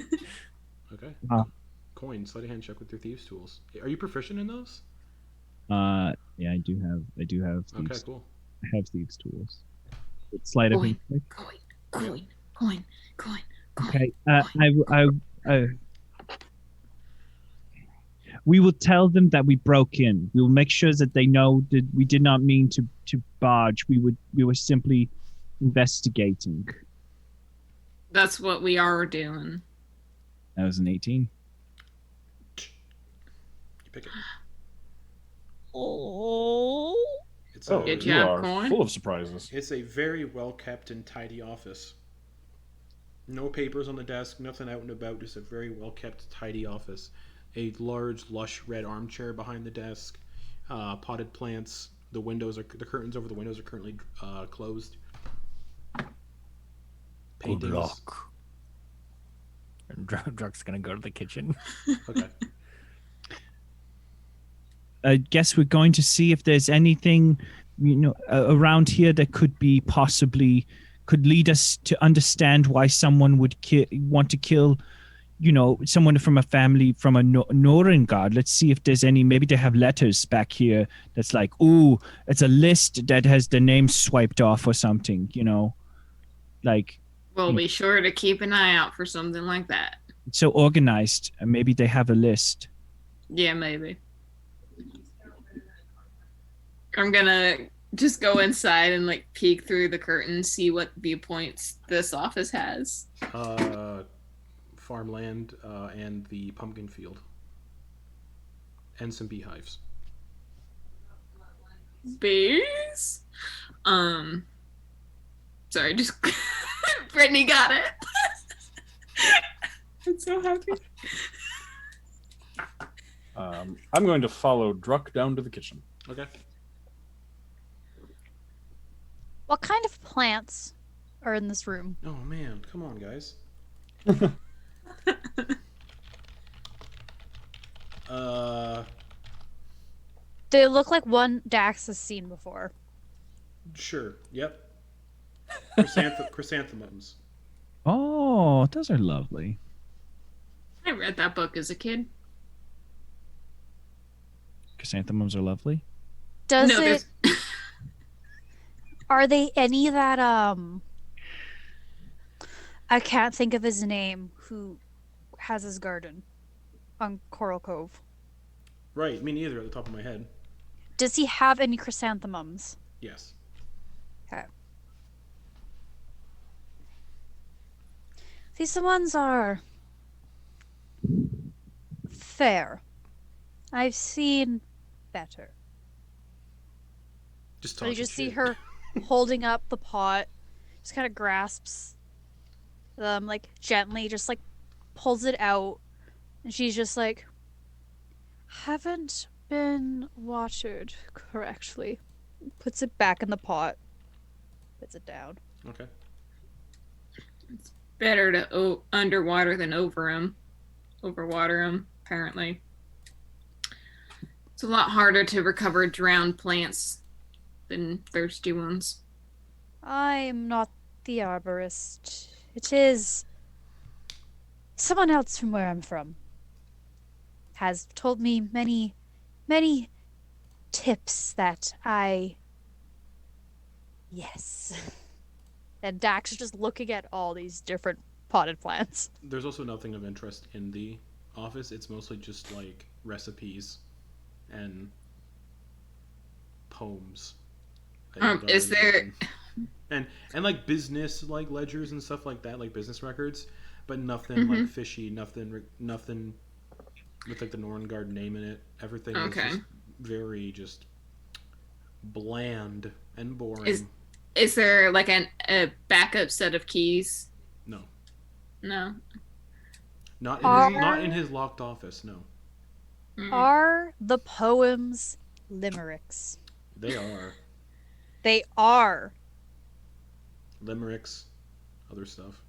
Okay. Coin, slide a hand check with your thieves' tools. Are you proficient in those? yeah, I do have thieves. Okay, cool. I have thieves' tools. Sleight of hand check. Coin. Okay. We will tell them that we broke in. We will make sure that they know that we did not mean to barge. We were simply investigating. That's what we are doing. That was an 18. You pick it. Oh. It's Oh, a, Good you job, are Coin. full of surprises. it's a very well kept and tidy office. No papers on the desk, nothing out and about, just a very well kept, tidy office. A large, lush red armchair behind the desk, potted plants. The curtains over the windows are currently closed. Good Paintings. luck. And Druck's gonna go to the kitchen. Okay. I guess we're going to see if there's anything, around here that could lead us to understand why someone would want to kill, someone from a family from a Northern god. Let's see if there's any. Maybe they have letters back here that's like, ooh, it's a list that has the names swiped off or something. Like We'll be sure to keep an eye out for something like that. it's so organized. Maybe they have a list. Yeah, maybe. I'm gonna just go inside and peek through the curtain, see what viewpoints this office has. Farmland and the pumpkin field. And some beehives. Bees? Sorry, just Brittany got it. I'm so happy. I'm going to follow Druck down to the kitchen. Okay. What kind of plants are in this room? Oh man, come on, guys. They look like one Dax has seen before. Sure. Yep. Chrysanthemums. Oh, those are lovely. I read that book as a kid. Chrysanthemums are lovely. Does No, it? Are they any that I can't think of his name. Who has his garden on Coral Cove? Right, me neither at the top of my head. Does he have any chrysanthemums? Yes. Okay. These ones are fair. I've seen better. Just So you talking just see shit. her holding up the pot, just kind of grasps them, like, gently, just, like, pulls it out, and she's just like, haven't been watered correctly. Puts it back in the pot, puts it down. Okay. Better to underwater than overwater them, apparently. It's a lot harder to recover drowned plants than thirsty ones. I'm not the arborist. It is someone else from where I'm from. Has told me many, many tips that I... Yes. And Dax is just looking at all these different potted plants. There's also nothing of interest in the office. It's mostly just like recipes and poems. Is there and like business like ledgers and stuff like that, like business records, but nothing like fishy, nothing with like the Norngard name in it. Everything is just very just bland and boring. Is there like a backup set of keys? No. No. Not in his locked office, no. Are the poems limericks? They are. They are. Limericks, other stuff.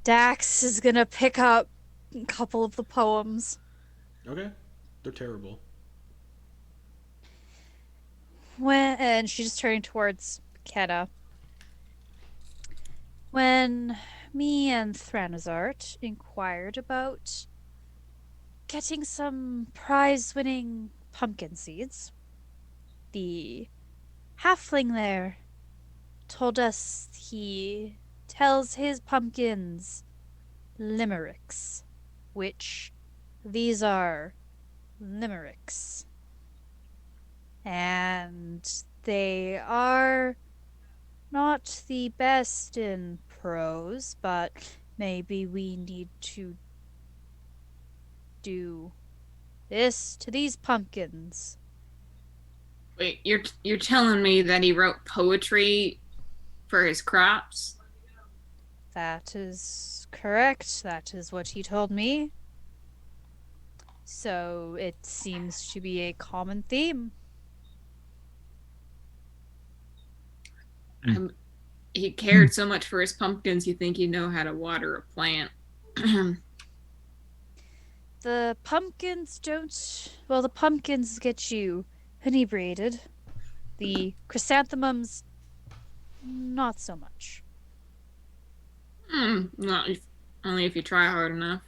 Dax is gonna pick up a couple of the poems. Okay. They're terrible. And she's turning towards Keta. When me and Thranazart inquired about getting some prize-winning pumpkin seeds, the halfling there told us he tells his pumpkins limericks, which these are limericks. And they are not the best in prose, but maybe we need to do this to these pumpkins. Wait, you're telling me that he wrote poetry for his crops? That is correct. That is what he told me. So it seems to be a common theme. He cared so much for his pumpkins, you think he'd know how to water a plant. The pumpkins don't... Well, the pumpkins get you inebriated. The chrysanthemums, not so much. Not only if you try hard enough.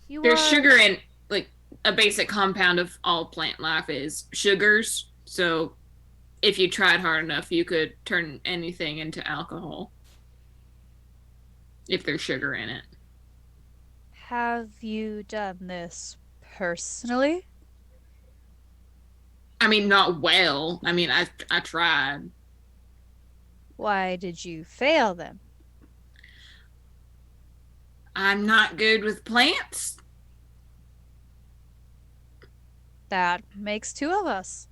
There's sugar in, like, a basic compound of all plant life is sugars. So if you tried hard enough, you could turn anything into alcohol. If there's sugar in it. Have you done this personally? I mean, not well. I mean, I tried. Why did you fail then? I'm not good with plants. That makes two of us.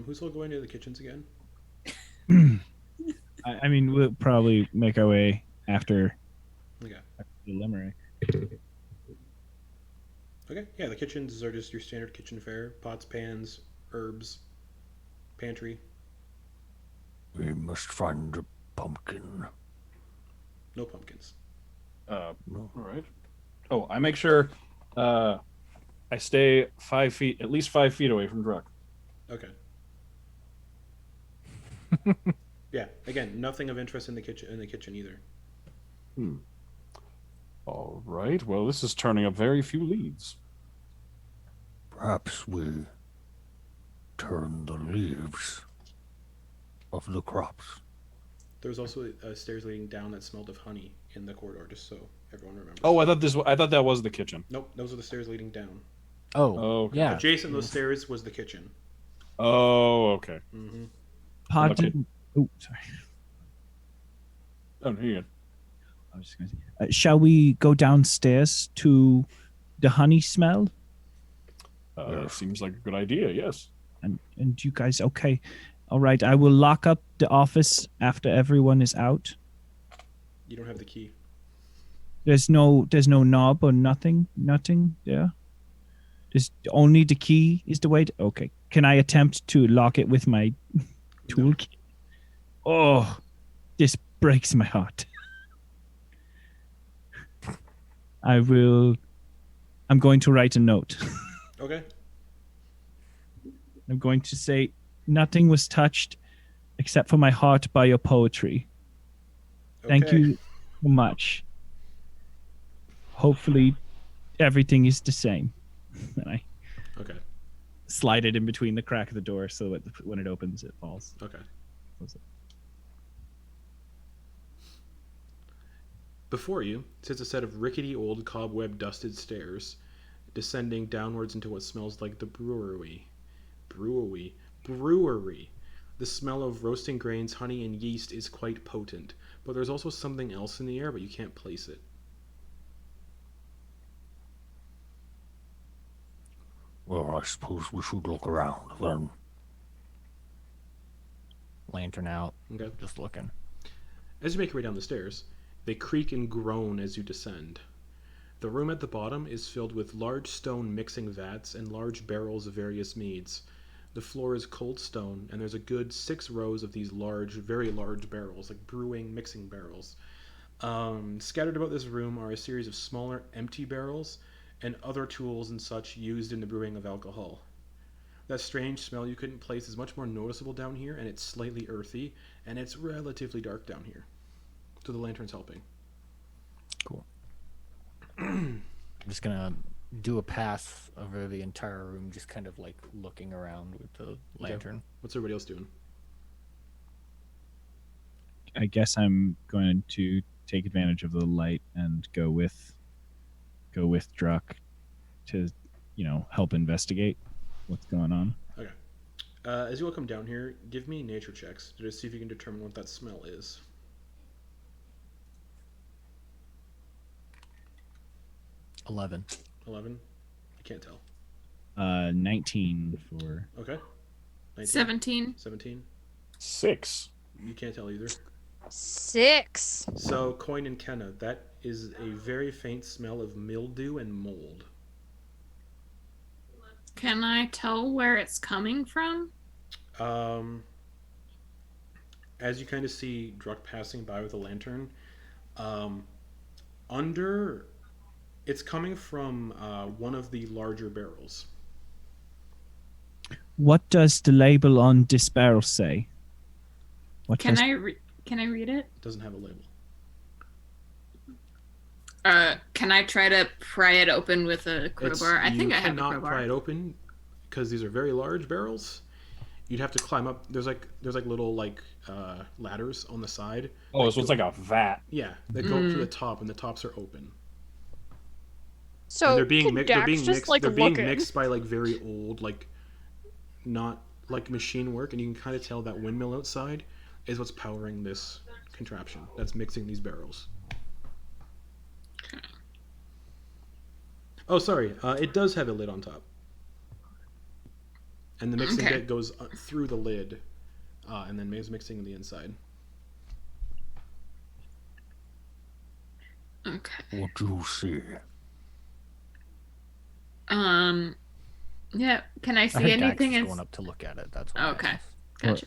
Who's all going to the kitchens again? I mean, we'll probably make our way after Okay. the limerick. Okay. Yeah, the kitchens are just your standard kitchen fare: pots, pans, herbs, pantry. We must find a pumpkin. No pumpkins. No. All right. Oh, I make sure I stay 5 feet, at least 5 feet away from Druck. Okay. Yeah. Again, nothing of interest in the kitchen either. All right. Well, this is turning up very few leads. Perhaps we turn the leaves of the crops. There was also stairs leading down that smelled of honey in the corridor, just so everyone remembers. Oh, I thought that was the kitchen. Nope, those are the stairs leading down. Oh, Okay. yeah. Adjacent those stairs was the kitchen. Oh, okay. Mm-hmm. Pardon. Oh, sorry. Oh, no, you're good. I was just going to say, shall we go downstairs to the honey smell? Seems like a good idea. Yes. And you guys, okay. All right, I will lock up the office after everyone is out. You don't have the key. There's no knob or nothing there. There's only the key is the way. Okay, can I attempt to lock it with my toolkit? Oh, this breaks my heart. I'm going to write a note. Okay. I'm going to say, nothing was touched except for my heart by your poetry. Thank Okay. you so much. Hopefully, everything is the same. And I Okay. slide it in between the crack of the door so that when it opens, it falls. Okay. Close it. Before you sits a set of rickety old cobweb-dusted stairs, descending downwards into what smells like the brewery. The smell of roasting grains, honey, and yeast is quite potent, but there's also something else in the air, but you can't place it. Well, I suppose we should look around then. Lantern out. Okay. Just looking. As you make your way down the stairs, they creak and groan as you descend. The room at the bottom is filled with large stone mixing vats and large barrels of various meads. The floor is cold stone, and there's a good 6 rows of these large, very large barrels, like brewing, mixing barrels. Scattered about this room are a series of smaller, empty barrels and other tools and such used in the brewing of alcohol. That strange smell you couldn't place is much more noticeable down here, and it's slightly earthy, and it's relatively dark down here. So the lantern's helping. Cool. I'm just gonna do a pass over the entire room, just kind of like looking around with the lantern. What's everybody else doing? I guess I'm going to take advantage of the light and go with Druck to, help investigate what's going on. Okay. As you all come down here, give me nature checks to just see if you can determine what that smell is. 11. 11? I can't tell. 19 for. Okay. 19? 17. 17? 6. You can't tell either. 6. So, Quoin and Kenna, that is a very faint smell of mildew and mold. Can I tell where it's coming from? As you kind of see Druck passing by with a lantern, it's coming from one of the larger barrels. What does the label on this barrel say? Can I read it? It doesn't have a label. Can I try to pry it open with a crowbar? I think I have a cannot crowbar. pry it open because these are very large barrels. You'd have to climb up. There's like little ladders on the side. Oh, so it's like a vat. Yeah, that go up to the top, and the tops are open. So And they're being can mixed. Dax They're being just mixed. like They're look being in? mixed by like very old, not like machine work, and you can kind of tell that windmill outside is what's powering this contraption that's mixing these barrels. Oh, sorry. It does have a lid on top, and the mixing Okay. bit goes through the lid, and then is mixing the inside. Okay. What do you see? Yeah. Can I I see heard Dax anything? is going up to look at it. That's why I Okay. asked. Gotcha.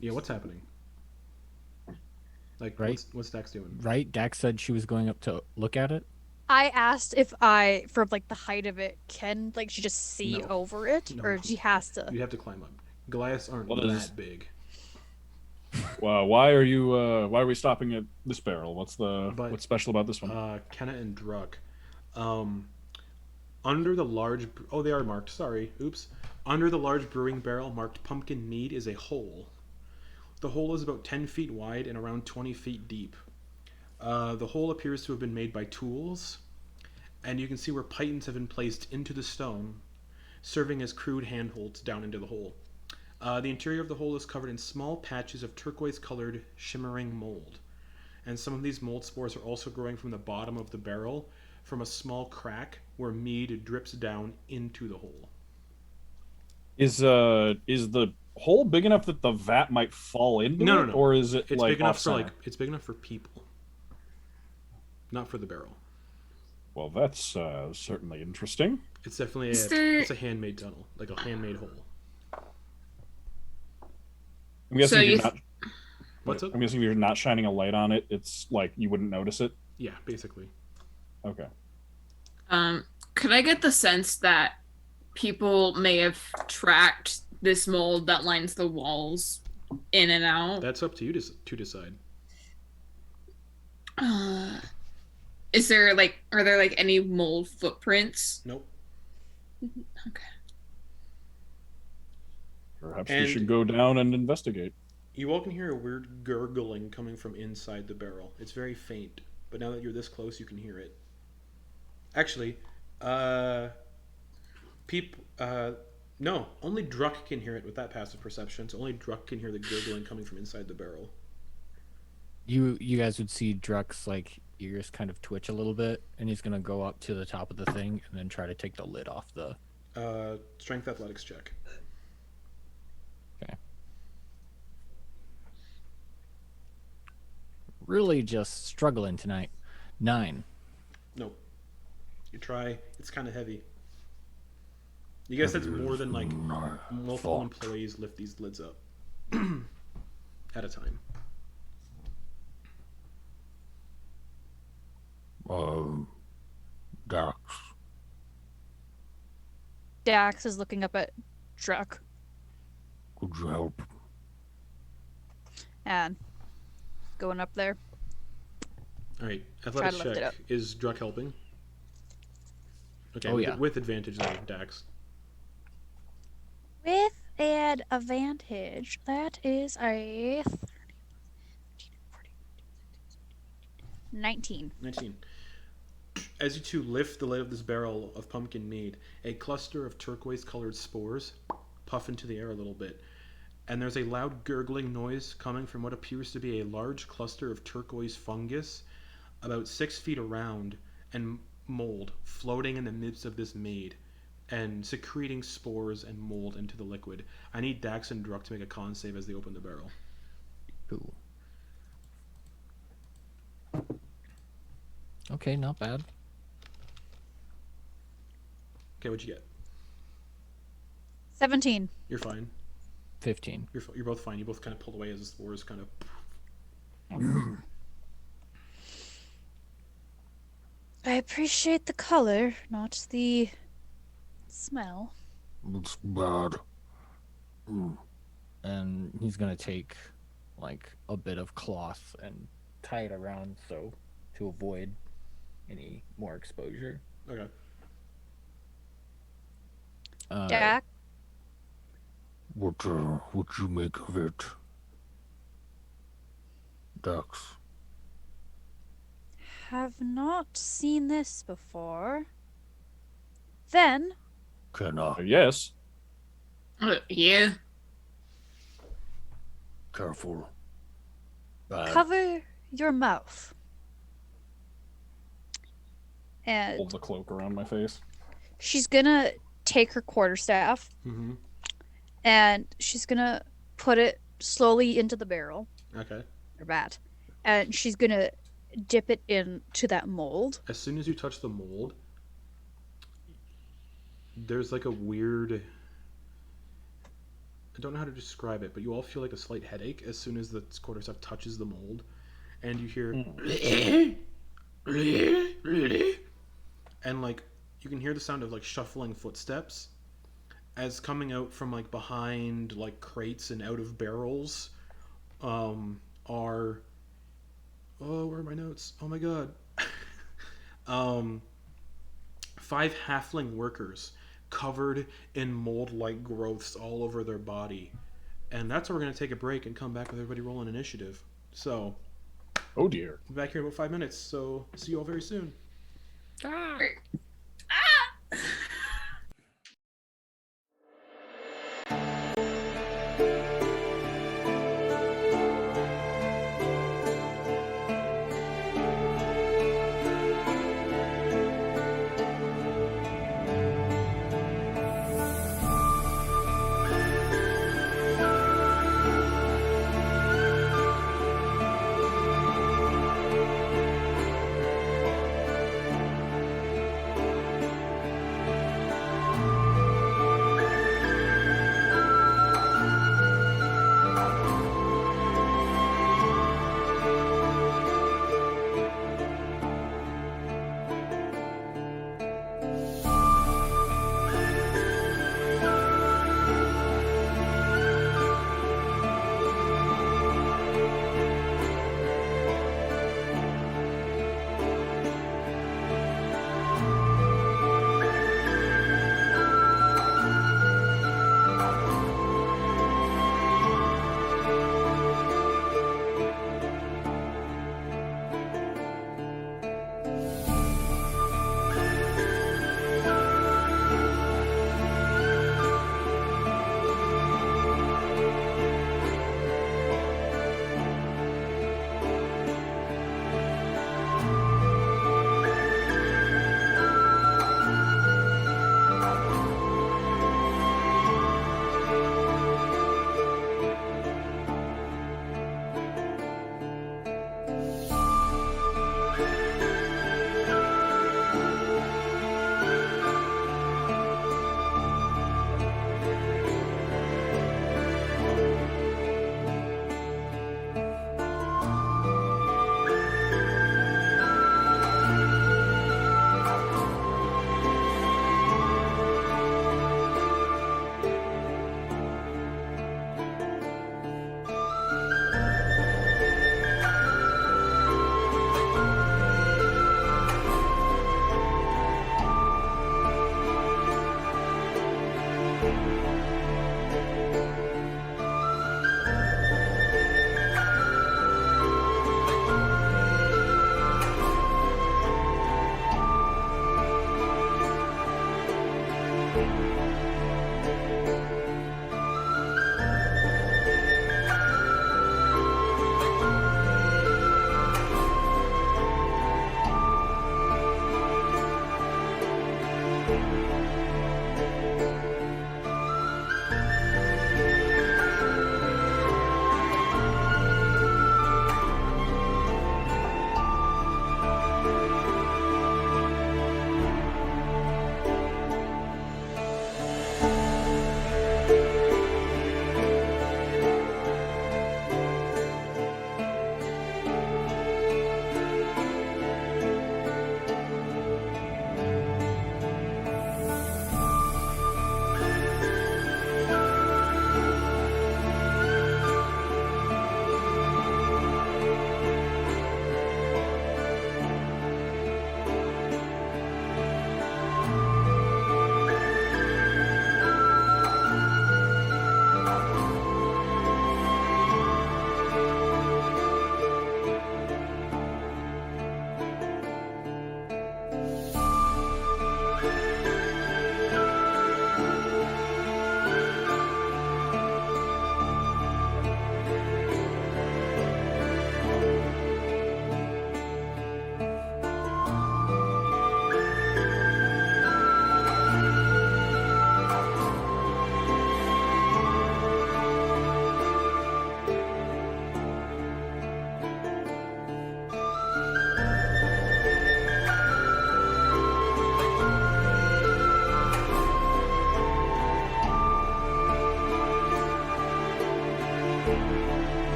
Yeah, what's happening? Like, Right. what's Dax doing? Right? Dax said she was going up to look at it. I asked if I, from like the height of it, can like she just see No. over it, No. or she has to. You have to climb up. Goliaths aren't What that is- big. Well, why are we stopping at this barrel? What's special about this one? Kenna and Druck. Under the large... Oh, they are marked. Sorry. Oops. Under the large brewing barrel marked pumpkin mead is a hole. The hole is about 10 feet wide and around 20 feet deep. The hole appears to have been made by tools, and you can see where pythons have been placed into the stone, serving as crude handholds down into the hole. The interior of the hole is covered in small patches of turquoise-colored, shimmering mold, and some of these mold spores are also growing from the bottom of the barrel from a small crack where mead drips down into the hole. Is the hole big enough that the vat might fall into No, it, no. or is it It's like big enough off for center? it's big enough for people, not for the barrel. Well, that's certainly interesting. It's definitely Is there- it's a handmade tunnel, like a handmade hole. I'm guessing So if you you're not. What's up? I'm guessing if you're not shining a light on it, it's like you wouldn't notice it. Yeah, basically. Okay. Could I get the sense that people may have tracked this mold that lines the walls in and out? That's up to you to decide. Is there are there any mold footprints? Nope. Okay. Perhaps And- we should go down and investigate. You all can hear a weird gurgling coming from inside the barrel. It's very faint, but now that you're this close, you can hear it. Actually, no, only Druck can hear it with that passive perception. So only Druck can hear the gurgling coming from inside the barrel. You guys would see Druck's ears kind of twitch a little bit, and he's gonna go up to the top of the thing and then try to take the lid off the. Strength athletics check. Okay. Really just struggling tonight. 9. Nope. You try. It's kind of heavy. You guess that's more than multiple employees lift these lids up at a time. Dax. Dax is looking up at Druck Could you help? and going up there. All right. Try Athletics to lift it check. up. Is Druck helping? Okay. Oh, yeah. With advantage though, Dax. With an advantage, that is a 19. 19. As you two lift the lid of this barrel of pumpkin mead, a cluster of turquoise-colored spores puff into the air a little bit, and there's a loud gurgling noise coming from what appears to be a large cluster of turquoise fungus, about 6 feet around, and mold floating in the midst of this mead, and secreting spores and mold into the liquid. I need Dax and Druck to make a con save as they open the barrel. Ooh. Okay, not bad. Okay, what'd you get? 17. You're fine. 15. You're both fine. You both kind of pull away as the spores kind of... I appreciate the color, not the smell. It's bad. And he's gonna take a bit of cloth and tie it around to avoid any more exposure. Okay. Jack, What you make of it? Dax. have not seen this before. Then, Can I? Yes. Yeah. Careful. Bad. cover your mouth. And Hold the cloak around my face. she's gonna take her quarterstaff Mm-hmm. and she's gonna put it slowly into the barrel Okay. or vat, and she's gonna dip it into that mold. As soon as you touch the mold, there's a weird... I don't know how to describe it, but you all feel a slight headache as soon as the quarterstaff touches the mold, and you hear... And you can hear the sound of shuffling footsteps as coming out from behind crates and out of barrels are... Oh, where are my notes? Oh my god. 5 halfling workers covered in mold-like growths all over their body. And that's where we're going to take a break and come back with everybody rolling initiative. So, Oh dear. Be back here in about 5 minutes, so see you all very soon.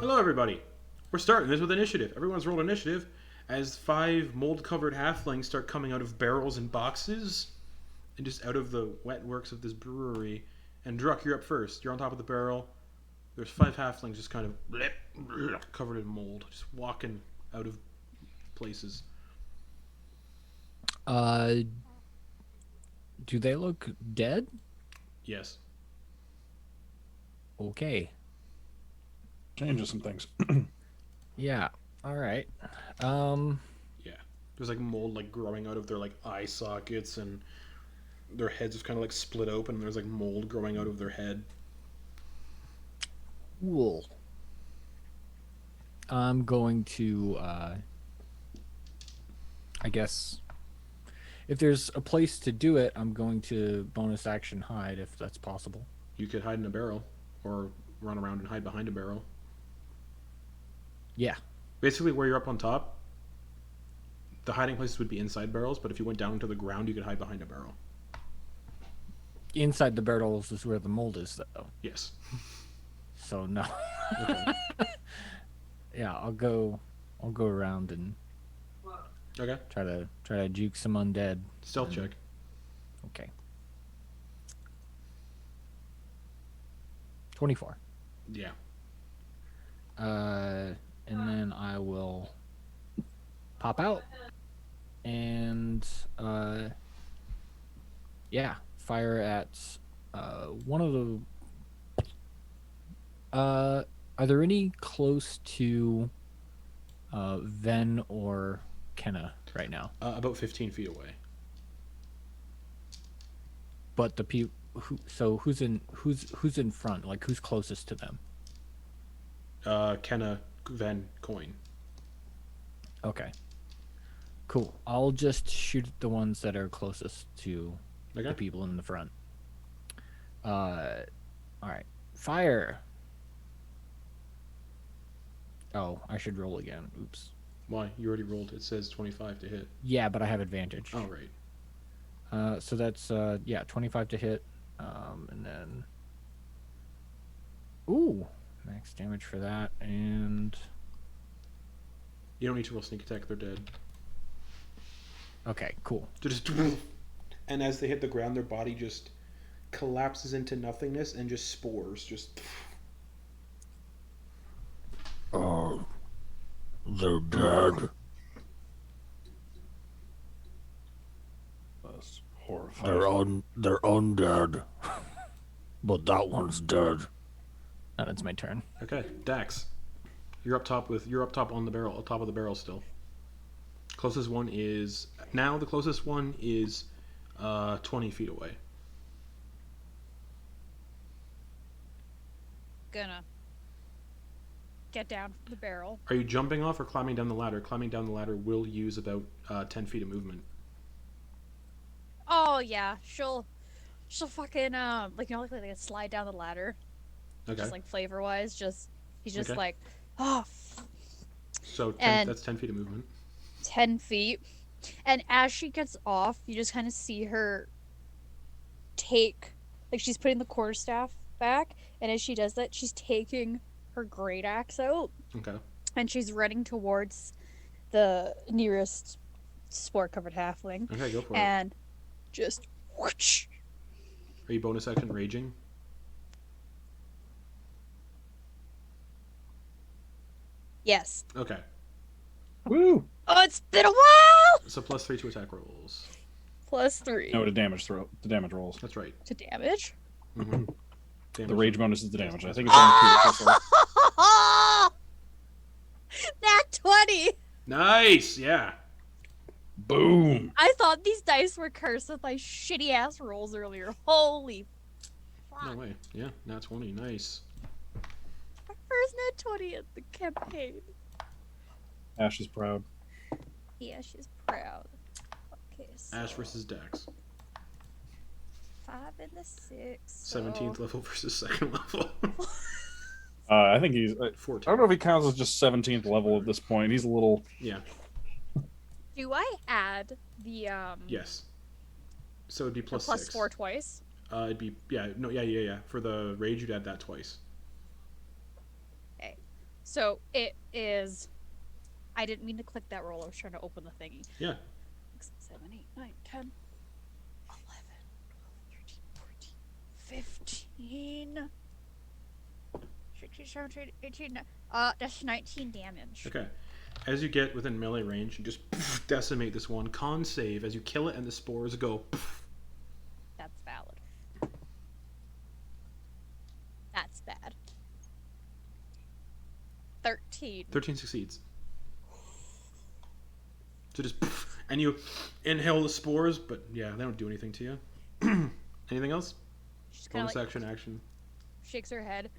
Hello, everybody. We're starting this with initiative. Everyone's rolled initiative as 5 mold-covered halflings start coming out of barrels and boxes and just out of the wet works of this brewery. And Druck, you're up first. You're on top of the barrel. There's 5 halflings just kind of covered in mold, just walking out of places. Do they look dead? Yes. Okay. Changes some things. Yeah. All right. Yeah. There's like mold like growing out of their like eye sockets, and their heads just kind of like split open, and there's like mold growing out of their head. Cool. I'm going to, I guess, if there's a place to do it, I'm going to bonus action hide if that's possible. You could hide in a barrel, or run around and hide behind a barrel. Yeah. Basically, where you're up on top, the hiding places would be inside barrels, but if you went down into the ground, you could hide behind a barrel. Inside the barrels is where the mold is, though. Yes. So no. Okay. Yeah, I'll go around and Okay. try to juke some undead. Stealth check. Okay. 24. Yeah. And then I will pop out and yeah, fire at one of the are there any close to Ven or Kenna right now? About 15 feet away. But the people who's in front? Like who's closest to them? Kenna, Ven, Quoin. Okay. Cool. I'll just shoot the ones that are closest to Okay. the people in the front. All right. Fire. Oh, I should roll again. Oops. Why? You already rolled. It says 25 to hit. Yeah, but I have advantage. Oh, right. So that's 25 to hit. And then ooh, max damage for that, and You don't need to roll sneak attack. They're dead. okay, cool. They're just... And as they hit the ground, their body just collapses into nothingness and just spores. Just... They're dead. That's horrifying. They're undead. But that one's dead. Oh, that's my turn. Okay, Dax. You're up top on the barrel, top of the barrel still. Closest one is... Now the closest one is 20 feet away. Gonna get down from the barrel. Are you jumping off or climbing down the ladder? Climbing down the ladder will use about 10 feet of movement. Oh yeah, she'll fucking like you know like a slide down the ladder. Okay. Just like flavor wise, he's just Okay. like So And- that's 10 feet of movement. 10 feet. And as she gets off, you just kind of see her take, like she's putting the quarterstaff back, and as she does that, she's taking her great axe out. Okay. and she's running towards the nearest spore-covered halfling. Okay, go for it. And just whoosh. Are you bonus action raging? Yes. Okay. Woo! Oh, it's been a while. So +3 to attack rolls. +3 No, to damage rolls. That's right. to damage. Mm-hmm. The rage bonus is the damage. I think it's on 2 first Nat 20. Nice. Yeah. Boom. I thought these dice were cursed with my shitty ass rolls earlier. Holy fuck. No way. Yeah. Nat 20. Nice. My first nat 20 of the campaign. Ash is proud. Yeah, she's proud. Okay, so Ash versus Dex. 5 and the 6. So 17th level versus 2nd level. I think he's. I 14. don't know if he counts as just 17th level at this point. He's a little. Yeah. do I add the Yes. So it'd be the plus plus 6. 4 twice? It'd be yeah. For the rage, you'd add that twice. Okay. So it is. I didn't mean to click that roll. I was trying to open the thingy. Yeah. 6, 7, 8, 9, 10, 11, 12, 13, 14, 15. 16, 17, 18. That's 19 damage. Okay. As you get within melee range, you just decimate this one. Con save as you kill it, and the spores go. That's valid. That's bad. 13. 13 succeeds. So just and you inhale the spores, but yeah, they don't do anything to you. Anything else? She's kind Bonus of like action. shakes her head.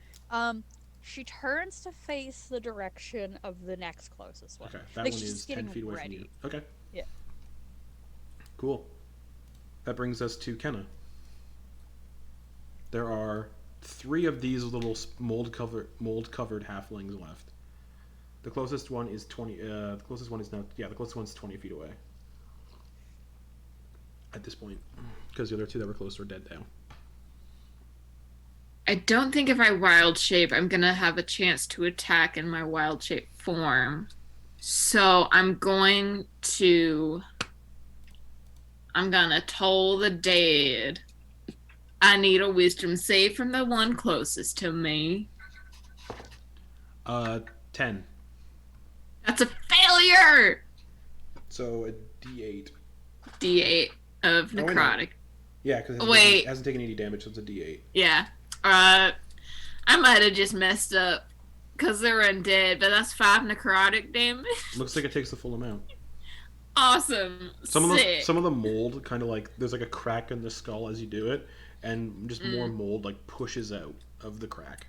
She turns to face the direction of the next closest one. Okay, that Like, one she's is getting 10 feet away ready. from you. Okay. Yeah. Cool. That brings us to Kenna. There are 3 of these little mold covered halflings left. The closest one is 20. The closest one is now. Yeah, the closest one's 20 feet away. At this point, because the other 2 that were close are dead now. I don't think if I wild shape, I'm gonna have a chance to attack in my wild shape form. So I'm gonna toll the dead. I need a wisdom save from the one closest to me. 10. That's a failure. So a D8. D8 of Oh, wait, no. necrotic. Yeah, because it Wait. hasn't taken any damage, so it's a D8. Yeah. I might have just messed up because they're undead, but that's 5 necrotic damage. Looks like it takes the full amount. Awesome. Sick. Some of the mold kind of like there's like a crack in the skull as you do it, and just more mold like pushes out of the crack.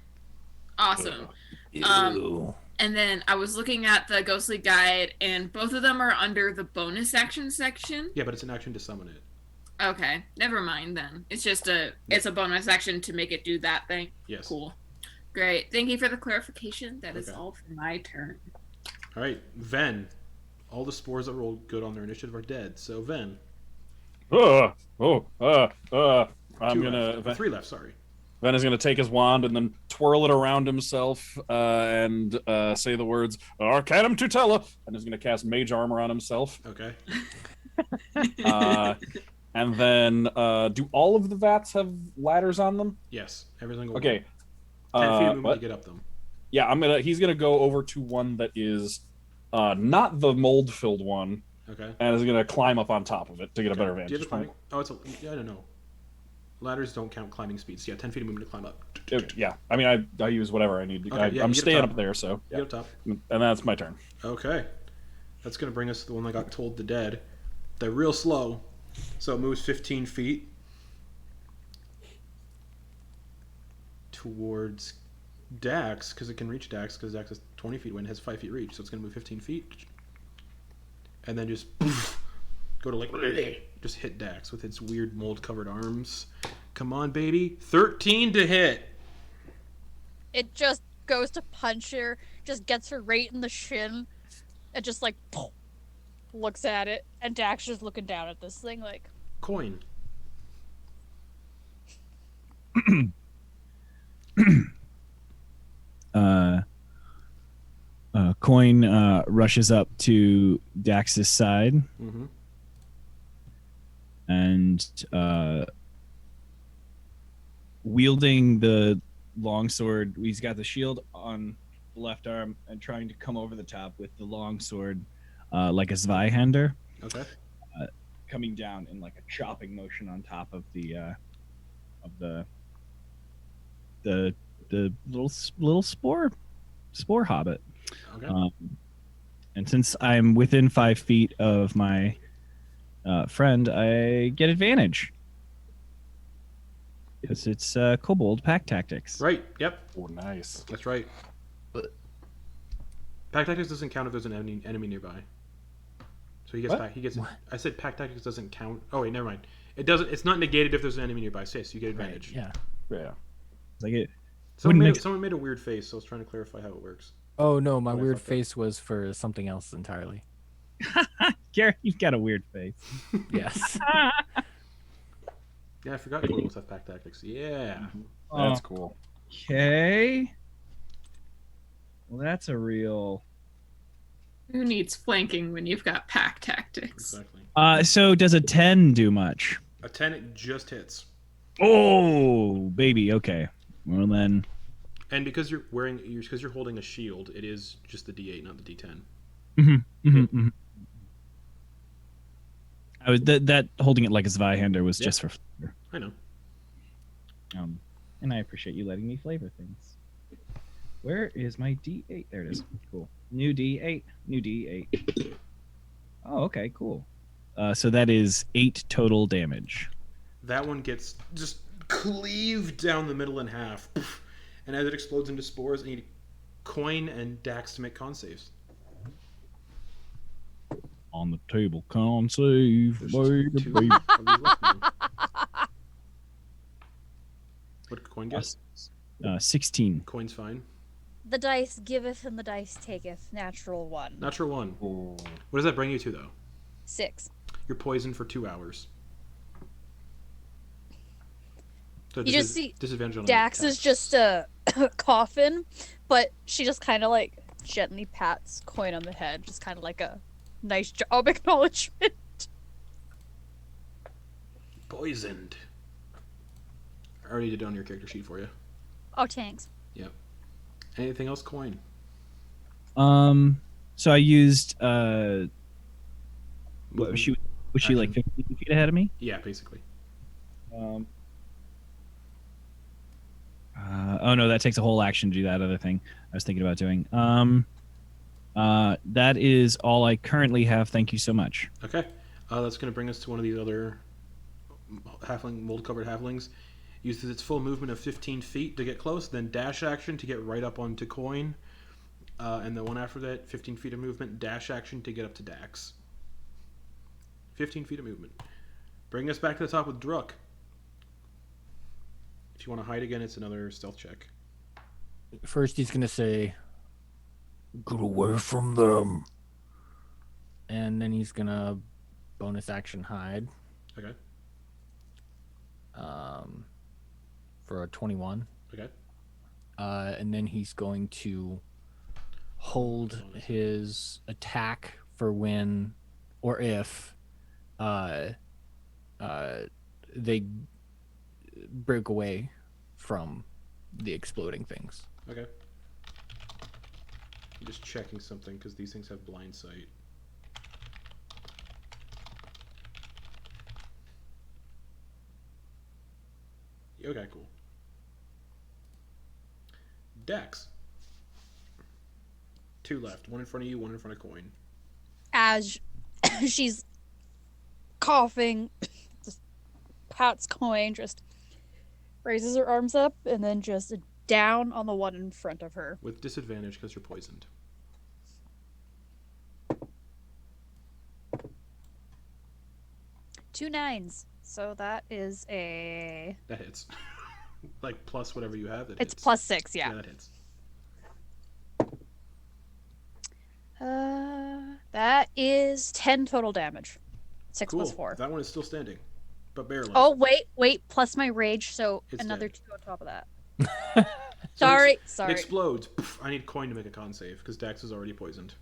Awesome. Ew. And then I was looking at the ghostly guide, and both of them are under the bonus action section. Yeah, but it's an action to summon it. Okay, never mind then. It's just it's a bonus action to make it do that thing. Yes. Cool. Great. Thank you for the clarification. That is Okay. all for my turn. All right, Ven. All the spores that rolled good on their initiative are dead. So Ven. I'm 2 gonna. left. 3 left. Sorry. Ven is gonna take his wand and then twirl it around himself and say the words "Arcanum Tutela," and is gonna cast Mage Armor on himself. Okay. And then, do all of the vats have ladders on them? Yes. Every single Okay. 1. 10 feet of movement What? to get up them. Yeah, he's gonna go over to one that is not the mold-filled one, Okay. and is gonna climb up on top of it to get a better Do you have vantage a climbing? point. Oh, it's a. Yeah, I don't know. Ladders don't count climbing speeds. Yeah, 10 feet of movement to climb up. Yeah, I mean, I use whatever I need. Okay, yeah, I'm you get staying top. up there, so Get up top. and that's my turn. Okay. That's going to bring us to the one that got told the dead. They're real slow, so it moves 15 feet towards Dax, because it can reach Dax, because Dax is 20 feet away and has 5 feet reach, so it's going to move 15 feet. And then just go to like, just hit Dax with its weird mold-covered arms. Come on, baby. 13 to hit. It just goes to punch her, just gets her right in the shin, and just like looks at it, and Dax just looking down at this thing like, Quoin. Quoin rushes up to Dax's side Mm-hmm. and wielding the longsword. He's got the shield on the left arm and trying to come over the top with the longsword like a Zweihander, Okay. coming down in like a chopping motion on top of the little spore hobbit. Okay. And since I'm within 5 feet of my friend, I get advantage because it's Kobold pack tactics. Right. Yep. Oh, nice. That's right. Pack tactics doesn't count if there's an enemy nearby. So he gets What? back. He gets. I said pack tactics doesn't count. Oh wait, never mind. It doesn't. It's not negated if there's an enemy nearby. So yes, you get advantage. Yeah. Yeah. Like it. Someone made a weird face, so I was trying to clarify how it works. Oh no, my What I weird fucked up. face was for something else entirely. Gary, you've got a weird face. Yes. Yeah, I forgot Kobolds have pack tactics. Yeah. That's cool. Okay. Well, that's a real. Who needs flanking when you've got pack tactics? Exactly. So does a 10 do much? A 10 it just hits. Oh, baby. Okay. Well then. And because you're holding a shield, it is just the D8, not the D10. I was that holding it like a Zweihander was just for flavor. I know. And I appreciate you letting me flavor things. Where is my D8? There it is. Cool. New D8. New D8. Oh, okay, cool. So that is 8 total damage. That one gets just cleaved down the middle in half. Poof. And as it explodes into spores, I need Quoin and Dax to make con saves. On the table, con save, There's baby, just two baby. of these left now. What did Quoin get? 16. Coin's fine. The dice giveth and the dice taketh. Natural 1. Natural 1. Ooh. What does that bring you to, though? 6. You're poisoned for 2 hours. So You just see disadvantage on Dax attack. is just a coffin, but she just kind of like gently pats Quoin on the head, just kind of like a nice job acknowledgement. Poisoned. I already did it on your character sheet for you. Oh, thanks. Yep. Anything else, Quoin? So I used what Movement? was she like Action. 15 feet ahead of me? Yeah, basically. Oh no, that takes a whole action to do that other thing I was thinking about doing. That is all I currently have. Thank you so much. Okay. That's going to bring us to one of these other mold-covered halflings. Uses its full movement of 15 feet to get close, then dash action to get right up onto Quoin. And the one after that, 15 feet of movement, dash action to get up to Dax. 15 feet of movement. Bring us back to the top with Druk. If you want to hide again, it's another stealth check. First, he's gonna say, Get away from them. and then he's gonna bonus action hide. Okay. For a 21. Okay. And then he's going to hold his attack for when or if they break away from the exploding things. Okay. I'm just checking something because these things have blind sight. Okay, cool. Dex. 2 left. 1 in front of you, 1 in front of Quoin. As she's coughing, just pats Quoin, just raises her arms up, and then just down on the one in front of her. With disadvantage because you're poisoned. Two 9s. So that is a... That hits. Like plus whatever you have. That It's hits. +6, yeah. Yeah, that hits. That is 10 total damage. 6 Cool. plus 4. That one is still standing, but barely. Oh, wait, plus my rage, so It's another dead. 2 on top of that. Sorry. It Sorry. explodes. Poof, I need Quoin to make a con save because Dax is already poisoned.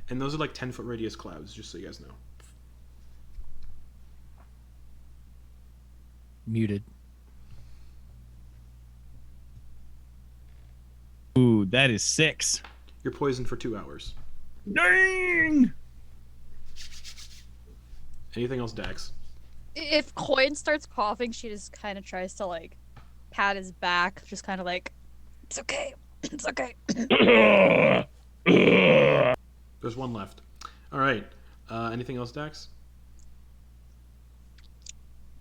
And those are like 10-foot radius clouds, just so you guys know. Muted. Ooh, that is 6. You're poisoned for 2 hours. Dang! Anything else, Dax? If Quoin starts coughing, she just kind of tries to like pat his back, just kind of like, it's okay, it's okay. There's one left. All right. Anything else, Dax?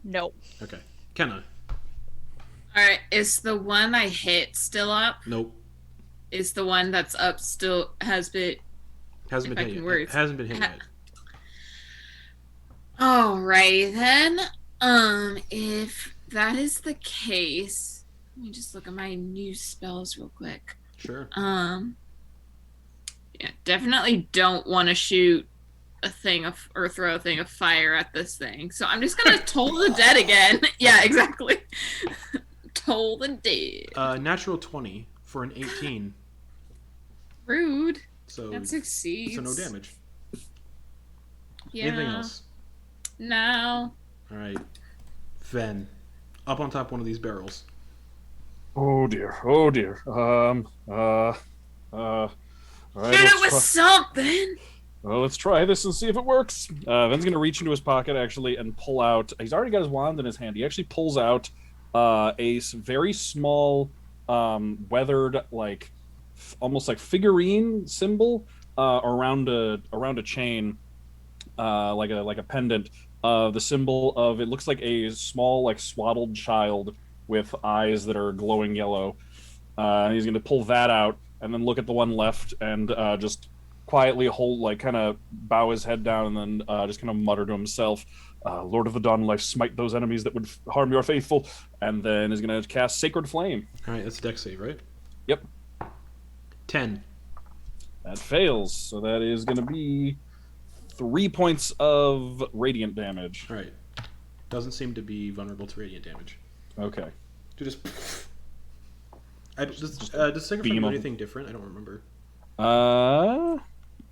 No. Okay. Kenna? Alright, is the one I hit still up? Nope. Is the one that's up still has been Hasn't If been I hit can yet. words. Hasn't been hit yet. Alrighty then. If that is the case, let me just look at my new spells real quick. Sure. Yeah, definitely don't want to shoot a thing of or throw a thing of fire at this thing. So I'm just gonna toll the dead again. Yeah, exactly. Toll the dead. Natural 20 for an 18. Rude. So That succeeds. so no damage. Yeah. Anything else? No. All right. Ven, up on top of one of these barrels. Oh dear. Oh dear. All right, Shoot let's it with try- something. Well, let's try this and see if it works. Ven's gonna reach into his pocket actually and pull out. He's already got his wand in his hand. He actually pulls out very small, weathered, like almost like figurine symbol around a chain, like a pendant. The symbol of it looks like a small, like swaddled child with eyes that are glowing yellow. And he's gonna pull that out and then look at the one left and just quietly kind of bow his head down and then just kind of mutter to himself, Lord of the Dawn Life, smite those enemies that would harm your faithful, and then is going to cast Sacred Flame. All right, that's a dex save, right? Yep. 10. That fails, so that is going to be 3 points of radiant damage. All right. Doesn't seem to be vulnerable to radiant damage. Okay. Does Sacred Flame beam do him. anything different? I don't remember.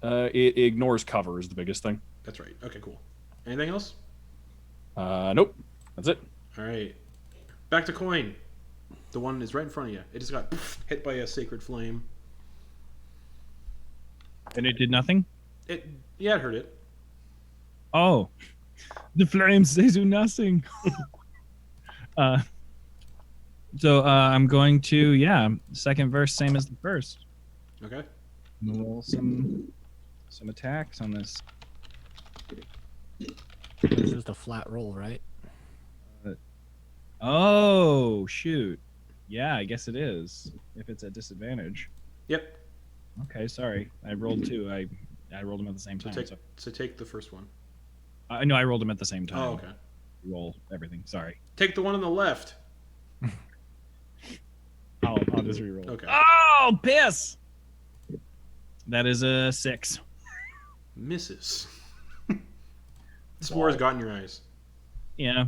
It ignores cover is the biggest thing. That's right. Okay, cool. Anything else? Nope. That's it. All right. Back to Quoin. The one is right in front of you. It just got hit by a Sacred Flame. And it did nothing? It hurt it. Oh. The flames, they do nothing. So I'm going to, second verse, same as the first. Okay. Roll some attacks on this. It's just a flat roll, right? Oh, shoot. Yeah, I guess it is. If it's at disadvantage. Yep. Okay, sorry. I rolled two. I rolled them at the same time. So take the first one. No, I rolled them at the same time. Oh, okay. Roll everything. Sorry. Take the one on the left. I'll just reroll. Okay. Oh, piss! That is a 6. Misses. Spores got in your eyes. Yeah.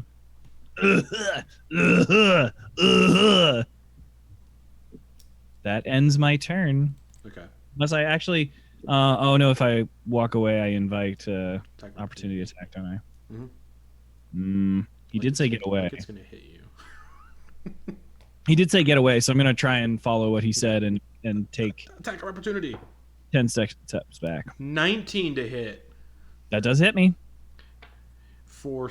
That ends my turn. Okay. Unless I actually... oh, no, if I walk away, I invite Attack opportunity attack, don't I? Mhm. He did say get away. Like it's gonna hit you. He did say get away, so I'm going to try and follow what he said and take Attack of opportunity. 10 steps back. 19 to hit That does hit me. for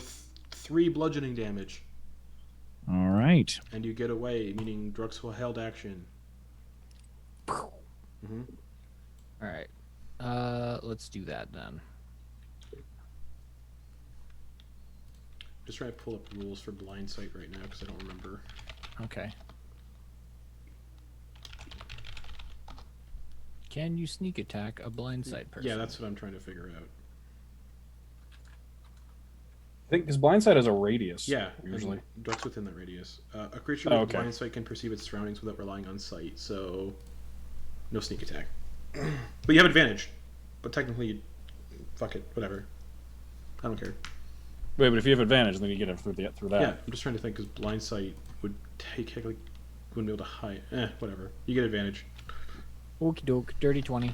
3 bludgeoning damage, All right. and you get away, meaning Druxel held action. Mm-hmm. All right. Let's do that then. Just trying to pull up rules for blind sight right now because I don't remember. Okay. Can you sneak attack a blind sight person? Yeah, that's what I'm trying to figure out. I think because blindside has a radius. Yeah, usually. Drux's within that radius. A creature with okay. blind sight can perceive its surroundings without relying on sight, so no sneak attack. But you have advantage. But technically, fuck it, whatever. I don't care. Wait, but if you have advantage, then you get it through that. Yeah, I'm just trying to think because blind sight would take like wouldn't be able to hide. Whatever. You get advantage. Okie doke. Dirty 20.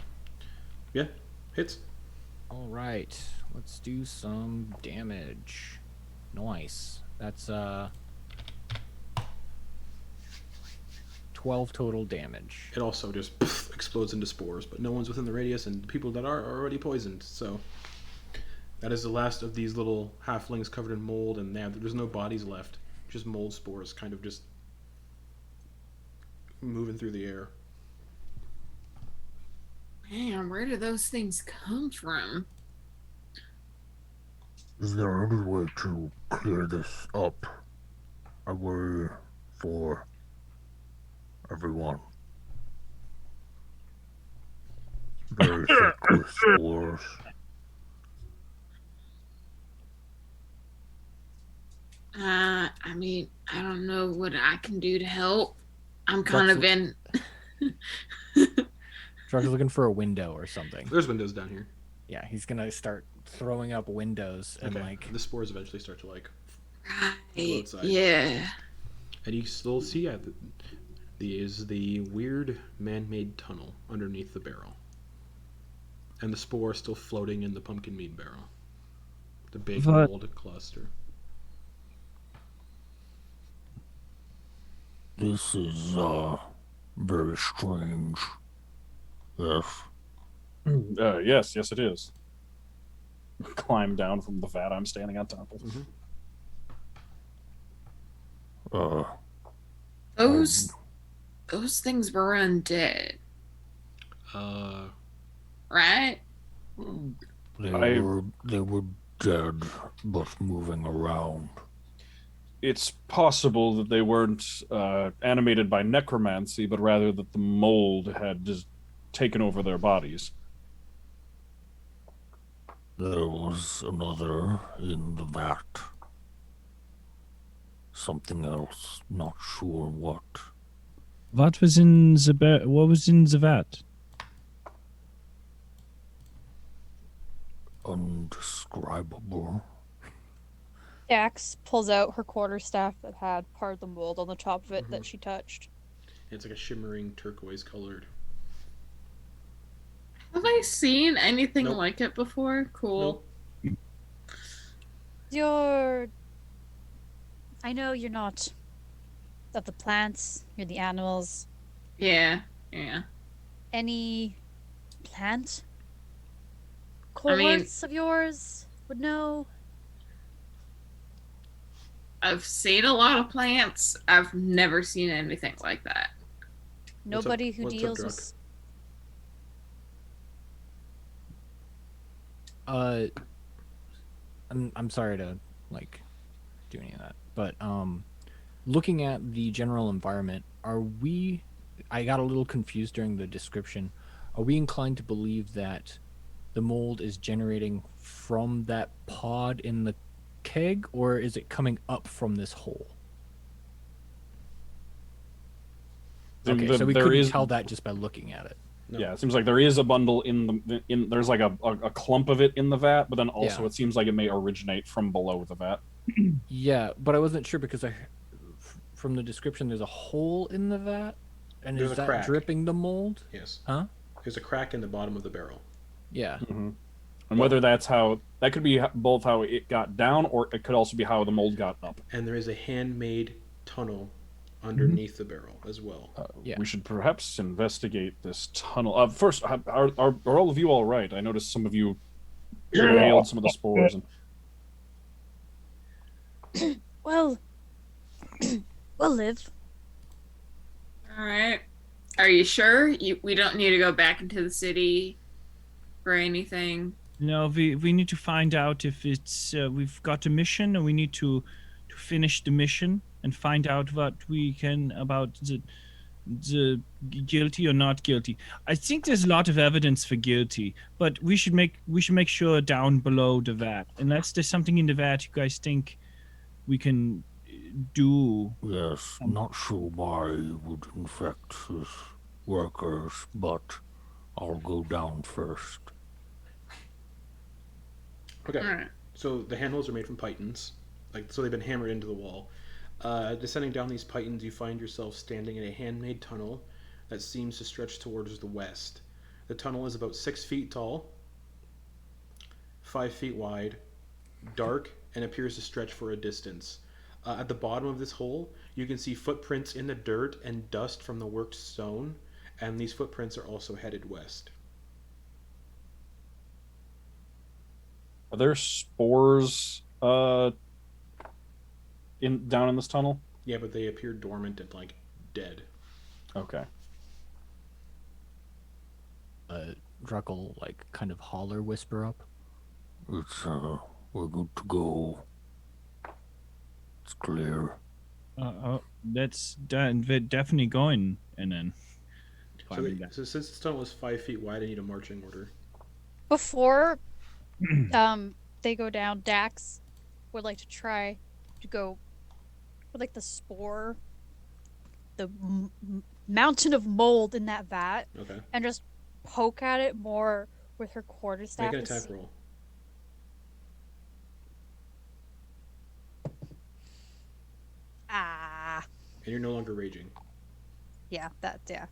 Yeah, hits. All right. Let's do some damage. Nice. That's 12 total damage. It also just explodes into spores, but no one's within the radius, and the people that are already poisoned. So that is the last of these little halflings covered in mold, and there's no bodies left. Just mold spores kind of just moving through the air. Man, where do those things come from? Is there any way to clear this up? I worry for everyone. Very thick with spores. I mean, I don't know what I can do to help. I'm kind of in. Truck is looking for a window or something. There's windows down here. Yeah, he's gonna start throwing up windows and The spores eventually start to Right. outside. Yeah. And you still see the weird man-made tunnel underneath the barrel, and the spore still floating in the pumpkin mead barrel. The big What? mold cluster. This is very strange. Yes. Yes, it is. Climb down from the vat I'm standing on top of. Those things were undead, right? They were dead, but moving around. It's possible that they weren't animated by necromancy, but rather that the mold had just taken over their bodies. There was another in the vat. Something else, not sure what. What was in the vat? Undescribable. Dax pulls out her quarterstaff that had part of the mold on the top of it that she touched. It's like a shimmering turquoise colored. Have I seen anything Nope. like it before? Cool. I know you're not of the plants, you're the animals. Yeah. Any plant I mean- cohorts of yours would know? I've seen a lot of plants. I've never seen anything like that. Nobody who what's up, deals Druck? with. I'm sorry to do any of that, but looking at the general environment, I got a little confused during the description. Are we inclined to believe that the mold is generating from that pod in the keg, or is it coming up from this hole? Okay, so we couldn't tell that just by looking at it. No. Yeah, it seems like there is a bundle there's like a clump of it in the vat, but then also Yeah. it seems like it may originate from below the vat. Yeah, but I wasn't sure because from the description, there's a hole in the vat, and There's is a that crack. dripping the mold? Yes. Huh? There's a crack in the bottom of the barrel. Yeah. And whether that could be both how it got down, or it could also be how the mold got up. And there is a handmade tunnel underneath the barrel as well. Yeah. We should perhaps investigate this tunnel. First, are all of you all right? I noticed some of you inhaled some of the spores. Well, we'll live. All right. Are you sure? We don't need to go back into the city for anything. No, we need to find out if it's we've got a mission, and we need to finish the mission and find out what we can about the guilty or not guilty. I think there's a lot of evidence for guilty, but we should make sure down below the vat, unless there's something in the vat you guys think we can do. Yes, not sure why it would infect his workers, but I'll go down first. Okay. All right. So the handholds are made from pythons, so they've been hammered into the wall. Descending down these pythons, you find yourself standing in a handmade tunnel that seems to stretch towards the west. The tunnel is about 6 feet tall, 5 feet wide, dark, and appears to stretch for a distance. At the bottom of this hole, you can see footprints in the dirt and dust from the worked stone, and these footprints are also headed west. Are there spores down in this tunnel? Yeah, but they appear dormant and like dead. Okay. Druck will like kind of holler, whisper up. It's, we're good to go. It's clear. That's we're definitely going. And then So, so since this tunnel is 5 feet wide, I need a marching order. Before they go down, Dax would like to try to go with like the spore, the mountain of mold in that vat, Okay. and just poke at it more with her quarterstaff. Make an attack roll. Ah. And you're no longer raging. Yeah, yeah.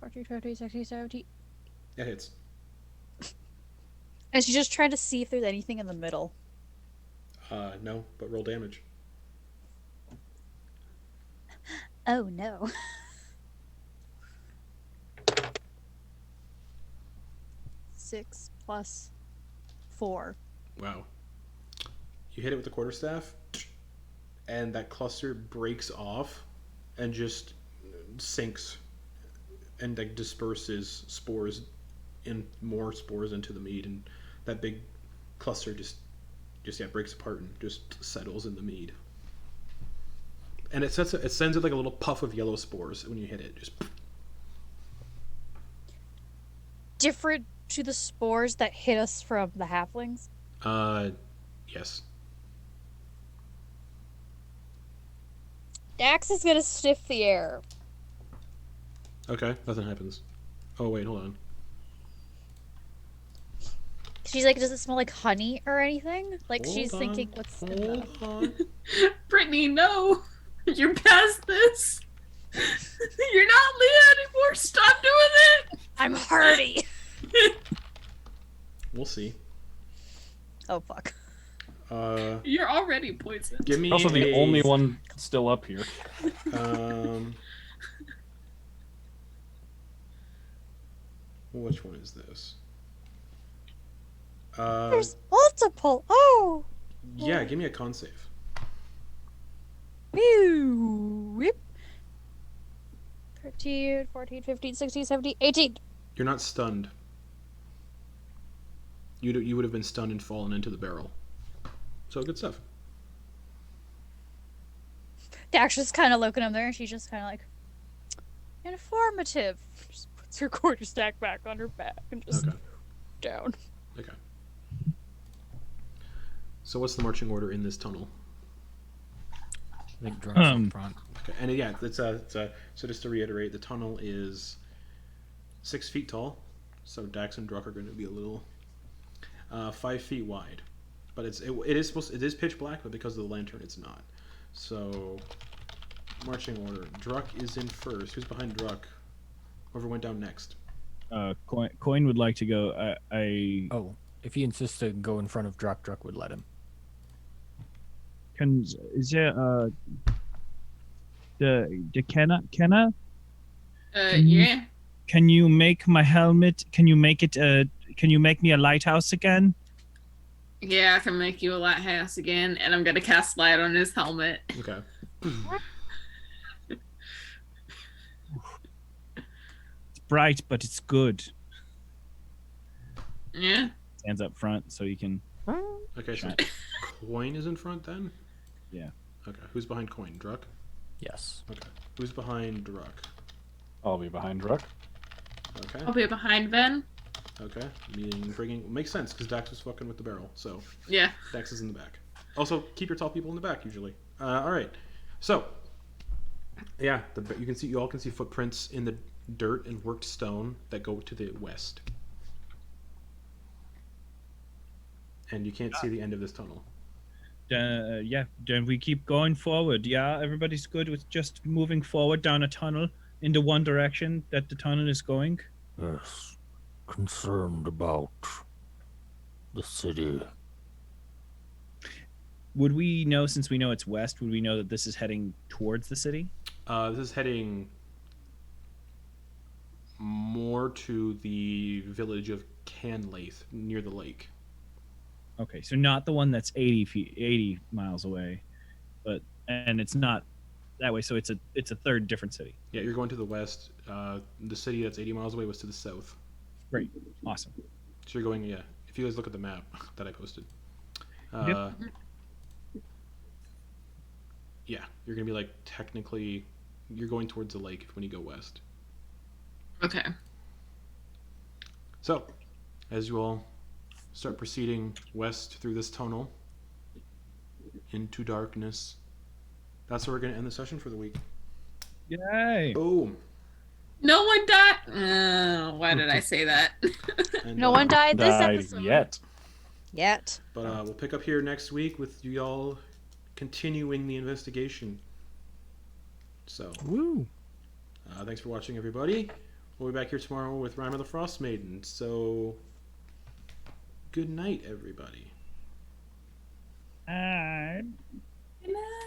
14, 15, 16, 17. That hits. And she's just trying to see if there's anything in the middle. No, but roll damage. Oh no. Six plus 4. Wow. You hit it with the quarterstaff, and that cluster breaks off and just sinks and like disperses spores and more spores into the mead, and that big cluster just breaks apart and just settles in the mead. And it sends it like a little puff of yellow spores when you hit it. Just Different to the spores that hit us from the halflings? yes. Dax is gonna sniff the air. Okay, nothing happens. Oh wait, hold on. She's like, does it smell like honey or anything? Like Hold she's on, thinking, what's in the... Hold on. Brittany, no. You're past this. You're not Leah anymore. Stop doing it. I'm hardy. We'll see. Oh fuck. You're already poisoned. Give me Also, the only one still up here. Which one is this? There's multiple. Oh. Yeah, give me a con save. Whew. Whip. 13, 14, 15, 16, 17, 18. You're not stunned. You would have been stunned and fallen into the barrel. So good stuff. Dax just kind of looking him there, and she's just kind of like, informative. Just puts her quarterstaff back on her back and just Okay. down. Okay. So what's the marching order in this tunnel? I think Druck's in front. Okay, and yeah, so just to reiterate, the tunnel is 6 feet tall, so Dax and Druck are going to be a little 5 feet wide, but it is pitch black, but because of the lantern, it's not. So marching order: Druck is in first. Who's behind Druck? Whoever went down next. Quoin would like to go. Oh, if he insists to go in front of Druck would let him. Is there the Kenna? Yeah. Can you make my helmet? Can you make it? Can you make me a lighthouse again? Yeah, I can make you a lighthouse again, and I'm gonna cast light on his helmet. Okay. It's bright, but it's good. Yeah. Stands up front so you can. Okay, so Quoin is in front then? Yeah. Okay, who's behind Quoin? Druck? Yes. Okay. Who's behind Druck? I'll be behind Druck. Okay. I'll be behind Ben. Okay. Makes sense because Dax was fucking with the barrel, so Yeah. Dax is in the back. Also, keep your tall people in the back usually. All right. So, yeah, you all can see footprints in the dirt and worked stone that go to the west, and you can't see the end of this tunnel. yeah, then we keep going forward. Yeah, everybody's good with just moving forward down a tunnel into one direction that the tunnel is going. Yes. Concerned about the city. Would we know, since we know it's west, would we know that this is heading towards the city? This is heading more to the village of Canlaith, near the lake. Okay, so not the one that's 80 miles away, and it's not that way. So it's a third different city. Yeah, you're going to the west. The city that's 80 miles away was to the south. Great, awesome. So you're going, yeah. If you guys look at the map that I posted, Yep. yeah, you're gonna be like technically, you're going towards the lake when you go west. Okay. So, as you all start proceeding west through this tunnel into darkness, that's where we're gonna end the session for the week. Yay! Boom. No one died. Why did I say that? And, No one died this Died episode. yet. But we'll pick up here next week with you all continuing the investigation. So, Woo. thanks for watching, everybody. We'll be back here tomorrow with Rhyme of the Frost Maiden. So, good night, everybody. Bye. Good night.